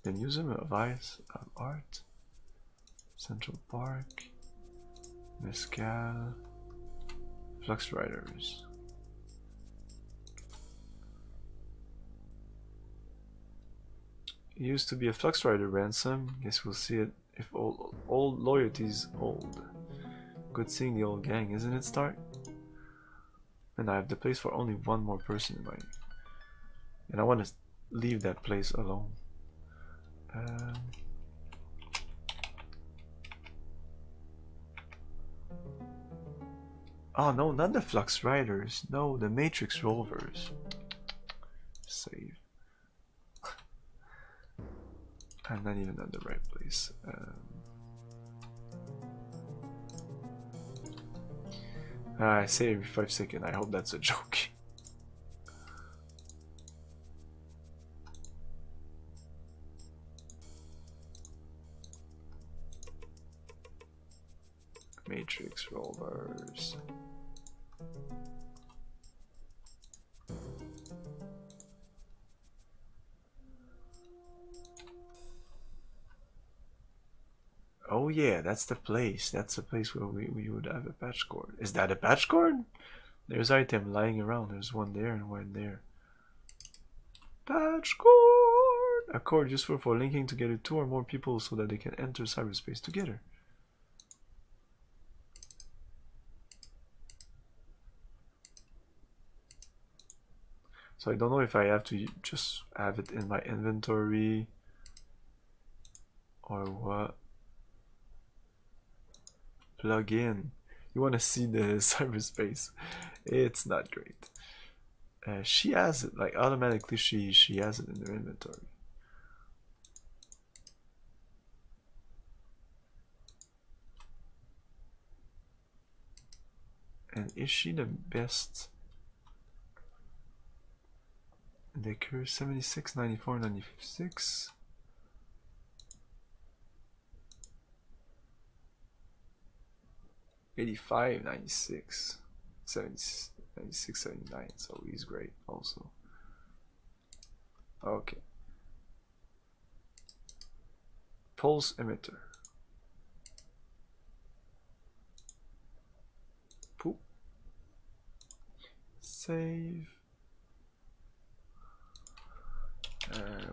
The Museum of Art. Central Park. Mescal. Flux Riders. It used to be a Flux Rider ransom. Guess we'll see it if old loyalty's old. Good seeing the old gang, isn't it, Stark? And I have the place for only one more person in my... And I want to leave that place alone. Oh no, not the Flux Riders. No, the Matrix Rovers. Save. I'm not even at the right place. I say every 5 seconds. I hope that's a joke. Matrix Rovers. Oh yeah, that's the place. That's the place where we would have a patch cord. Is that a patch cord? There's item lying around. There's one there and one there. Patch cord! A cord useful for linking together 2 or more people so that they can enter cyberspace together. So I don't know if I have to just have it in my inventory or what. Plug in. You want to see the cyberspace? It's not great. She has it, like automatically. She has it in her inventory. And is she the best? Decker 76, 94, 96. 85, 96, 70, 96, 79, so he's great also. Okay. Pulse emitter. Poop. Save.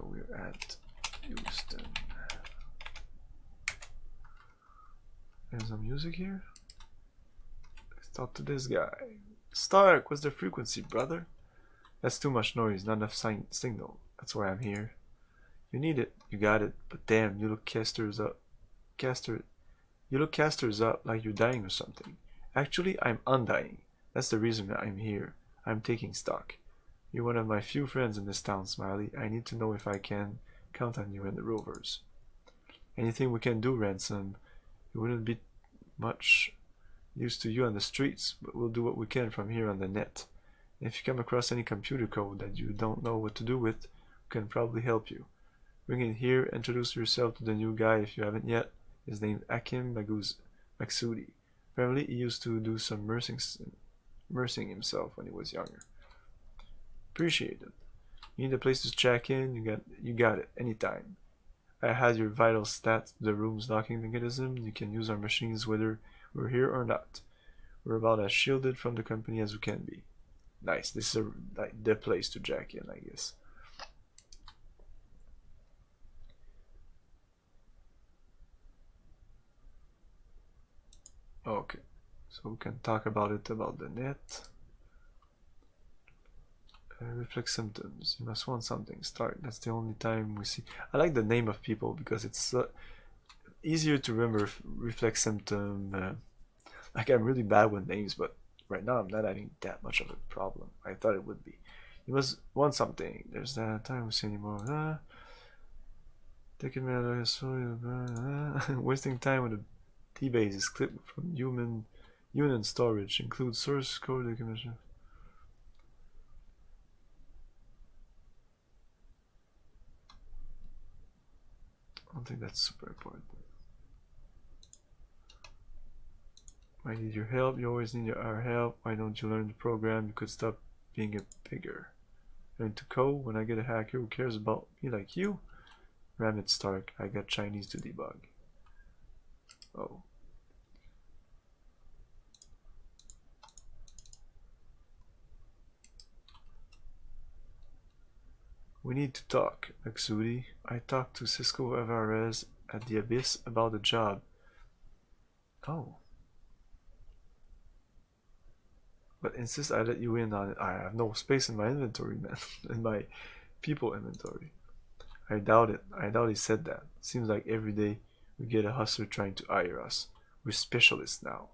We're at Houston. There's some music here. Talk to this guy. Stark, what's the frequency, brother? That's too much noise, not enough signal. That's why I'm here. You need it, you got it. But damn, you look casters up. You look casters up like you're dying or something. Actually, I'm undying. That's the reason I'm here. I'm taking stock. You're one of my few friends in this town, Smiley. I need to know if I can count on you and the Rovers. Anything we can do, Ransom. It wouldn't be much used to you on the streets, but we'll do what we can from here on the net. If you come across any computer code that you don't know what to do with, we can probably help you. Bring it here, introduce yourself to the new guy if you haven't yet. His name's Akim Maksudi. Apparently he used to do some nursing himself when he was younger. Appreciate it. You need a place to check in, you got it anytime. add your vital stats to the room's locking mechanism. You can use our machines whether we're here or not. We're about as shielded from the company as we can be. Nice. This is like the place to jack in, I guess. Okay, so we can talk about it, about the net. Reflect symptoms. You must want something. Start. That's the only time we see. I like the name of people because it's easier to remember. Reflect symptom. Like I'm really bad with names, but right now I'm not having that much of a problem. I thought it would be. You must want something. There's that time we see anymore. Taking wasting time with a D-base is clipped from human storage. Includes source code documentation. I don't think that's super important. I need your help. You always need our help. Why don't you learn the program? You could stop being a pigger. Learn to code. When I get a hacker who cares about me like you. Ram it, Stark. I got Chinese to debug. Oh. We need to talk, Exudi. I talked to Cisco Alvarez at the Abyss about the job. Oh. But insist I let you in on it. I have no space in my inventory, man. In my people inventory. I doubt it. I doubt he said that. Seems like every day we get a hustler trying to hire us. We're specialists now.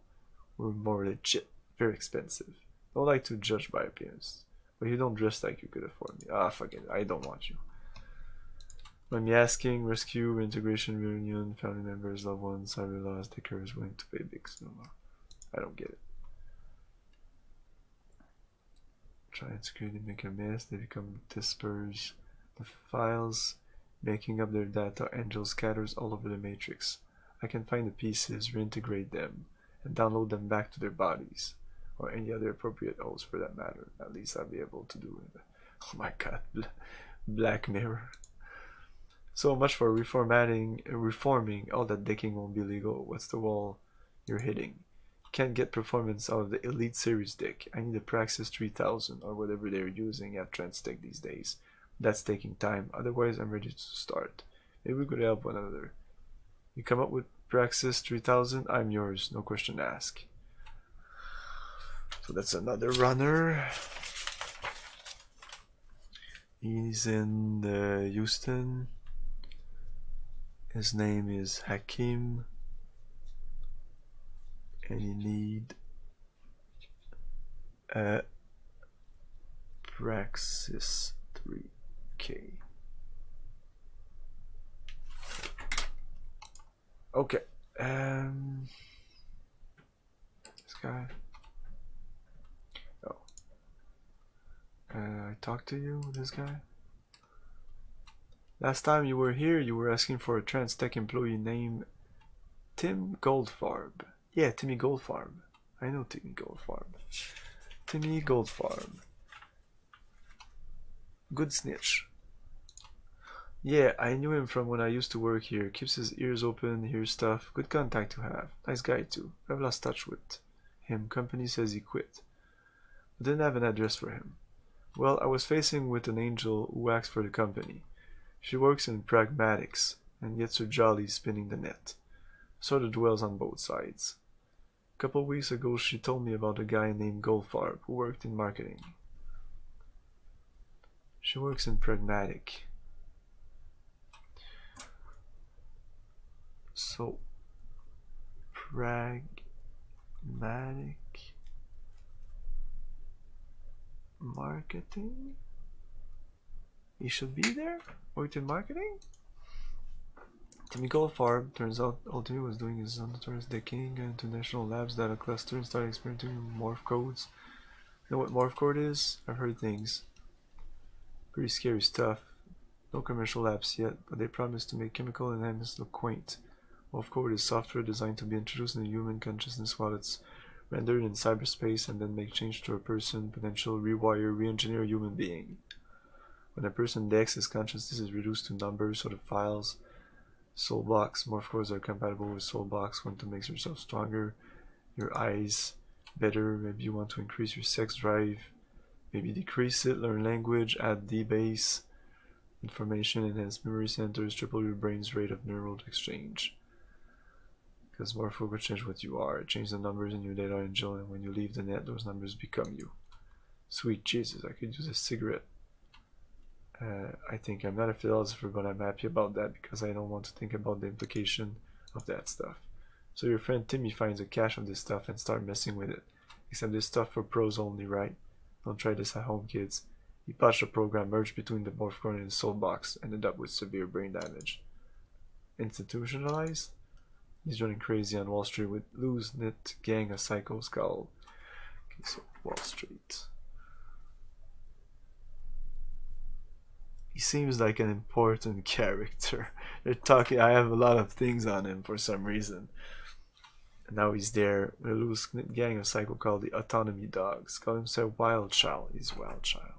We're more legit. Very expensive. Don't like to judge by appearance. But you don't dress like you could afford me. Ah, fuck it. I don't want you. When me asking, rescue, integration, reunion, family members, loved ones, cyber laws, takers willing to pay big sum. I don't get it. Try and security, make a mess. They become disperse. The files making up their data angel scatters all over the matrix. I can find the pieces, reintegrate them, and download them back to their bodies. Or any other appropriate host for that matter. At least I'll be able to do it. Oh my god, Black Mirror. So much for reforming. All that decking won't be legal. What's the wall you're hitting? Can't get performance out of the Elite Series deck. I need a Praxis 3000 or whatever they're using at Transtech these days. That's taking time. Otherwise, I'm ready to start. Maybe we could help one another. You come up with Praxis 3000, I'm yours. No question asked. So that's another runner. He's in Houston. His name is Hakim. And you need a Praxis 3K. Okay. This guy. Oh. I talked to you, this guy. Last time you were here, you were asking for a Transtech employee named Tim Goldfarb. Yeah, Timmy Goldfarb. I know Timmy Goldfarb. Timmy Goldfarb. Good snitch. Yeah, I knew him from when I used to work here. Keeps his ears open, hears stuff. Good contact to have. Nice guy too. I've lost touch with him. Company says he quit. I didn't have an address for him. Well, I was facing with an angel who works for the company. She works in pragmatics and gets her jolly spinning the net. Sort of dwells on both sides. A couple weeks ago she told me about a guy named Goldfarb who worked in marketing. She works in pragmatic. So pragmatic marketing? He should be there? Worked in marketing? Timmy Goldfarb, turns out all Timmy was doing is notorious decking international labs data cluster and started experimenting with morph codes. You know what morph code is? I've heard things. Pretty scary stuff. No commercial apps yet, but they promise to make chemical enhancements look quaint. Morph code is software designed to be introduced in human consciousness while it's rendered in cyberspace and then make change to a person, potential rewire, re-engineer a human being. When a person decks, his consciousness is reduced to numbers, so the files Soulbox. Morphcores are compatible with Soulbox. Want to make yourself stronger, your eyes better. Maybe you want to increase your sex drive. Maybe decrease it. Learn language. Add D-base. Information. Enhance memory centers. Triple your brain's rate of neural exchange. Because Morpho could change what you are. Change the numbers in your data engine, and when you leave the net, those numbers become you. Sweet Jesus, I could use a cigarette. I think I'm not a philosopher, but I'm happy about that because I don't want to think about the implication of that stuff. So your friend Timmy finds a cache of this stuff and start messing with it. Except this stuff for pros only, right? Don't try this at home, kids. He patched a program merged between the Morphcore and the Soulbox, ended up with severe brain damage. Institutionalized? He's running crazy on Wall Street with loose-knit gang of psychos called... Okay, so Wall Street. He seems like an important character. They're talking. I have a lot of things on him for some reason. And now he's there with a loose gang of psycho called the Autonomy Dogs. Call himself Wild Child. He's Wild Child.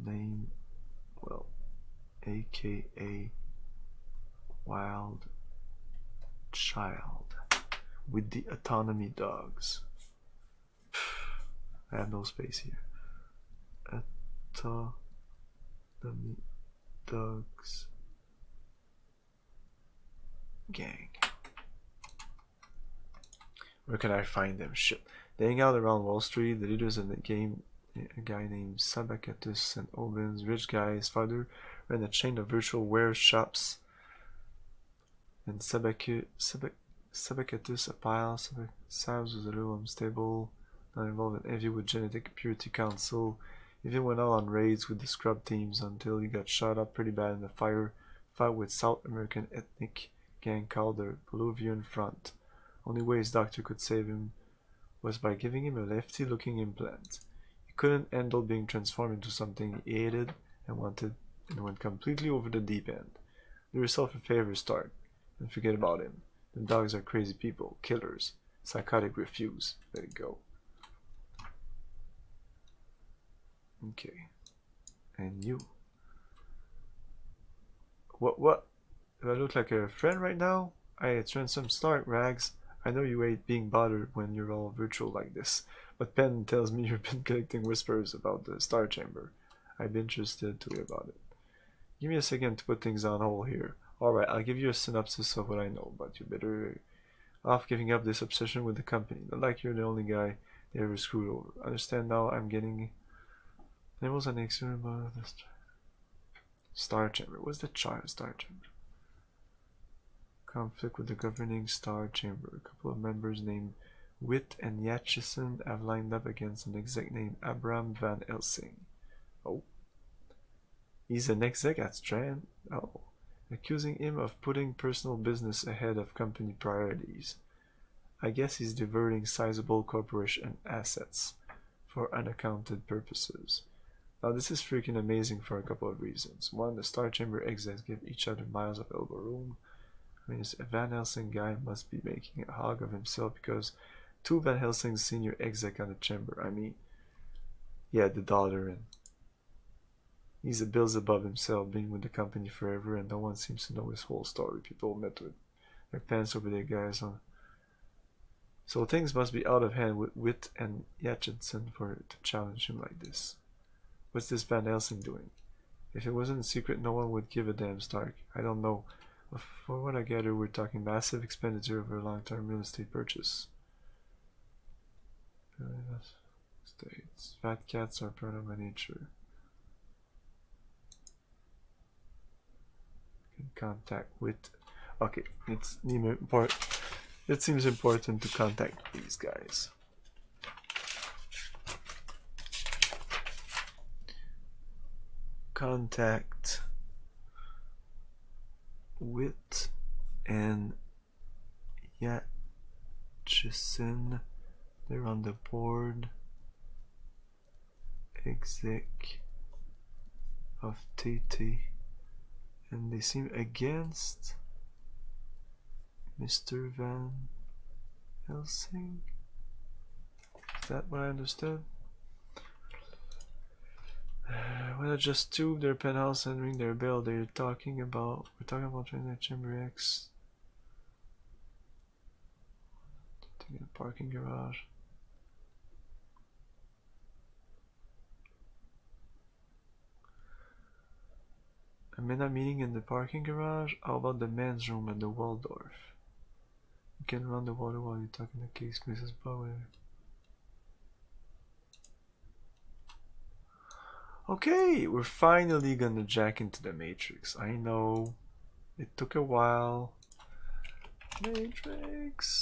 Name, well, AKA Wild Child with the Autonomy Dogs. I have no space here. Autonomy Dogs gang. Where can I find them? Shit. They hang out around Wall Street. The leaders in the game, a guy named Sabacatus and Obin's rich guy, his father, ran a chain of virtual wares shops. And Sabacatus, a pile. Sabs was a little unstable, not involved in heavy with Genetic Purity Council. Even went out on raids with the scrub teams until he got shot up pretty bad in a fight with South American ethnic gang called the Bolivian Front. Only way his doctor could save him was by giving him a lefty-looking implant. He couldn't handle being transformed into something he hated and wanted, and went completely over the deep end. Do yourself a favor, Stark, and forget about him. The dogs are crazy people, killers. Psychotic refuse. Let it go. Okay. And you. What? Do I look like a friend right now? It's Ransom Stark, Rags. I know you hate being bothered when you're all virtual like this, but Penn tells me you've been collecting whispers about the Star Chamber. I'd be interested to hear about it. Give me a second to put things on hold here. Alright, I'll give you a synopsis of what I know, but you better off giving up this obsession with the company. Not like you're the only guy they ever screwed over. Understand now I'm getting... There was an experiment about the Star Chamber. What's the Star Chamber? Conflict with the governing Star Chamber. A couple of members named Witt and Yatchison have lined up against an exec named Abraham Van Helsing. Oh. He's an exec at Strand? Oh. Accusing him of putting personal business ahead of company priorities. I guess he's diverting sizable corporation assets for unaccounted purposes. Now this is freaking amazing for a couple of reasons. One, the Star Chamber execs give each other miles of elbow room. I mean, this Van Helsing guy must be making a hog of himself because two Van Helsing's senior exec on the chamber. I mean, he had the daughter and he's a Beelzebub himself, being with the company forever, and no one seems to know his whole story. People met with their pants over their guys on. So things must be out of hand with Witt and Yatchinson to challenge him like this. What's this Van Helsing doing? If it wasn't secret, no one would give a damn, Stark. I don't know. But for what I gather, we're talking massive expenditure over a long-term real estate purchase. States. Fat cats are part of my nature. Can contact with. Okay, it seems important to contact these guys. Contact Witt and Yatchison. They're on the board. Exec of TT. And they seem against Mr. Van Helsing. Is that what I understood? When I just tube their penthouse and ring their bell, we're talking about trying chamber X. Taking a parking garage. A MENA meeting in the parking garage? How about the men's room at the Waldorf? You can run the water while you're talking to Case Mrs. Power. Okay, we're finally gonna jack into the Matrix. I know, it took a while. Matrix.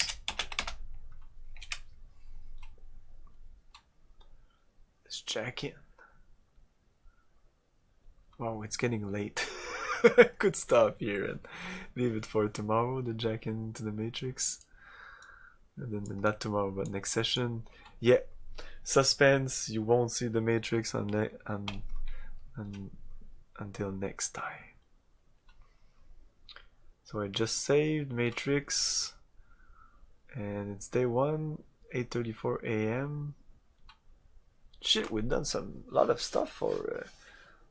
Let's jack in. Wow, it's getting late. I could stop here and leave it for tomorrow, the jack into the Matrix. And then not tomorrow, but next session. Yeah. Suspense, you won't see the Matrix until next time. So I just saved Matrix and it's day 1, 8:34 a.m. Shit, we've done a lot of stuff for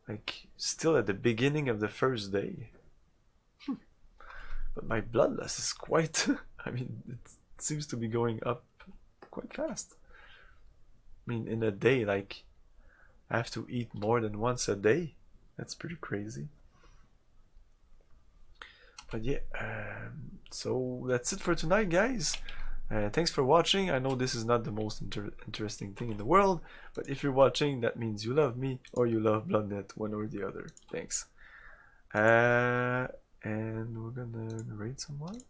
like still at the beginning of the first day. But my blood loss is quite I mean, it seems to be going up quite fast. I mean, in a day, like, I have to eat more than once a day. That's pretty crazy. But yeah, so that's it for tonight, guys. Thanks for watching. I know this is not the most interesting thing in the world, but if you're watching, that means you love me or you love Bloodnet, one or the other. Thanks. And we're gonna raid someone.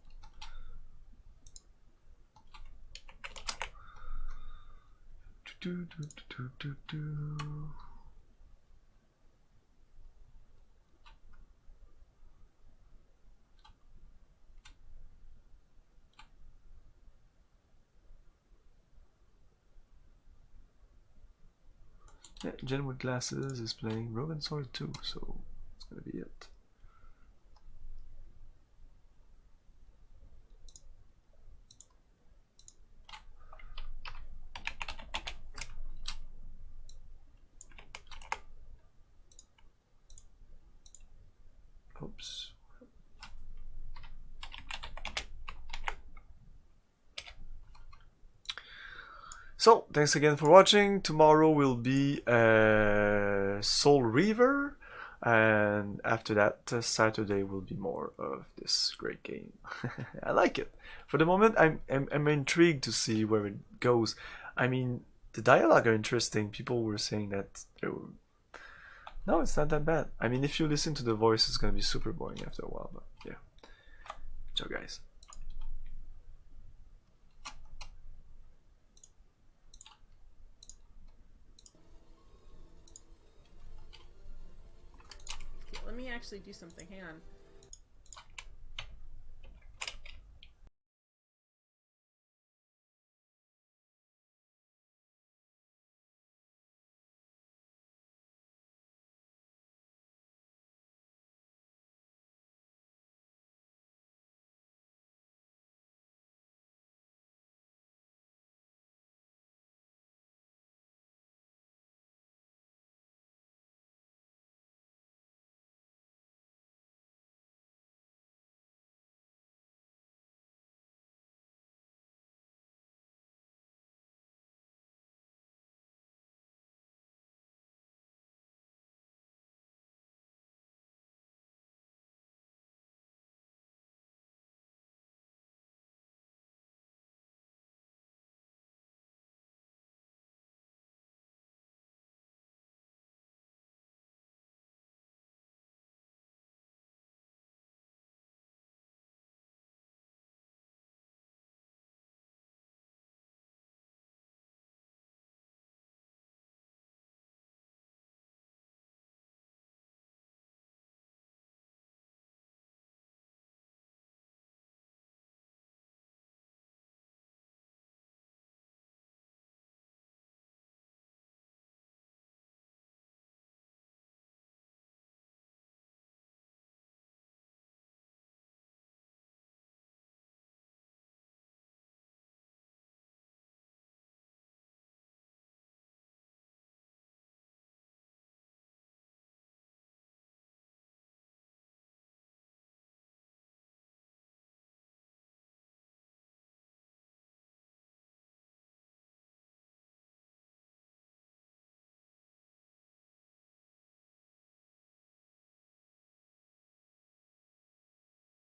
Yeah, Jen with glasses is playing Rogue and Sword 2, so it's gonna be it. Oops. So, thanks again for watching. Tomorrow will be Soul Reaver, and after that, Saturday will be more of this great game. I like it. For the moment, I'm intrigued to see where it goes. I mean, the dialogue are interesting. People were saying that they were... No, it's not that bad. I mean, if you listen to the voice, it's gonna be super boring after a while, but yeah. Ciao, guys. Let me actually do something. Hang on.